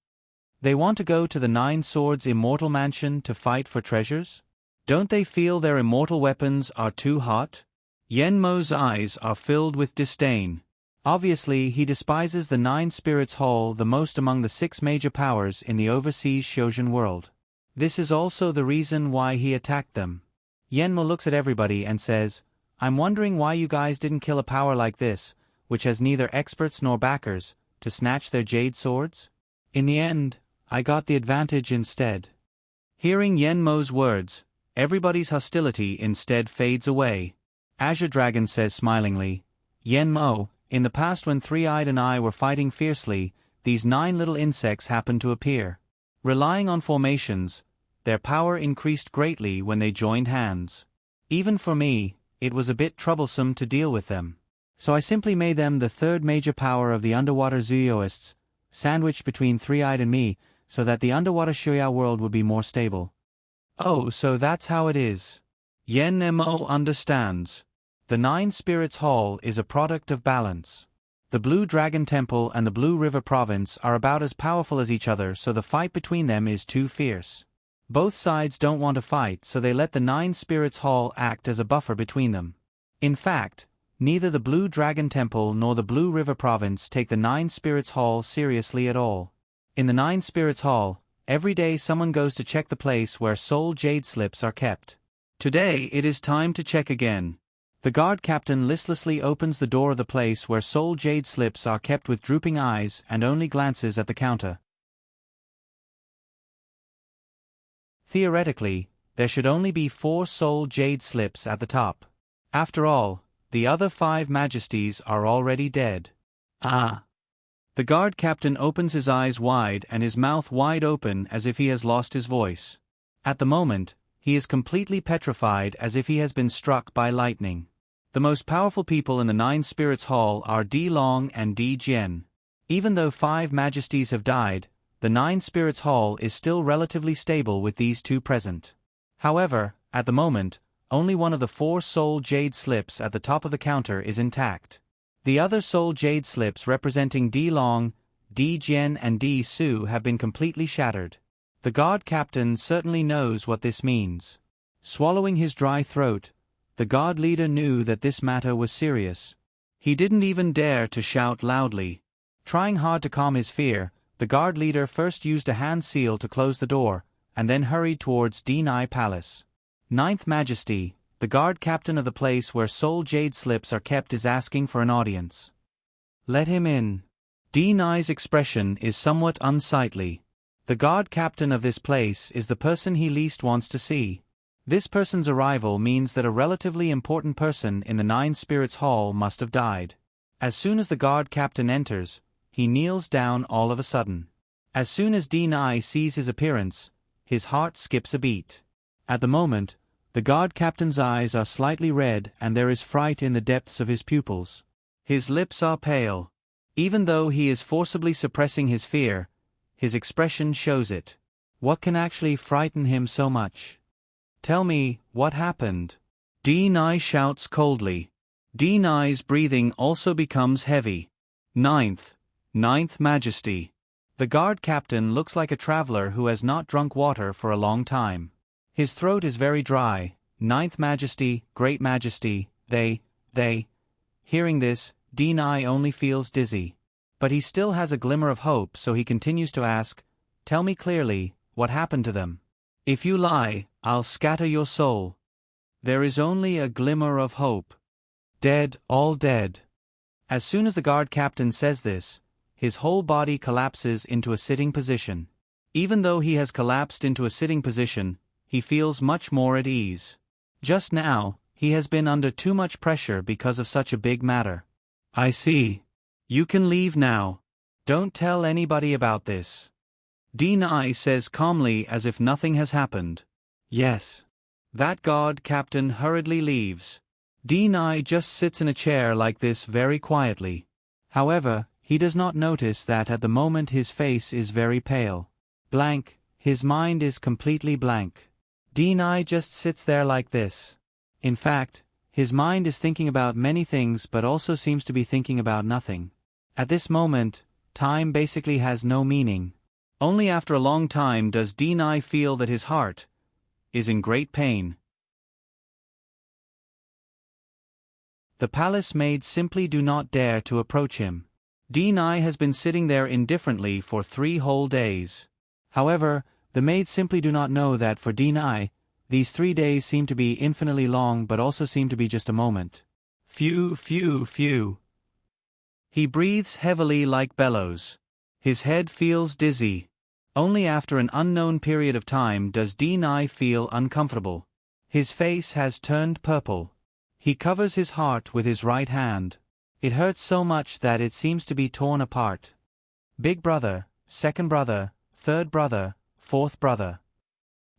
They want to go to the 9 Swords Immortal Mansion to fight for treasures? Don't they feel their immortal weapons are too hot? Yen Mo's eyes are filled with disdain. Obviously, he despises the 9 Spirits Hall the most among the 6 major powers in the overseas Shojin world. This is also the reason why he attacked them. Yen Mo looks at everybody and says, I'm wondering why you guys didn't kill a power like this, which has neither experts nor backers, to snatch their jade swords? In the end, I got the advantage instead. Hearing Yen Mo's words, everybody's hostility instead fades away. Azure Dragon says smilingly, Yen Mo, in the past when Three-Eyed and I were fighting fiercely, these 9 little insects happened to appear. Relying on formations, their power increased greatly when they joined hands. Even for me, it was a bit troublesome to deal with them. So I simply made them the third major power of the underwater Zooists, sandwiched between Three-Eyed and me, so that the underwater Shuya world would be more stable. Oh, so that's how it is. Yen Mo understands. The 9 Spirits Hall is a product of balance. The Blue Dragon Temple and the Blue River Province are about as powerful as each other, so the fight between them is too fierce. Both sides don't want to fight, so they let the 9 Spirits Hall act as a buffer between them. In fact, neither the Blue Dragon Temple nor the Blue River Province take the 9 Spirits Hall seriously at all. In the 9 Spirits Hall, every day someone goes to check the place where soul jade slips are kept. Today it is time to check again. The guard captain listlessly opens the door of the place where soul jade slips are kept with drooping eyes and only glances at the counter. Theoretically, there should only be 4 soul jade slips at the top. After all, the other 5 majesties are already dead. Ah! The guard captain opens his eyes wide and his mouth wide open as if he has lost his voice. At the moment, he is completely petrified as if he has been struck by lightning. The most powerful people in the 9 Spirits Hall are Di Long and Di Jian. Even though 5 majesties have died, the 9 Spirits Hall is still relatively stable with these 2 present. However, at the moment, only one of the 4 soul jade slips at the top of the counter is intact. The other soul jade slips representing Di Long, Di Jian and Di Su have been completely shattered. The guard captain certainly knows what this means. Swallowing his dry throat, the guard leader knew that this matter was serious. He didn't even dare to shout loudly. Trying hard to calm his fear, the guard leader first used a hand seal to close the door, and then hurried towards Denai Palace. 9th Majesty, the guard captain of the place where soul jade slips are kept, is asking for an audience. Let him in. Denai's expression is somewhat unsightly. The guard captain of this place is the person he least wants to see. This person's arrival means that a relatively important person in the 9 Spirits Hall must have died. As soon as the guard captain enters, he kneels down all of a sudden. As soon as Denai sees his appearance, his heart skips a beat. At the moment, the guard captain's eyes are slightly red and there is fright in the depths of his pupils. His lips are pale. Even though he is forcibly suppressing his fear, his expression shows it. What can actually frighten him so much? Tell me, what happened? Denai shouts coldly. Denai's breathing also becomes heavy. 9th Majesty. The guard captain looks like a traveler who has not drunk water for a long time. His throat is very dry. 9th Majesty, Great Majesty, they. Hearing this, Denai only feels dizzy. But he still has a glimmer of hope, so he continues to ask, tell me clearly, what happened to them? If you lie, I'll scatter your soul. There is only a glimmer of hope. Dead, all dead. As soon as the guard captain says this, his whole body collapses into a sitting position. Even though he has collapsed into a sitting position, he feels much more at ease. Just now, he has been under too much pressure because of such a big matter. I see. You can leave now. Don't tell anybody about this. Denai says calmly as if nothing has happened. Yes. That guard captain hurriedly leaves. Denai just sits in a chair like this very quietly. However, he does not notice that at the moment his face is very pale. Blank, his mind is completely blank. Denai just sits there like this. In fact, his mind is thinking about many things but also seems to be thinking about nothing. At this moment, time basically has no meaning. Only after a long time does Denai feel that his heart is in great pain. The palace maids simply do not dare to approach him. Denai has been sitting there indifferently for 3 whole days. However, the maids simply do not know that for Denai, these 3 days seem to be infinitely long but also seem to be just a moment. Phew. He breathes heavily like bellows. His head feels dizzy. Only after an unknown period of time does D9 feel uncomfortable. His face has turned purple. He covers his heart with his right hand. It hurts so much that it seems to be torn apart. Big brother, second brother, third brother, fourth brother.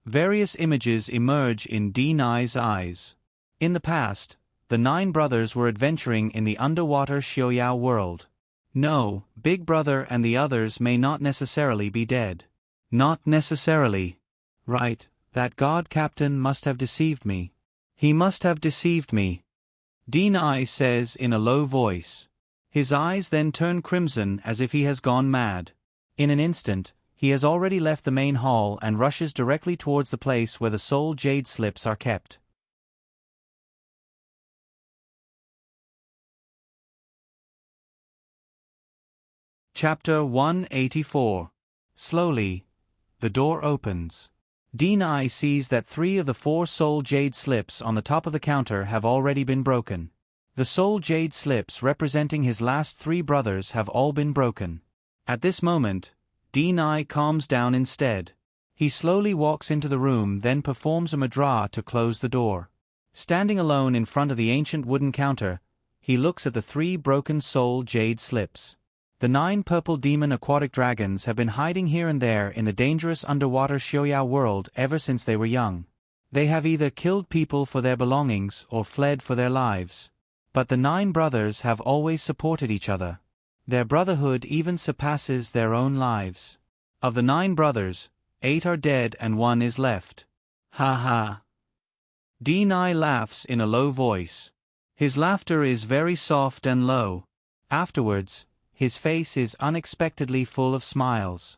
Various images emerge in D9's eyes. In the past, the 9 brothers were adventuring in the underwater Xiaoyao world. No, Big Brother and the others may not necessarily be dead. Not necessarily. Right, that god captain must have deceived me. He must have deceived me. D9 says in a low voice. His eyes then turn crimson as if he has gone mad. In an instant, he has already left the main hall and rushes directly towards the place where the soul jade slips are kept. Chapter 184. Slowly, the door opens. D9 sees that 3 of the 4 soul jade slips on the top of the counter have already been broken. The soul jade slips representing his last 3 brothers have all been broken. At this moment, D9 calms down instead. He slowly walks into the room, then performs a mudra to close the door. Standing alone in front of the ancient wooden counter, he looks at the 3 broken soul jade slips. The 9 purple demon aquatic dragons have been hiding here and there in the dangerous underwater Xiaoyao world ever since they were young. They have either killed people for their belongings or fled for their lives. But the 9 brothers have always supported each other. Their brotherhood even surpasses their own lives. Of the 9 brothers, 8 are dead and 1 is left. Ha ha. D9 laughs in a low voice. His laughter is very soft and low. Afterwards, his face is unexpectedly full of smiles.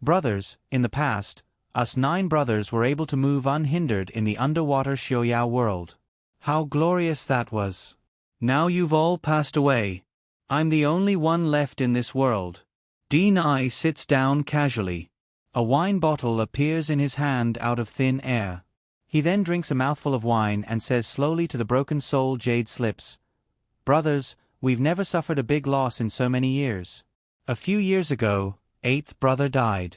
Brothers, in the past, us 9 brothers were able to move unhindered in the underwater Xiaoyao world. How glorious that was. Now you've all passed away. I'm the only one left in this world. D9 sits down casually. A wine bottle appears in his hand out of thin air. He then drinks a mouthful of wine and says slowly to the broken soul jade slips, "Brothers, we've never suffered a big loss in so many years. A few years ago, 8th brother died."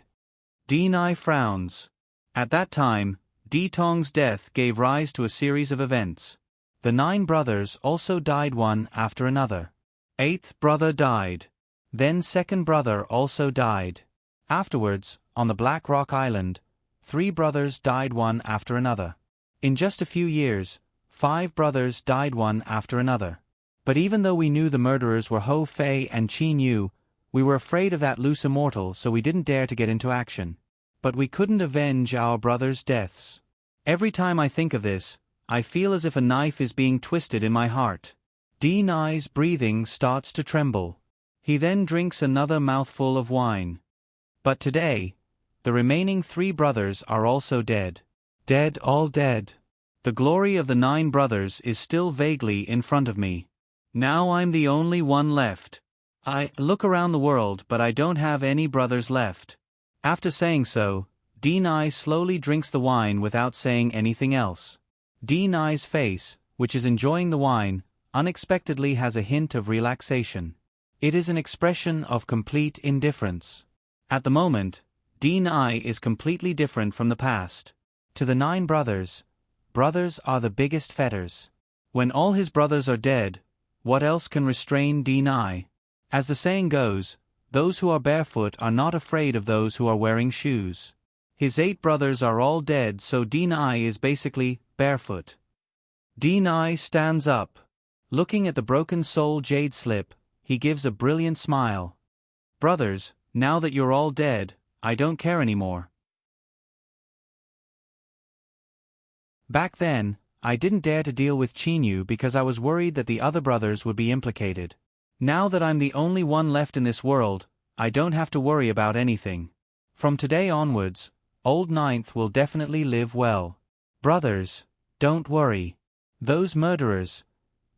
D9 frowns. At that time, D Tong's death gave rise to a series of events. The 9 brothers also died one after another. 8th brother died. Then 2nd brother also died. Afterwards, on the Black Rock Island, 3 brothers died one after another. In just a few years, 5 brothers died one after another. But even though we knew the murderers were Ho Fei and Qin Yu, we were afraid of that loose immortal, so we didn't dare to get into action. But we couldn't avenge our brothers' deaths. Every time I think of this, I feel as if a knife is being twisted in my heart. D9's breathing starts to tremble. He then drinks another mouthful of wine. But today, the remaining 3 brothers are also dead. Dead, all dead. The glory of the 9 brothers is still vaguely in front of me. Now I'm the only one left. I look around the world, but I don't have any brothers left. After saying so, D9 slowly drinks the wine without saying anything else. D9's face, which is enjoying the wine, unexpectedly has a hint of relaxation. It is an expression of complete indifference. At the moment, D9 is completely different from the past. To the 9 brothers, brothers are the biggest fetters. When all his brothers are dead, what else can restrain D9? As the saying goes, those who are barefoot are not afraid of those who are wearing shoes. His 8 brothers are all dead, so D9 is basically barefoot. D9 stands up. Looking at the broken soul jade slip, he gives a brilliant smile. "Brothers, now that you're all dead, I don't care anymore. Back then, I didn't dare to deal with Qin Yu because I was worried that the other brothers would be implicated. Now that I'm the only one left in this world, I don't have to worry about anything. From today onwards, Old Ninth will definitely live well. Brothers, don't worry. Those murderers,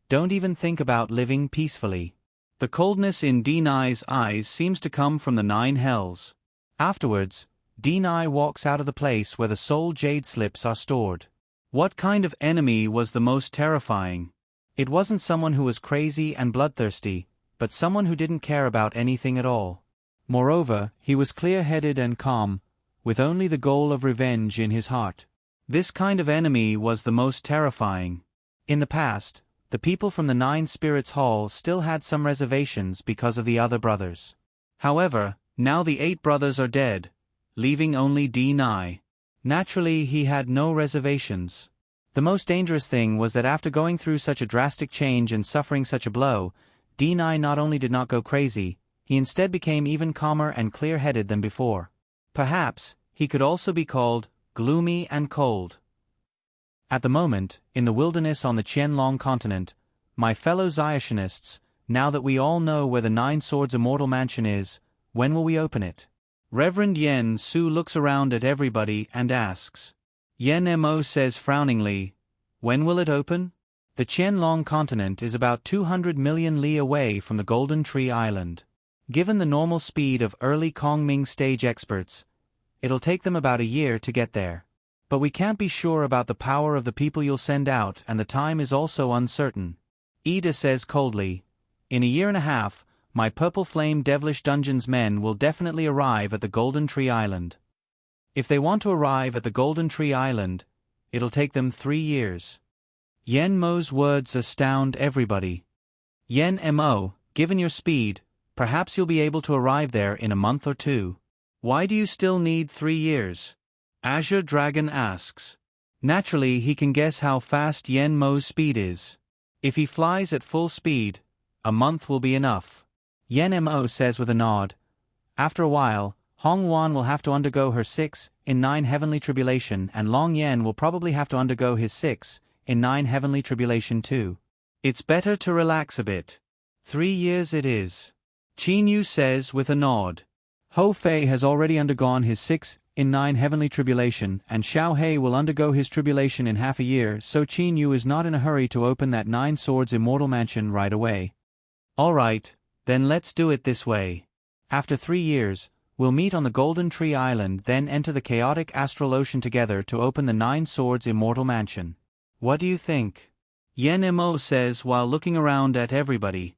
don't even think about living peacefully." The coldness in D9's eyes seems to come from the 9 hells. Afterwards, D9 walks out of the place where the soul jade slips are stored. What kind of enemy was the most terrifying? It wasn't someone who was crazy and bloodthirsty, but someone who didn't care about anything at all. Moreover, he was clear-headed and calm, with only the goal of revenge in his heart. This kind of enemy was the most terrifying. In the past, the people from the Nine Spirits Hall still had some reservations because of the other brothers. However, now the 8 brothers are dead, leaving only D9. Naturally, he had no reservations. The most dangerous thing was that after going through such a drastic change and suffering such a blow, D9 not only did not go crazy, he instead became even calmer and clear-headed than before. Perhaps, he could also be called gloomy and cold. At the moment, in the wilderness on the Qianlong continent, my fellow Xiationists, now that we all know where the Nine Swords Immortal Mansion is, when will we open it? Reverend Yen Su looks around at everybody and asks. Yen Mo says frowningly, when will it open? The Qianlong continent is about 200 million li away from the Golden Tree Island. Given the normal speed of early Kongming stage experts, it'll take them about a year to get there. But we can't be sure about the power of the people you'll send out, and the time is also uncertain. Ida says coldly, in a year and a half, my Purple Flame Devilish Dungeons men will definitely arrive at the Golden Tree Island. If they want to arrive at the Golden Tree Island, it'll take them 3 years. Yen Mo's words astound everybody. Yen Mo, given your speed, perhaps you'll be able to arrive there in a month or 2. Why do you still need 3 years? Azure Dragon asks. Naturally, he can guess how fast Yen Mo's speed is. If he flies at full speed, a month will be enough. Yen Mo says with a nod. After a while, Hong Wan will have to undergo her 6 in 9 heavenly tribulation, and Long Yen will probably have to undergo his 6 in 9 heavenly tribulation too. It's better to relax a bit. 3 years it is. Qin Yu says with a nod. Ho Fei has already undergone his 6 in 9 heavenly tribulation, and Xiao He will undergo his tribulation in half a year, so Qin Yu is not in a hurry to open that 9 Swords Immortal Mansion right away. Alright, then let's do it this way. After 3 years, we'll meet on the Golden Tree Island, then enter the chaotic astral ocean together to open the 9 Swords Immortal Mansion. What do you think? Yen Mo says while looking around at everybody.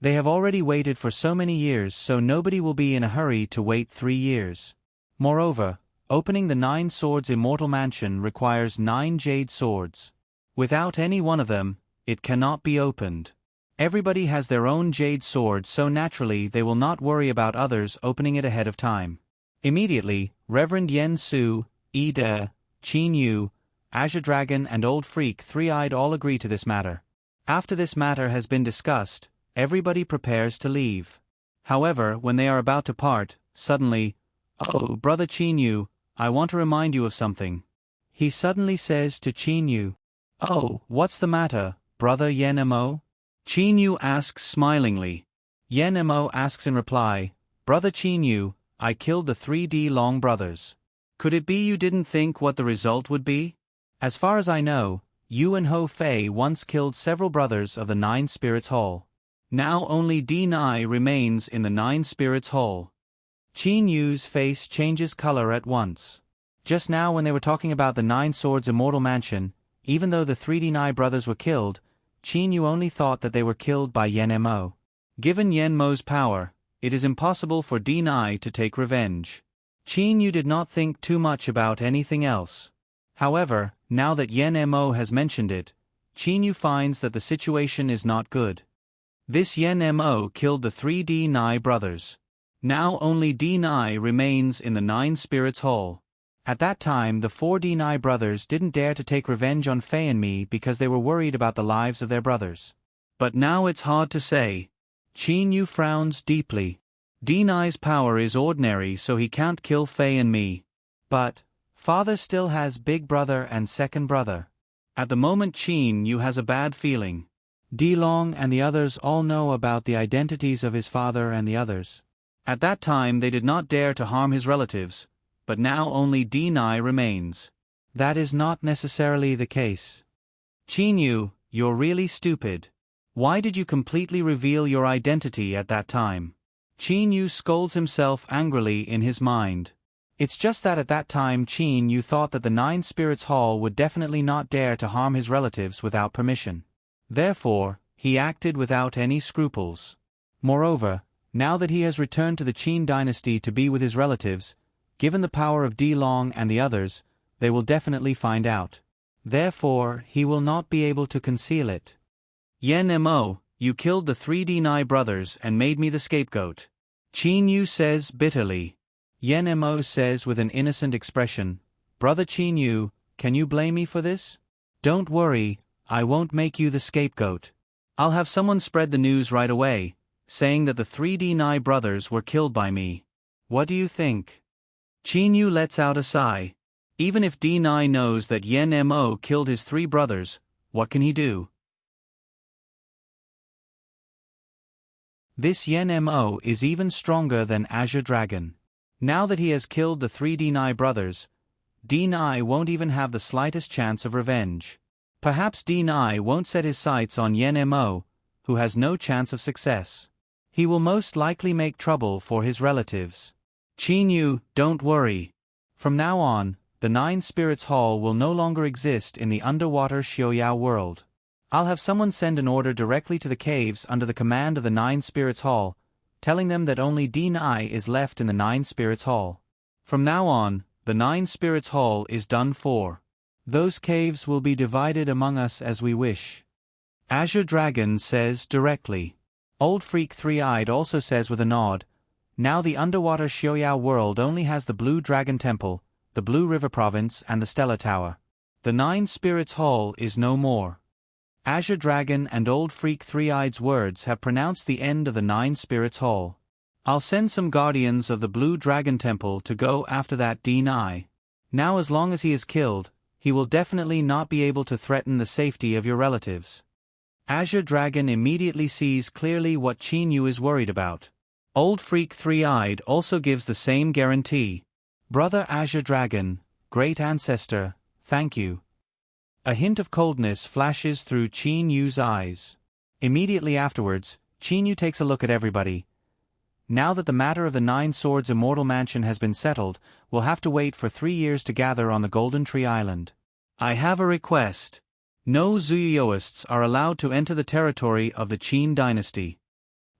They have already waited for so many years, so nobody will be in a hurry to wait 3 years. Moreover, opening the 9 Swords Immortal Mansion requires 9 jade swords. Without any one of them, it cannot be opened. Everybody has their own jade sword, so naturally they will not worry about others opening it ahead of time. Immediately, Reverend Yen Su, Ida, Qin Yu, Azure Dragon and Old Freak Three-Eyed all agree to this matter. After this matter has been discussed, everybody prepares to leave. However, when they are about to part, suddenly, "Oh, Brother Qin Yu, I want to remind you of something." He suddenly says to Qin Yu, "Oh, what's the matter, Brother Yen Mo?" Qin Yu asks smilingly. Yen Mo asks in reply, "Brother Qin Yu, I killed the 3D Long brothers. Could it be you didn't think what the result would be? As far as I know, you and Ho Fei once killed several brothers of the 9 Spirits Hall. Now only D9 remains in the 9 Spirits Hall." Qin Yu's face changes color at once. Just now when they were talking about the 9 Swords Immortal Mansion, even though the 3D9 brothers were killed, Qin Yu only thought that they were killed by Yen Mo. Given Yen Mo's power, it is impossible for D9 to take revenge. Qin Yu did not think too much about anything else. However, now that Yen Mo has mentioned it, Qin Yu finds that the situation is not good. This Yen Mo killed the 3D9 brothers. Now only D9 remains in the 9 Spirits Hall. At that time the 4D9 brothers didn't dare to take revenge on Fei and me because they were worried about the lives of their brothers. But now it's hard to say. Qin Yu frowns deeply. D9's power is ordinary, so he can't kill Fei and me. But father still has big brother and second brother. At the moment Qin Yu has a bad feeling. D-Long and the others all know about the identities of his father and the others. At that time they did not dare to harm his relatives, but now only D9 remains. That is not necessarily the case. Qin Yu, you're really stupid. Why did you completely reveal your identity at that time? Qin Yu scolds himself angrily in his mind. It's just that at that time Qin Yu thought that the 9 Spirits Hall would definitely not dare to harm his relatives without permission. Therefore, he acted without any scruples. Moreover, now that he has returned to the Qin dynasty to be with his relatives, given the power of Di Long and the others, they will definitely find out. Therefore, he will not be able to conceal it. Yen Mo, you killed the 3D Nai brothers and made me the scapegoat. Qin Yu says bitterly. Yen Mo says with an innocent expression, Brother Qin Yu, can you blame me for this? Don't worry, I won't make you the scapegoat. I'll have someone spread the news right away, saying that the 3D Nai brothers were killed by me. What do you think? Qin Yu lets out a sigh. Even if Di Nai knows that Yen Mo killed his 3 brothers, what can he do? This Yen Mo is even stronger than Azure Dragon. Now that he has killed the 3D Nai brothers, Di Nai won't even have the slightest chance of revenge. Perhaps Di Nai won't set his sights on Yen Mo, who has no chance of success. He will most likely make trouble for his relatives. Qin Yu, don't worry. From now on, the 9 Spirits Hall will no longer exist in the underwater Xiaoyao world. I'll have someone send an order directly to the caves under the command of the 9 Spirits Hall, telling them that only Di Nai is left in the 9 Spirits Hall. From now on, the 9 Spirits Hall is done for. Those caves will be divided among us as we wish. Azure Dragon says directly. Old Freak Three-Eyed also says with a nod, now the underwater Xiaoyao world only has the Blue Dragon Temple, the Blue River Province and the Stellar Tower. The 9 Spirits Hall is no more. Azure Dragon and Old Freak Three-Eyed's words have pronounced the end of the 9 Spirits Hall. I'll send some guardians of the Blue Dragon Temple to go after that Di Nai. Now as long as he is killed, he will definitely not be able to threaten the safety of your relatives. Azure Dragon immediately sees clearly what Qin Yu is worried about. Old Freak Three-Eyed also gives the same guarantee. Brother Azure Dragon, great ancestor, thank you. A hint of coldness flashes through Qin Yu's eyes. Immediately afterwards, Qin Yu takes a look at everybody. Now that the matter of the 9 Swords Immortal Mansion has been settled, we'll have to wait for 3 years to gather on the Golden Tree Island. I have a request. No Zuyoists are allowed to enter the territory of the Qin dynasty.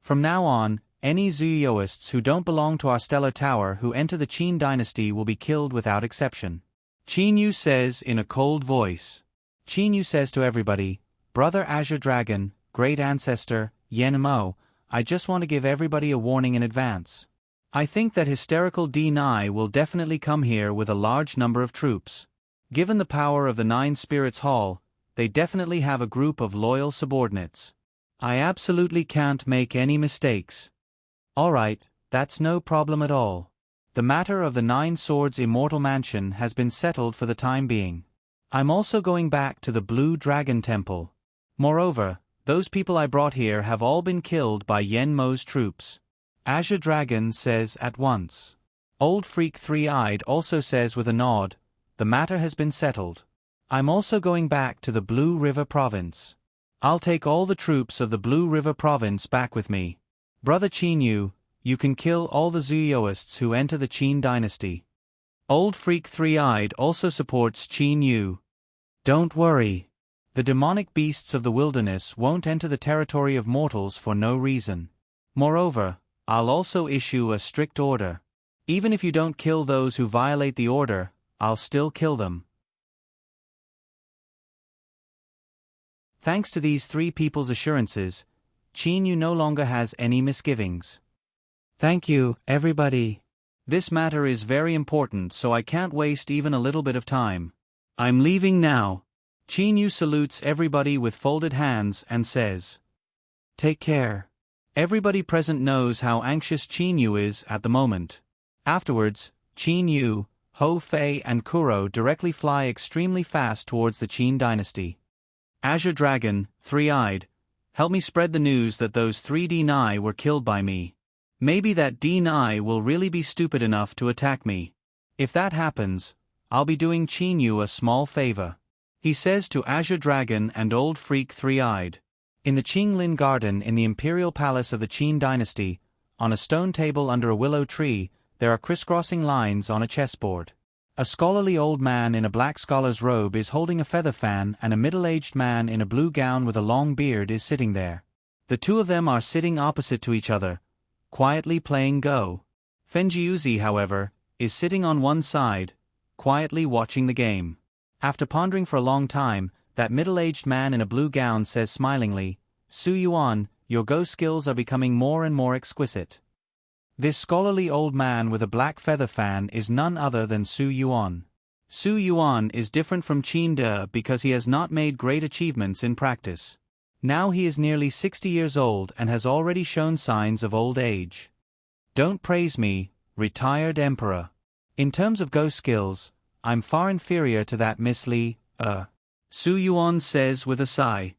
From now on, any Zuyoists who don't belong to our Stellar Tower who enter the Qin dynasty will be killed without exception. Qin Yu says in a cold voice. Qin Yu says to everybody, Brother Azure Dragon, great ancestor, Yen Mo, I just want to give everybody a warning in advance. I think that hysterical Di Nai will definitely come here with a large number of troops. Given the power of the 9 Spirits Hall, they definitely have a group of loyal subordinates. I absolutely can't make any mistakes. Alright, that's no problem at all. The matter of the 9 Swords Immortal Mansion has been settled for the time being. I'm also going back to the Blue Dragon Temple. Moreover, those people I brought here have all been killed by Yen Mo's troops. Azure Dragon says at once. Old Freak Three-Eyed also says with a nod, the matter has been settled. I'm also going back to the Blue River Province. I'll take all the troops of the Blue River Province back with me. Brother Qin Yu, you can kill all the Zuyoists who enter the Qin dynasty. Old Freak Three-Eyed also supports Qin Yu. Don't worry. The demonic beasts of the wilderness won't enter the territory of mortals for no reason. Moreover, I'll also issue a strict order. Even if you don't kill those who violate the order, I'll still kill them. Thanks to these 3 people's assurances, Qin Yu no longer has any misgivings. Thank you, everybody. This matter is very important, so I can't waste even a little bit of time. I'm leaving now. Qin Yu salutes everybody with folded hands and says, take care. Everybody present knows how anxious Qin Yu is at the moment. Afterwards, Qin Yu, Ho Fei and Kuro directly fly extremely fast towards the Qin dynasty. Azure Dragon, Three-Eyed, help me spread the news that those 3 Di Nai were killed by me. Maybe that Di Nai will really be stupid enough to attack me. If that happens, I'll be doing Qin Yu a small favor. He says to Azure Dragon and Old Freak Three-Eyed. In the Qinglin Garden in the Imperial Palace of the Qin dynasty, on a stone table under a willow tree, there are crisscrossing lines on a chessboard. A scholarly old man in a black scholar's robe is holding a feather fan, and a middle-aged man in a blue gown with a long beard is sitting there. The two of them are sitting opposite to each other, quietly playing Go. Fenjiuzi, however, is sitting on one side, quietly watching the game. After pondering for a long time, that middle-aged man in a blue gown says smilingly, "Su Yuan, your Go skills are becoming more and more exquisite." This scholarly old man with a black feather fan is none other than Su Yuan. Su Yuan is different from Qin De because he has not made great achievements in practice. Now he is nearly 60 years old and has already shown signs of old age. Don't praise me, retired emperor. In terms of Go skills, I'm far inferior to that Miss Li, Su Yuan says with a sigh.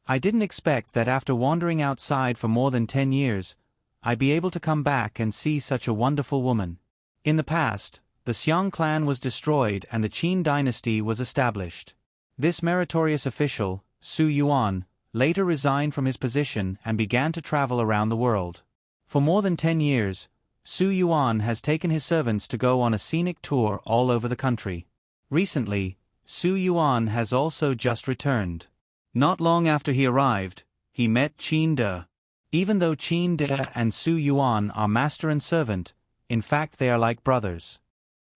I didn't expect that after wandering outside for more than 10 years, I'd be able to come back and see such a wonderful woman. In the past, the Xiang clan was destroyed and the Qin dynasty was established. This meritorious official, Su Yuan, later resigned from his position and began to travel around the world. For more than 10 years, Su Yuan has taken his servants to go on a scenic tour all over the country. Recently, Su Yuan has also just returned. Not long after he arrived, he met Qin De. Even though Qin De and Su Yuan are master and servant, in fact they are like brothers.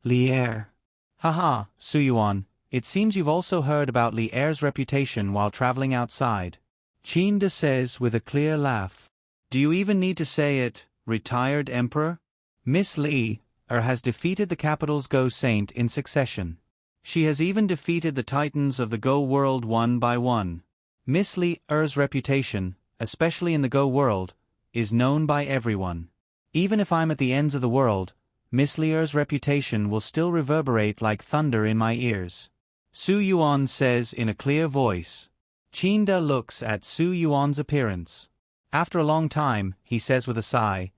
Li Er. Haha, Su Yuan, it seems you've also heard about Li Er's reputation while traveling outside. Qin De says with a clear laugh. Do you even need to say it, retired emperor? Miss Li Er has defeated the capital's Go Saint in succession. She has even defeated the titans of the Go world one by one. Miss Li Er's reputation, especially in the Go world, is known by everyone. Even if I'm at the ends of the world, Miss Li Er's reputation will still reverberate like thunder in my ears. Su Yuan says in a clear voice. Qin De looks at Su Yuan's appearance. After a long time, he says with a sigh,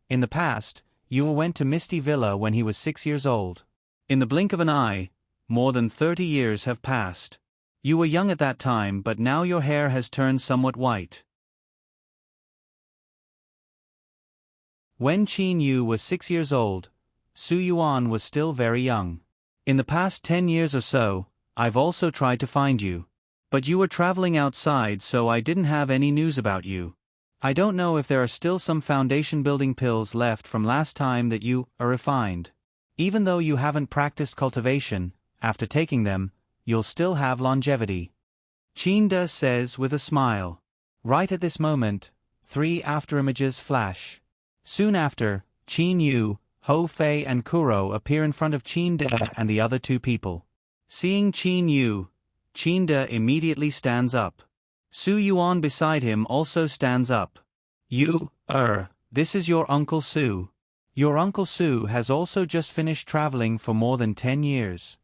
in the past, you went to Misty Villa when he was 6 years old. In the blink of an eye, more than 30 years have passed. You were young at that time, but now your hair has turned somewhat white. When Qin Yu was 6 years old, Su Yuan was still very young. In the past 10 years or so, I've also tried to find you. But you were traveling outside, so I didn't have any news about you. I don't know if there are still some foundation building pills left from last time that you are refined. Even though you haven't practiced cultivation, after taking them, you'll still have longevity. Qin De says with a smile. Right at this moment, 3 afterimages flash. Soon after, Qin Yu, Ho Fei and Kuro appear in front of Qin De and the other 2 people. Seeing Qin Yu, Qin De immediately stands up. Su Yuan beside him also stands up. You, this is your Uncle Su. Your Uncle Su has also just finished traveling for more than 10 years.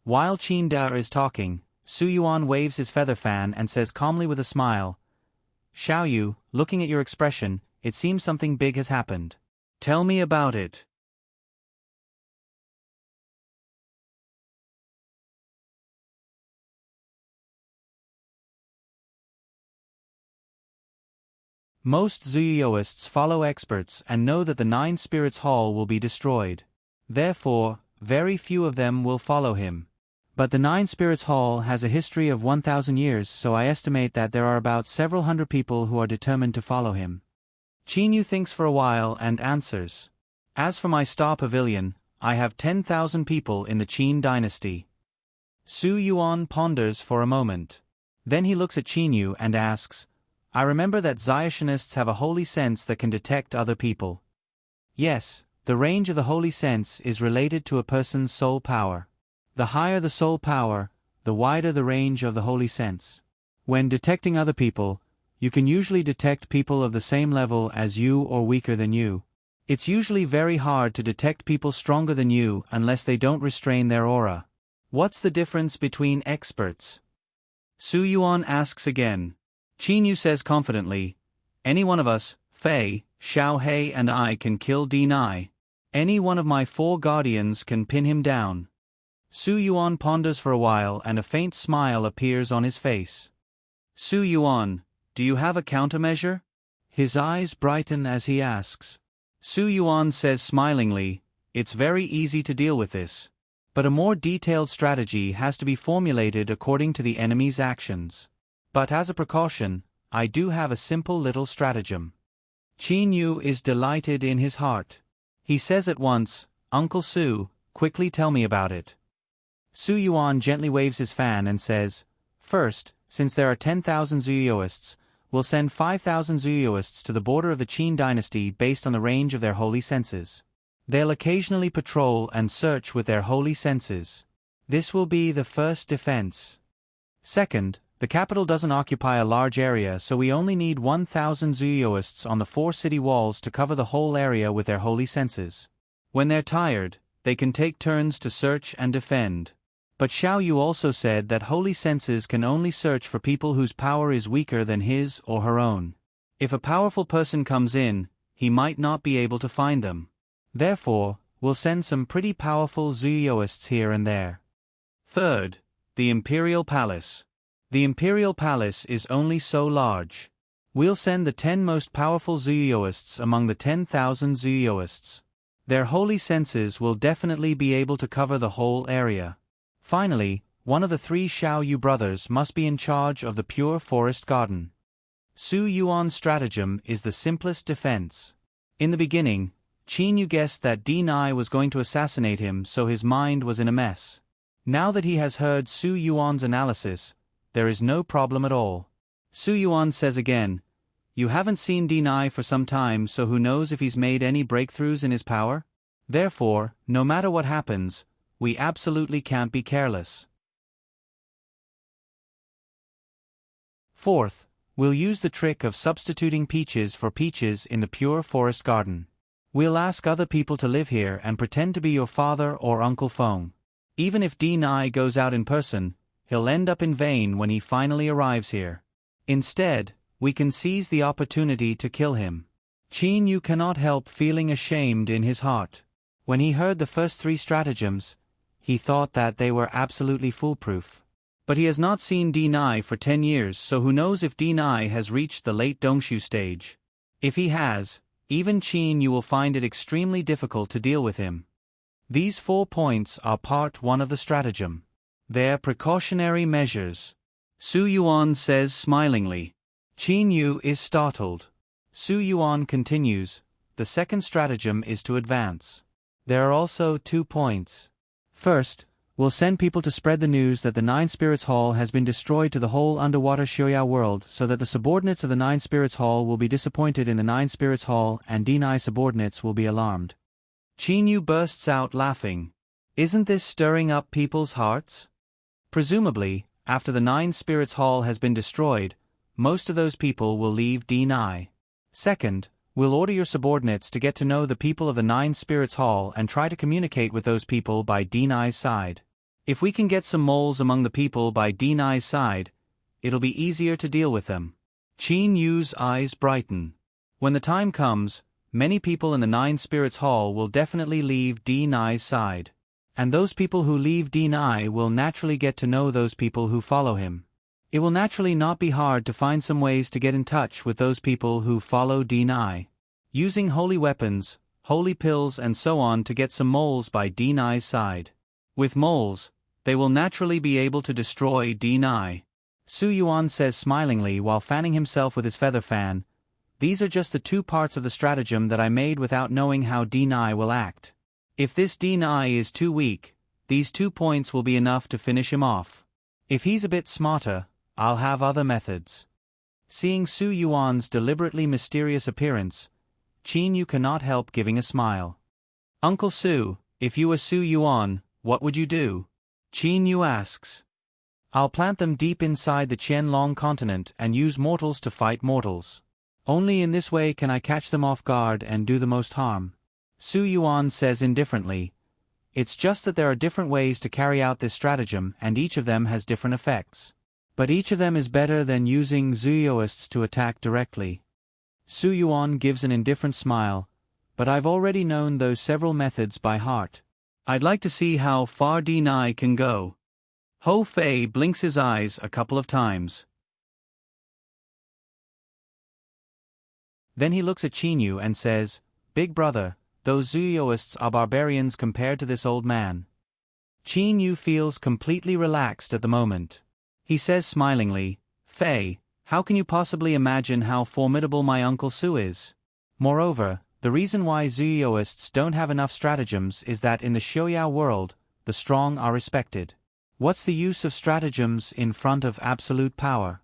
While Qin De is talking, Su Yuan waves his feather fan and says calmly with a smile, Xiao Yu, looking at your expression, it seems something big has happened. Tell me about it. Most Zuyuoists follow experts and know that the 9 Spirits Hall will be destroyed. Therefore, very few of them will follow him. But the 9 Spirits Hall has a history of 1,000 years, so I estimate that there are about several hundred people who are determined to follow him. Qin Yu thinks for a while and answers. As for my Star Pavilion, I have 10,000 people in the Qin dynasty. Su Yuan ponders for a moment. Then he looks at Qin Yu and asks, I remember that Zayashinists have a holy sense that can detect other people. Yes, the range of the holy sense is related to a person's soul power. The higher the soul power, the wider the range of the holy sense. When detecting other people, you can usually detect people of the same level as you or weaker than you. It's usually very hard to detect people stronger than you unless they don't restrain their aura. What's the difference between experts? Su Yuan asks again. Qin Yu says confidently, any one of us, Fei, Xiao He and I can kill Deny. Any one of my 4 guardians can pin him down. Su Yuan ponders for a while and a faint smile appears on his face. Su Yuan, do you have a countermeasure? His eyes brighten as he asks. Su Yuan says smilingly, it's very easy to deal with this. But a more detailed strategy has to be formulated according to the enemy's actions. But as a precaution, I do have a simple little stratagem. Qin Yu is delighted in his heart. He says at once, "Uncle Su, quickly tell me about it." Su Yuan gently waves his fan and says, "First, since there are 10,000 Zuyuists, we'll send 5,000 Zuyuists to the border of the Qin dynasty based on the range of their holy senses. They'll occasionally patrol and search with their holy senses. This will be the first defense. Second, the capital doesn't occupy a large area, so we only need 1,000 Zuyuists on the 4 city walls to cover the whole area with their holy senses. When they're tired, they can take turns to search and defend. But Xiao Yu also said that holy senses can only search for people whose power is weaker than his or her own. If a powerful person comes in, he might not be able to find them. Therefore, we'll send some pretty powerful Zuyuists here and there. Third, the Imperial Palace. The Imperial Palace is only so large. We'll send the 10 most powerful Zuyuists among the 10,000 Zuyuists. Their holy senses will definitely be able to cover the whole area. Finally, one of the 3 Xiao Yu brothers must be in charge of the pure forest garden. Su Yuan's stratagem is the simplest defense. In the beginning, Qin Yu guessed that Deni was going to assassinate him, so his mind was in a mess. Now that he has heard Su Yuan's analysis, there is no problem at all. Su Yuan says again, "You haven't seen Deni for some time, so who knows if he's made any breakthroughs in his power? Therefore, no matter what happens, we absolutely can't be careless." Fourth, we'll use the trick of substituting peaches for peaches in the pure forest garden. We'll ask other people to live here and pretend to be your father or Uncle Feng. Even if Deni goes out in person, he'll end up in vain when he finally arrives here. Instead, we can seize the opportunity to kill him. Qin Yu cannot help feeling ashamed in his heart. When he heard the first 3 stratagems, he thought that they were absolutely foolproof. But he has not seen Deni for 10 years, so who knows if Deni has reached the late Dongshu stage. If he has, even Qin Yu will find it extremely difficult to deal with him. These 4 points are part 1 of the stratagem. They're precautionary measures. Su Yuan says smilingly. Qin Yu is startled. Su Yuan continues, "The second stratagem is to advance. There are also 2 points. First, we'll send people to spread the news that the 9 Spirits Hall has been destroyed to the whole underwater Xiuyao world, so that the subordinates of the 9 Spirits Hall will be disappointed in the 9 Spirits Hall and Deni subordinates will be alarmed." Qin Yu bursts out laughing. Isn't this stirring up people's hearts? Presumably, after the 9 Spirits Hall has been destroyed, most of those people will leave Deni. Second, we'll order your subordinates to get to know the people of the 9 Spirits Hall and try to communicate with those people by Deni's side. If we can get some moles among the people by Deni's side, it'll be easier to deal with them. Qin Yu's eyes brighten. When the time comes, many people in the 9 Spirits Hall will definitely leave Deni's side. And those people who leave Deni will naturally get to know those people who follow him. It will naturally not be hard to find some ways to get in touch with those people who follow Deni. Using holy weapons, holy pills and so on to get some moles by Deni's side. With moles, they will naturally be able to destroy Deni. Su Yuan says smilingly while fanning himself with his feather fan, "These are just the 2 parts of the stratagem that I made without knowing how Deni will act. If this Deni is too weak, these 2 points will be enough to finish him off. If he's a bit smarter, I'll have other methods." Seeing Su Yuan's deliberately mysterious appearance, Qin Yu cannot help giving a smile. "Uncle Su, if you were Su Yuan, what would you do?" Qin Yu asks. "I'll plant them deep inside the Qianlong continent and use mortals to fight mortals. Only in this way can I catch them off guard and do the most harm." Su Yuan says indifferently, "It's just that there are different ways to carry out this stratagem and each of them has different effects. But each of them is better than using Zuyuists to attack directly." Su Yuan gives an indifferent smile, "But I've already known those several methods by heart. I'd like to see how far Deni can go." Ho Fei blinks his eyes a couple of times. Then he looks at Qin Yu and says, "Big brother, those Zuyuists are barbarians compared to this old man." Qin Yu feels completely relaxed at the moment. He says smilingly, "Fei, how can you possibly imagine how formidable my Uncle Su is? Moreover, the reason why Zuyoists don't have enough stratagems is that in the Xiuyao world, the strong are respected. What's the use of stratagems in front of absolute power?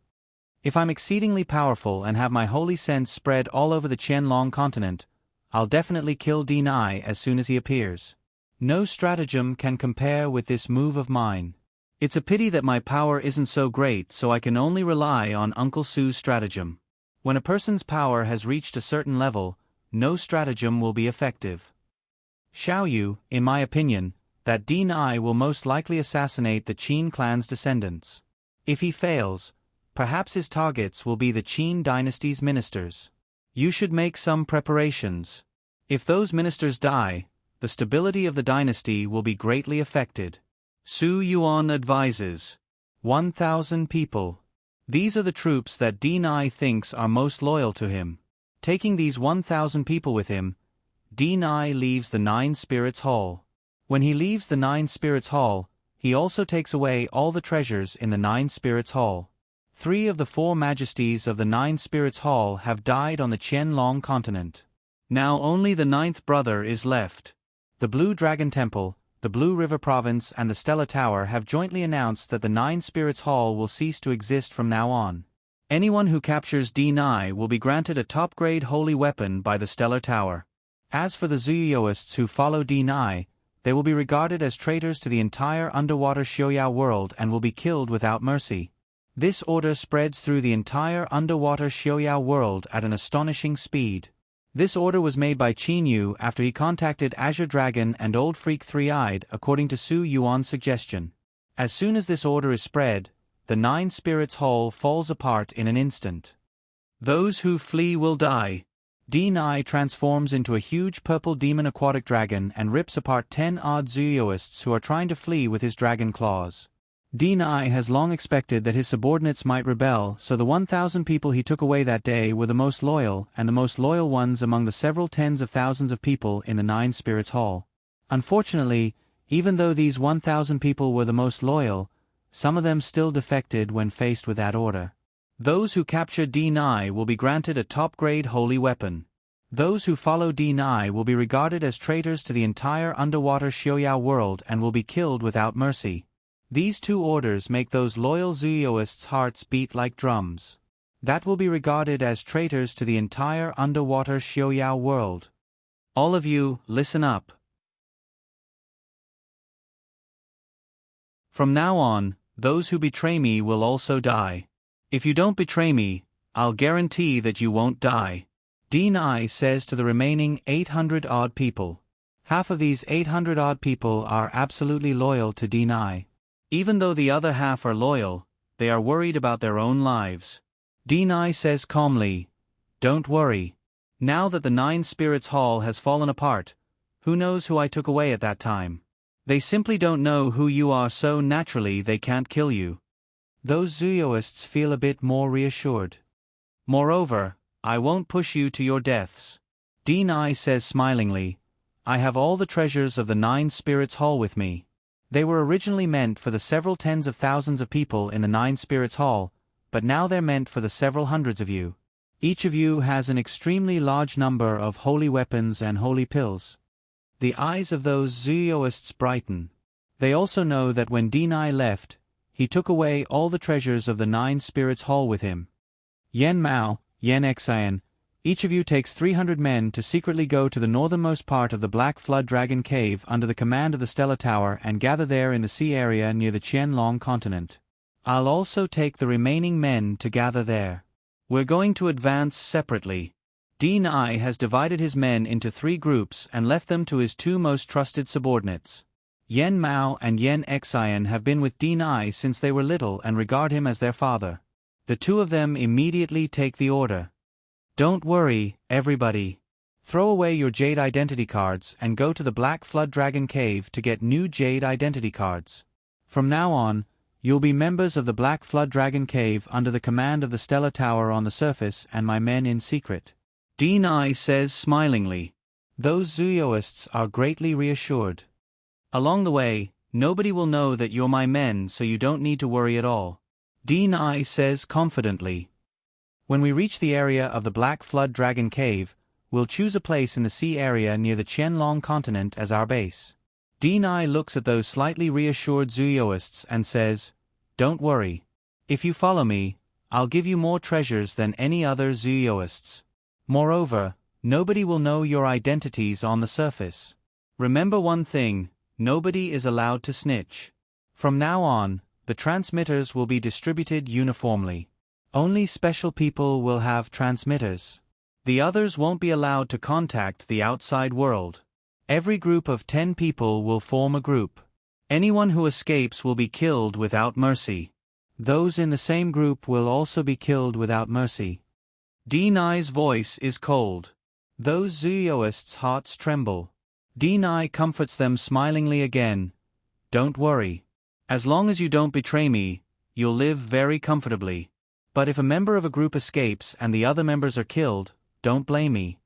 If I'm exceedingly powerful and have my holy sense spread all over the Qianlong continent, I'll definitely kill Deny as soon as he appears. No stratagem can compare with this move of mine. It's a pity that my power isn't so great, so I can only rely on Uncle Su's stratagem. When a person's power has reached a certain level, no stratagem will be effective. Xiao Yu, in my opinion, that Deny will most likely assassinate the Qin clan's descendants. If he fails, perhaps his targets will be the Qin dynasty's ministers. You should make some preparations. If those ministers die, the stability of the dynasty will be greatly affected. Su Yuan advises. 1,000 people. These are the troops that Deny thinks are most loyal to him. Taking these 1,000 people with him, Deny leaves the Nine Spirits Hall. When he leaves the Nine Spirits Hall, he also takes away all the treasures in the Nine Spirits Hall. 3 of the 4 majesties of the Nine Spirits Hall have died on the Qianlong continent. Now only the 9th brother is left. The Blue Dragon Temple, the Blue River Province and the Stellar Tower have jointly announced that the Nine Spirits Hall will cease to exist from now on. Anyone who captures Deny will be granted a top-grade holy weapon by the Stellar Tower. As for the Zuyoists who follow Deny, they will be regarded as traitors to the entire underwater Xiuyao world and will be killed without mercy. This order spreads through the entire underwater Xiuyao world at an astonishing speed. This order was made by Qin Yu after he contacted Azure Dragon and Old Freak Three-Eyed according to Su Yuan's suggestion. As soon as this order is spread, the Nine Spirits Hall falls apart in an instant. Those who flee will die. Deny transforms into a huge purple demon aquatic dragon and rips apart 10 odd Zuyoists who are trying to flee with his dragon claws. Deny has long expected that his subordinates might rebel, so the 1,000 people he took away that day were the most loyal and the most loyal ones among the several tens of thousands of people in the Nine Spirits Hall. Unfortunately, even though these 1,000 people were the most loyal, some of them still defected when faced with that order. Those who capture Deny will be granted a top-grade holy weapon. Those who follow Deny will be regarded as traitors to the entire underwater Xiuyao world and will be killed without mercy. These 2 orders make those loyal Zuyoists' hearts beat like drums. That will be regarded as traitors to the entire underwater Xiuyao world. All of you, listen up. From now on, those who betray me will also die. If you don't betray me, I'll guarantee that you won't die. Deny says to the remaining 800-odd people. Half of these 800-odd people are absolutely loyal to Deny. Even though the other half are loyal, they are worried about their own lives. Deny says calmly, "Don't worry. Now that the Nine Spirits Hall has fallen apart, who knows who I took away at that time? They simply don't know who you are, so naturally they can't kill you." Those Zuyoists feel a bit more reassured. Moreover, I won't push you to your deaths. Deny says smilingly, "I have all the treasures of the Nine Spirits Hall with me. They were originally meant for the several tens of thousands of people in the Nine Spirits Hall, but now they're meant for the several hundreds of you. Each of you has an extremely large number of holy weapons and holy pills." The eyes of those Zuyoists brighten. They also know that when Deny left, he took away all the treasures of the Nine Spirits Hall with him. Yen Mao, Yen Xian, each of you takes 300 men to secretly go to the northernmost part of the Black Flood Dragon Cave under the command of the Stellar Tower and gather there in the sea area near the Qianlong continent. I'll also take the remaining men to gather there. We're going to advance separately. Deny has divided his men into 3 groups and left them to his 2 most trusted subordinates. Yen Mao and Yen Xian have been with Deny since they were little and regard him as their father. The 2 of them immediately take the order. "Don't worry, everybody. Throw away your Jade identity cards and go to the Black Flood Dragon Cave to get new Jade identity cards. From now on, you'll be members of the Black Flood Dragon Cave under the command of the Stellar Tower on the surface and my men in secret." Deny says smilingly. Those Zuyoists are greatly reassured. Along the way, nobody will know that you're my men, so you don't need to worry at all. Deni says confidently. When we reach the area of the Black Flood Dragon Cave, we'll choose a place in the sea area near the Qianlong continent as our base. Deni looks at those slightly reassured Zuyoists and says, "Don't worry. If you follow me, I'll give you more treasures than any other Zuyoists. Moreover, nobody will know your identities on the surface. Remember one thing, nobody is allowed to snitch. From now on, the transmitters will be distributed uniformly. Only special people will have transmitters. The others won't be allowed to contact the outside world. Every group of 10 people will form a group. Anyone who escapes will be killed without mercy. Those in the same group will also be killed without mercy." Deni's voice is cold. Those Zuyoists' hearts tremble. Deni comforts them smilingly again. "Don't worry. As long as you don't betray me, you'll live very comfortably. But if a member of a group escapes and the other members are killed, don't blame me.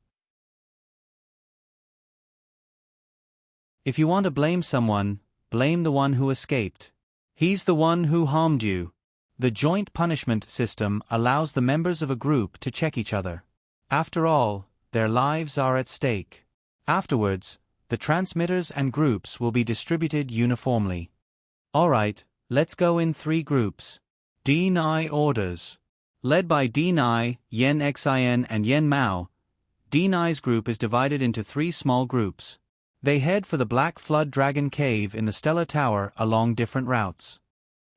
If you want to blame someone, blame the one who escaped. He's the one who harmed you. The joint punishment system allows the members of a group to check each other. After all, their lives are at stake. Afterwards, the transmitters and groups will be distributed uniformly. Alright, let's go in 3 groups. Deni orders. Led by Deni, Yen Xin and Yen Mao, Deni's group is divided into 3 small groups. They head for the Black Flood Dragon Cave in the Stellar Tower along different routes.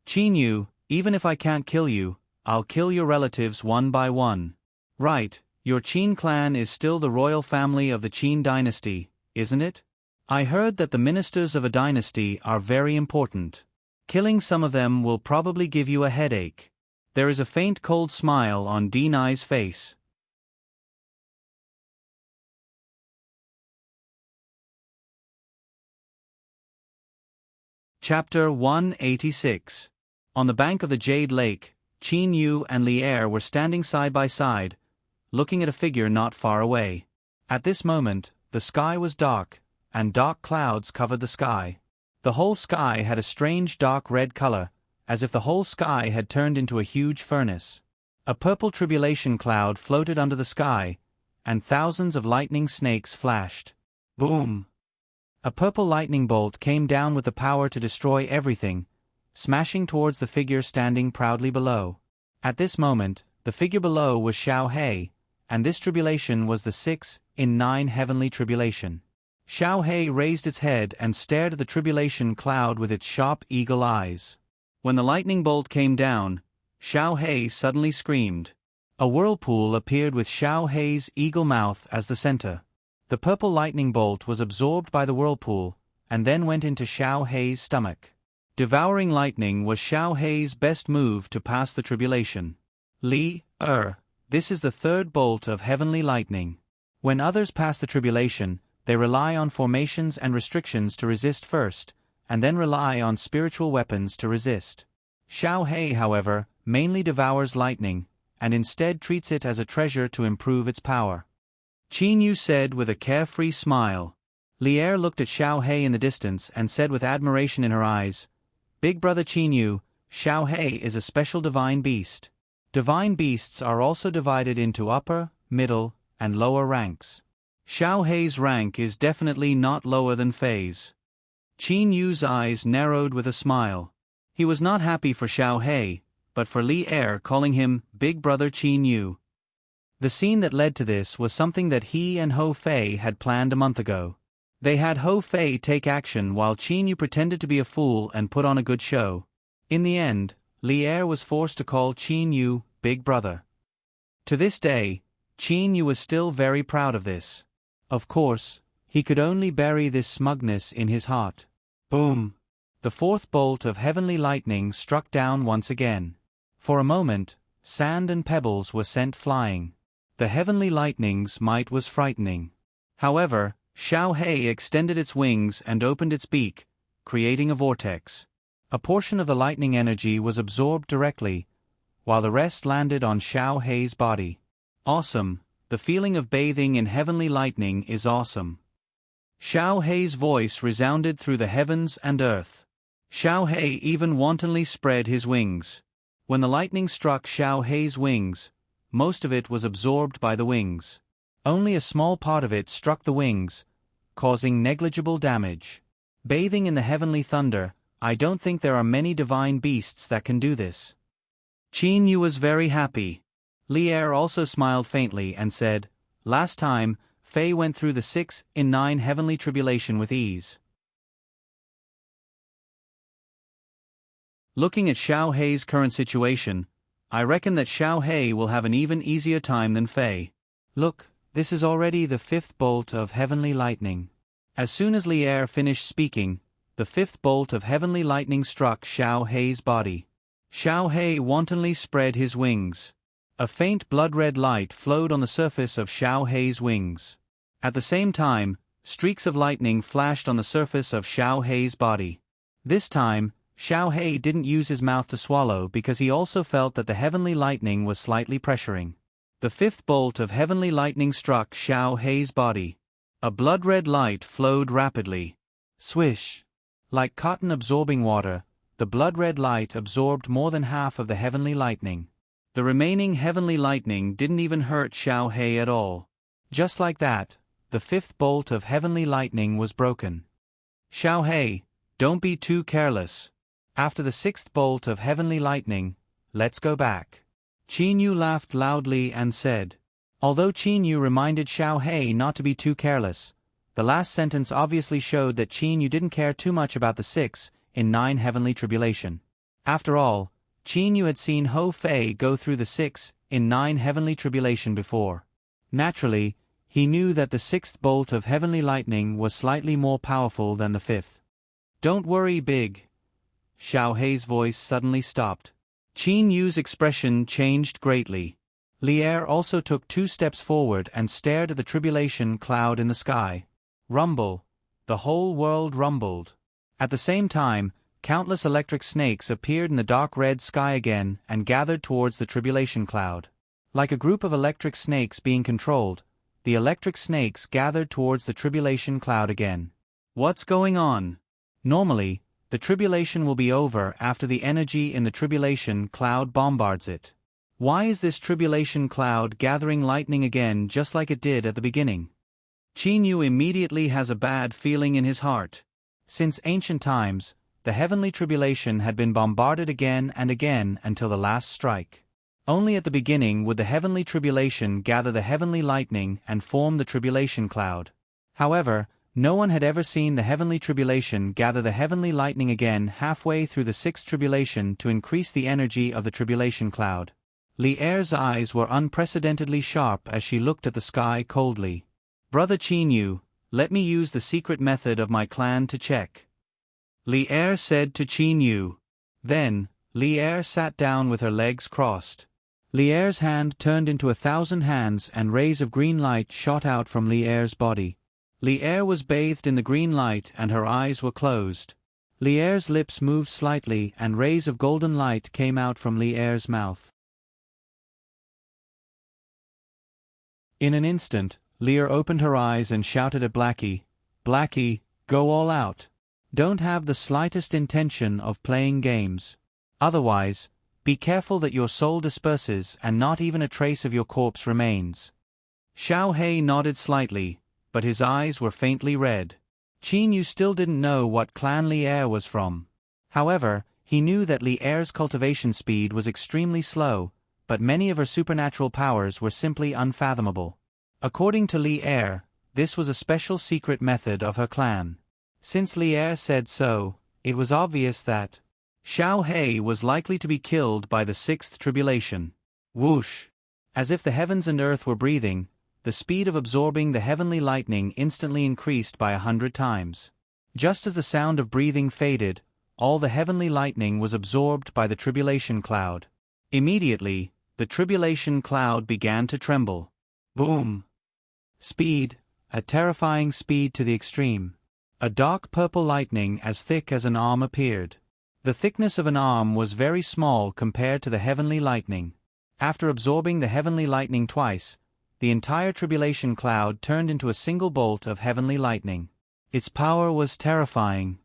Qin Yu, even if I can't kill you, I'll kill your relatives one by one. Right, your Qin clan is still the royal family of the Qin dynasty, isn't it? I heard that the ministers of a dynasty are very important. Killing some of them will probably give you a headache. There is a faint cold smile on Deni's face. Chapter 186. On the bank of the Jade Lake, Qin Yu and Li Er were standing side by side, looking at a figure not far away. At this moment, the sky was dark, and dark clouds covered the sky. The whole sky had a strange dark red color, as if the whole sky had turned into a huge furnace. A purple tribulation cloud floated under the sky, and thousands of lightning snakes flashed. Boom! A purple lightning bolt came down with the power to destroy everything, smashing towards the figure standing proudly below. At this moment, the figure below was Xiao He, and this tribulation was the 6 in 9 heavenly tribulation. Xiao He raised its head and stared at the tribulation cloud with its sharp eagle eyes. When the lightning bolt came down, Xiao He suddenly screamed. A whirlpool appeared with Xiao He's eagle mouth as the center. The purple lightning bolt was absorbed by the whirlpool, and then went into Xiao He's stomach. Devouring lightning was Xiao He's best move to pass the tribulation. Li Er, this is the 3rd bolt of heavenly lightning. When others pass the tribulation, they rely on formations and restrictions to resist first, and then rely on spiritual weapons to resist. Xiao He, however, mainly devours lightning, and instead treats it as a treasure to improve its power. Qin Yu said with a carefree smile. Li Er looked at Xiao He in the distance and said with admiration in her eyes, "Big brother Qin Yu, Xiao He is a special divine beast." Divine beasts are also divided into upper, middle, and lower ranks. Xiao He's rank is definitely not lower than Fei's. Qin Yu's eyes narrowed with a smile. He was not happy for Xiao He, but for Li Er calling him Big Brother Qin Yu. The scene that led to this was something that he and Ho Fei had planned a month ago. They had Ho Fei take action while Qin Yu pretended to be a fool and put on a good show. In the end, Li Er was forced to call Qin Yu Big Brother. To this day, Qin Yu was still very proud of this. Of course, he could only bury this smugness in his heart. Boom! The 4th bolt of heavenly lightning struck down once again. For a moment, sand and pebbles were sent flying. The heavenly lightning's might was frightening. However, Xiao He extended its wings and opened its beak, creating a vortex. A portion of the lightning energy was absorbed directly, while the rest landed on Xiao He's body. Awesome! The feeling of bathing in heavenly lightning is awesome. Xiao He's voice resounded through the heavens and earth. Xiao He even wantonly spread his wings. When the lightning struck Xiao He's wings, most of it was absorbed by the wings. Only a small part of it struck the wings, causing negligible damage. Bathing in the heavenly thunder, I don't think there are many divine beasts that can do this. Qin Yu was very happy. Li Er also smiled faintly and said, "Last time, Fei went through the 6 in 9 heavenly tribulation with ease." Looking at Xiao He's current situation, I reckon that Xiao He will have an even easier time than Fei. Look, this is already the 5th bolt of heavenly lightning. As soon as Li Er finished speaking, the 5th bolt of heavenly lightning struck Xiao He's body. Xiao He wantonly spread his wings. A faint blood-red light flowed on the surface of Xiao He's wings. At the same time, streaks of lightning flashed on the surface of Xiao He's body. This time, Xiao He didn't use his mouth to swallow because he also felt that the heavenly lightning was slightly pressuring. The 5th bolt of heavenly lightning struck Xiao He's body. A blood-red light flowed rapidly. Swish! Like cotton absorbing water, the blood-red light absorbed more than half of the heavenly lightning. The remaining heavenly lightning didn't even hurt Xiao He at all. Just like that, the 5th bolt of heavenly lightning was broken. Xiao He, don't be too careless. After the 6th bolt of heavenly lightning, let's go back. Qin Yu laughed loudly and said. Although Qin Yu reminded Xiao He not to be too careless, the last sentence obviously showed that Qin Yu didn't care too much about the 6 in 9 heavenly tribulation. After all, Qin Yu had seen Ho Fei go through the 6 in 9 heavenly tribulation before. Naturally, he knew that the 6th bolt of heavenly lightning was slightly more powerful than the 5th. Don't worry, Big. Xiao He's voice suddenly stopped. Qin Yu's expression changed greatly. Li Er also took 2 steps forward and stared at the tribulation cloud in the sky. Rumble. The whole world rumbled. At the same time, countless electric snakes appeared in the dark red sky again and gathered towards the tribulation cloud. Like a group of electric snakes being controlled, the electric snakes gathered towards the tribulation cloud again. What's going on? Normally, the tribulation will be over after the energy in the tribulation cloud bombards it. Why is this tribulation cloud gathering lightning again just like it did at the beginning? Qin Yu immediately has a bad feeling in his heart. Since ancient times, the heavenly tribulation had been bombarded again and again until the last strike. Only at the beginning would the heavenly tribulation gather the heavenly lightning and form the tribulation cloud. However, no one had ever seen the heavenly tribulation gather the heavenly lightning again halfway through the 6th tribulation to increase the energy of the tribulation cloud. Li Er's eyes were unprecedentedly sharp as she looked at the sky coldly. Brother Qin Yu, let me use the secret method of my clan to check. Li Er said to Qin Yu. Then, Li Er sat down with her legs crossed. Li Er's hand turned into 1,000 hands and rays of green light shot out from Li Er's body. Li Er was bathed in the green light and her eyes were closed. Li Er's lips moved slightly and rays of golden light came out from Li Er's mouth. In an instant, Li Er opened her eyes and shouted at Blackie, "Blackie, go all out. Don't have the slightest intention of playing games. Otherwise, be careful that your soul disperses and not even a trace of your corpse remains." Xiao He nodded slightly, but his eyes were faintly red. Qin Yu still didn't know what clan Li Er was from. However, he knew that Li Er's cultivation speed was extremely slow, but many of her supernatural powers were simply unfathomable. According to Li Er, this was a special secret method of her clan. Since Li Er said so, it was obvious that Xiao He was likely to be killed by the 6th tribulation. Whoosh! As if the heavens and earth were breathing, the speed of absorbing the heavenly lightning instantly increased by 100 times. Just as the sound of breathing faded, all the heavenly lightning was absorbed by the tribulation cloud. Immediately, the tribulation cloud began to tremble. Boom! Speed, a terrifying speed to the extreme. A dark purple lightning as thick as an arm appeared. The thickness of an arm was very small compared to the heavenly lightning. After absorbing the heavenly lightning twice, the entire tribulation cloud turned into a single bolt of heavenly lightning. Its power was terrifying.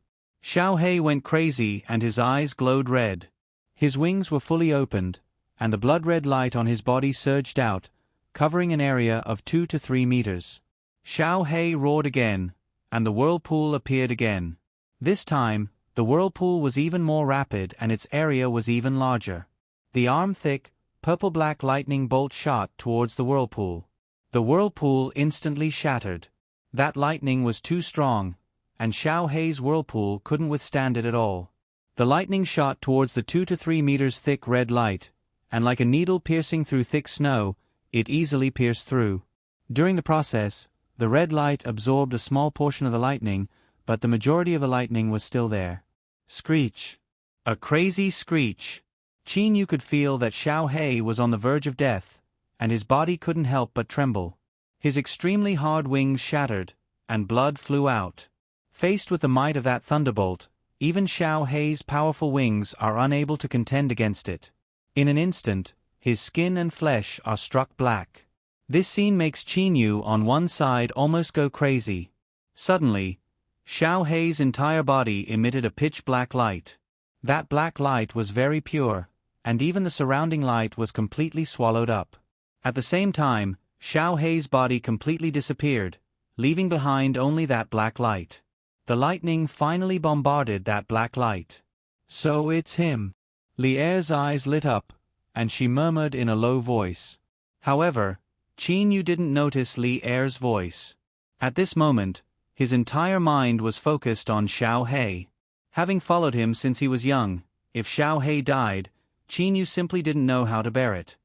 Xiao Hei went crazy and his eyes glowed red. His wings were fully opened, and the blood-red light on his body surged out, covering an area of 2 to 3 meters. Xiao Hei roared again, and the whirlpool appeared again. This time, the whirlpool was even more rapid and its area was even larger. The arm-thick, purple-black lightning bolt shot towards the whirlpool. The whirlpool instantly shattered. That lightning was too strong, and Xiao Hei's whirlpool couldn't withstand it at all. The lightning shot towards the 2 to 3 meters thick red light, and like a needle piercing through thick snow, it easily pierced through. During the process, the red light absorbed a small portion of the lightning, but the majority of the lightning was still there. Screech. A crazy screech. Qin Yu could feel that Xiao Hei was on the verge of death, and his body couldn't help but tremble. His extremely hard wings shattered, and blood flew out. Faced with the might of that thunderbolt, even Xiao Hei's powerful wings are unable to contend against it. In an instant, his skin and flesh are struck black. This scene makes Qin Yu on one side almost go crazy. Suddenly, Xiao Hei's entire body emitted a pitch-black light. That black light was very pure, and even the surrounding light was completely swallowed up. At the same time, Xiao Hei's body completely disappeared, leaving behind only that black light. The lightning finally bombarded that black light. So it's him. Li Er's eyes lit up, and she murmured in a low voice. However, Qin Yu didn't notice Li Er's voice. At this moment, his entire mind was focused on Xiao Hei. Having followed him since he was young, if Xiao Hei died, Qin Yu simply didn't know how to bear it.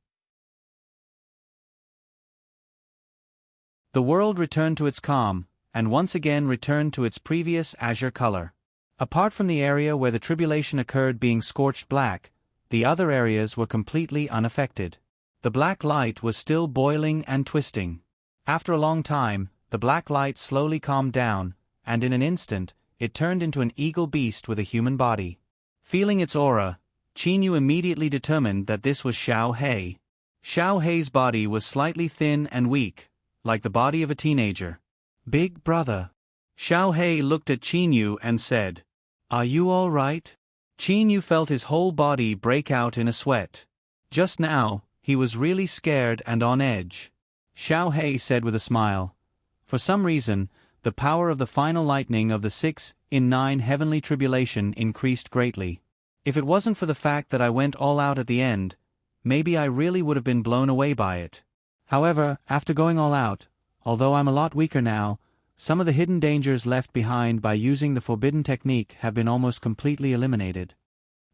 The world returned to its calm, and once again returned to its previous azure color. Apart from the area where the tribulation occurred being scorched black, the other areas were completely unaffected. The black light was still boiling and twisting. After a long time, the black light slowly calmed down, and in an instant, it turned into an eagle beast with a human body. Feeling its aura, Qin Yu immediately determined that this was Xiao Hei. Xiao Hei's body was slightly thin and weak, like the body of a teenager. "Big brother." Xiao Hei looked at Qin Yu and said, "Are you all right?" Qin Yu felt his whole body break out in a sweat. Just now, he was really scared and on edge. Xiao Hei said with a smile, "For some reason, the power of the final lightning of the 6 in 9 heavenly tribulation increased greatly. If it wasn't for the fact that I went all out at the end, maybe I really would have been blown away by it. However, after going all out, although I'm a lot weaker now, some of the hidden dangers left behind by using the forbidden technique have been almost completely eliminated."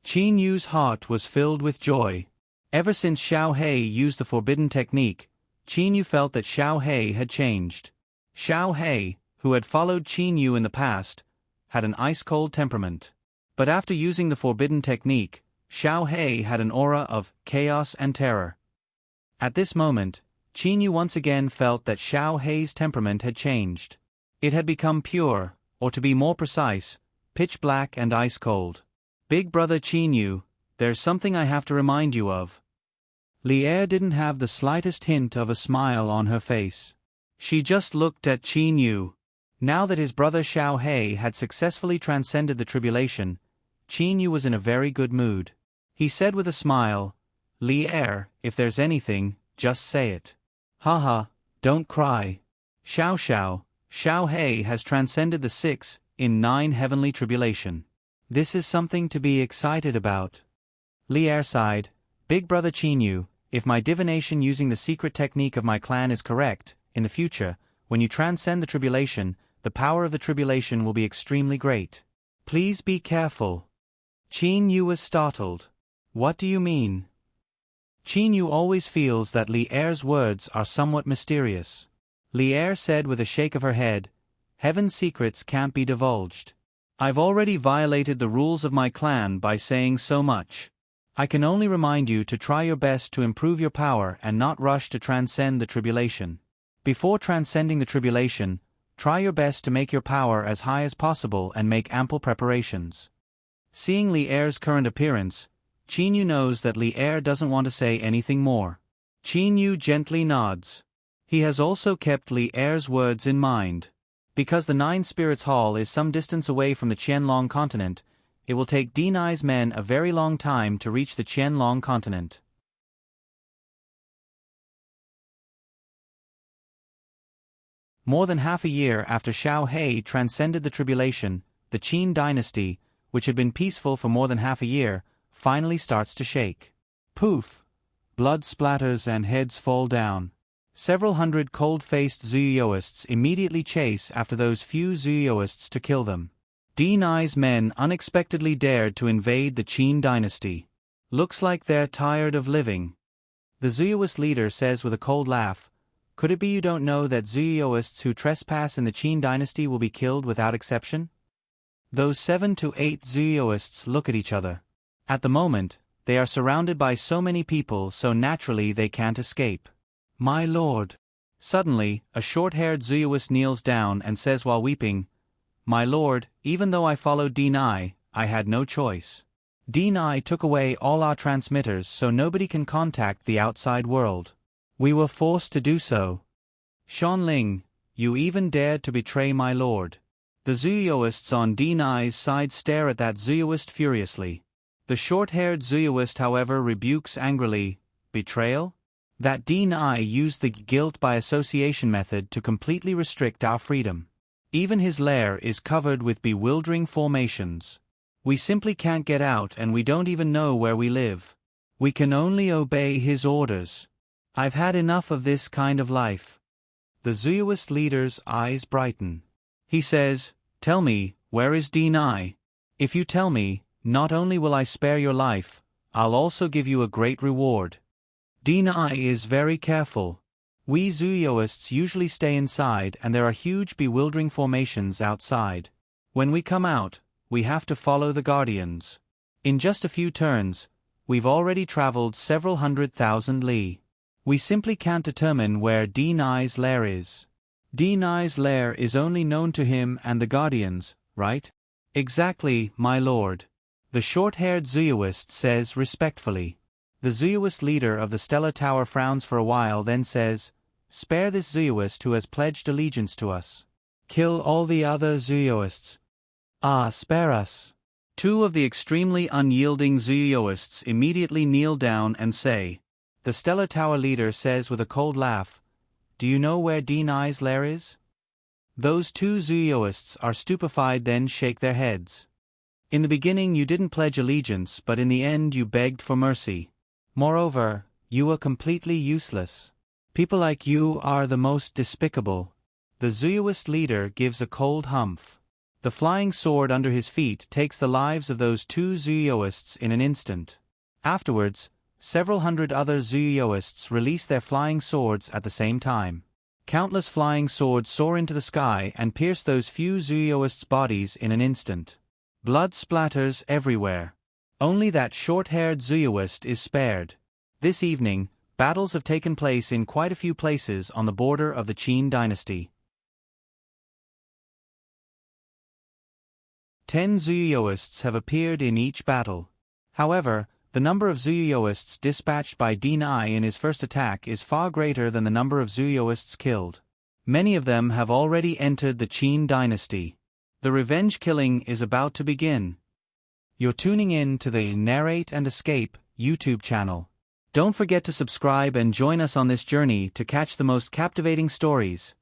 Qin Yu's heart was filled with joy. Ever since Xiao Hei used the forbidden technique, Qin Yu felt that Xiao Hei had changed. Xiao Hei, who had followed Qin Yu in the past, had an ice-cold temperament. But after using the forbidden technique, Xiao Hei had an aura of chaos and terror. At this moment, Qin Yu once again felt that Xiao Hei's temperament had changed. It had become pure, or to be more precise, pitch black and ice-cold. "Big brother Qin Yu, there's something I have to remind you of." Li Er didn't have the slightest hint of a smile on her face. She just looked at Qin Yu. Now that his brother Xiao Hei had successfully transcended the tribulation, Qin Yu was in a very good mood. He said with a smile, "Li Er, if there's anything, just say it. Haha, don't cry. Xiao Hei has transcended the 6 in 9 heavenly tribulation. This is something to be excited about." Li Er sighed, "Big brother Qin Yu, if my divination using the secret technique of my clan is correct, in the future, when you transcend the tribulation, the power of the tribulation will be extremely great. Please be careful." Qin Yu was startled. "What do you mean?" Qin Yu always feels that Li Er's words are somewhat mysterious. Li Er said with a shake of her head, "Heaven's secrets can't be divulged. I've already violated the rules of my clan by saying so much. I can only remind you to try your best to improve your power and not rush to transcend the tribulation. Before transcending the tribulation, try your best to make your power as high as possible and make ample preparations." Seeing Li Er's current appearance, Qin Yu knows that Li Er doesn't want to say anything more. Qin Yu gently nods. He has also kept Li Er's words in mind. Because the Nine Spirits Hall is some distance away from the Qianlong continent, it will take Dinai's men a very long time to reach the Qianlong continent. More than half a year after Xiao He transcended the tribulation, the Qin dynasty, which had been peaceful for more than half a year, finally starts to shake. Poof! Blood splatters and heads fall down. Several hundred cold-faced Zuyoists immediately chase after those few Zuyoists to kill them. Dinai's men unexpectedly dared to invade the Qin dynasty. Looks like they're tired of living. The Zuyoist leader says with a cold laugh, "Could it be you don't know that Zuyoists who trespass in the Qin dynasty will be killed without exception?" Those 7 to 8 Zuyoists look at each other. At the moment, they are surrounded by so many people, so naturally they can't escape. "My lord." Suddenly, a short-haired Zuyoist kneels down and says while weeping, "My lord, even though I followed Dinai, I had no choice. Dinai took away all our transmitters so nobody can contact the outside world. We were forced to do so. Shanling, you even dared to betray my lord." The Zuyoists on Dinai's side stare at that Zuyoist furiously. The short-haired Zuyoist, however, rebukes angrily, "Betrayal? That Dinai used the guilt by association method to completely restrict our freedom. Even his lair is covered with bewildering formations. We simply can't get out and we don't even know where we live. We can only obey his orders. I've had enough of this kind of life." The Zuyoist leader's eyes brighten. He says, "Tell me, where is Dinai? If you tell me, not only will I spare your life, I'll also give you a great reward." Dinai is very careful. We Zuyoists usually stay inside and there are huge bewildering formations outside. When we come out, we have to follow the Guardians. In just a few turns, we've already traveled several 100,000 li. We simply can't determine where Dinai's lair is. Dinai's lair is only known to him and the Guardians, right? "Exactly, my lord." The short-haired Zuyoist says respectfully. The Zuyoist leader of the Stellar Tower frowns for a while, then says, "Spare this Zuyoist who has pledged allegiance to us. Kill all the other Zuyoists." "Ah, spare us." 2 of the extremely unyielding Zuyoists immediately kneel down and say. The Stellar Tower leader says with a cold laugh, "Do you know where Dinai's lair is?" Those 2 Zuyoists are stupefied, then shake their heads. "In the beginning you didn't pledge allegiance, but in the end you begged for mercy. Moreover, you were completely useless. People like you are the most despicable." The Zuyoist leader gives a cold humph. The flying sword under his feet takes the lives of those 2 Zuyoists in an instant. Afterwards, several hundred other Zuyoists release their flying swords at the same time. Countless flying swords soar into the sky and pierce those few Zuyoists' bodies in an instant. Blood splatters everywhere. Only that short-haired Zuyoist is spared. This evening, battles have taken place in quite a few places on the border of the Qin dynasty. 10 Zuyoists have appeared in each battle. However, the number of Zuyoists dispatched by Dinai in his first attack is far greater than the number of Zuyoists killed. Many of them have already entered the Qin dynasty. The revenge killing is about to begin. You're tuning in to the Narrate and Escape YouTube channel. Don't forget to subscribe and join us on this journey to catch the most captivating stories.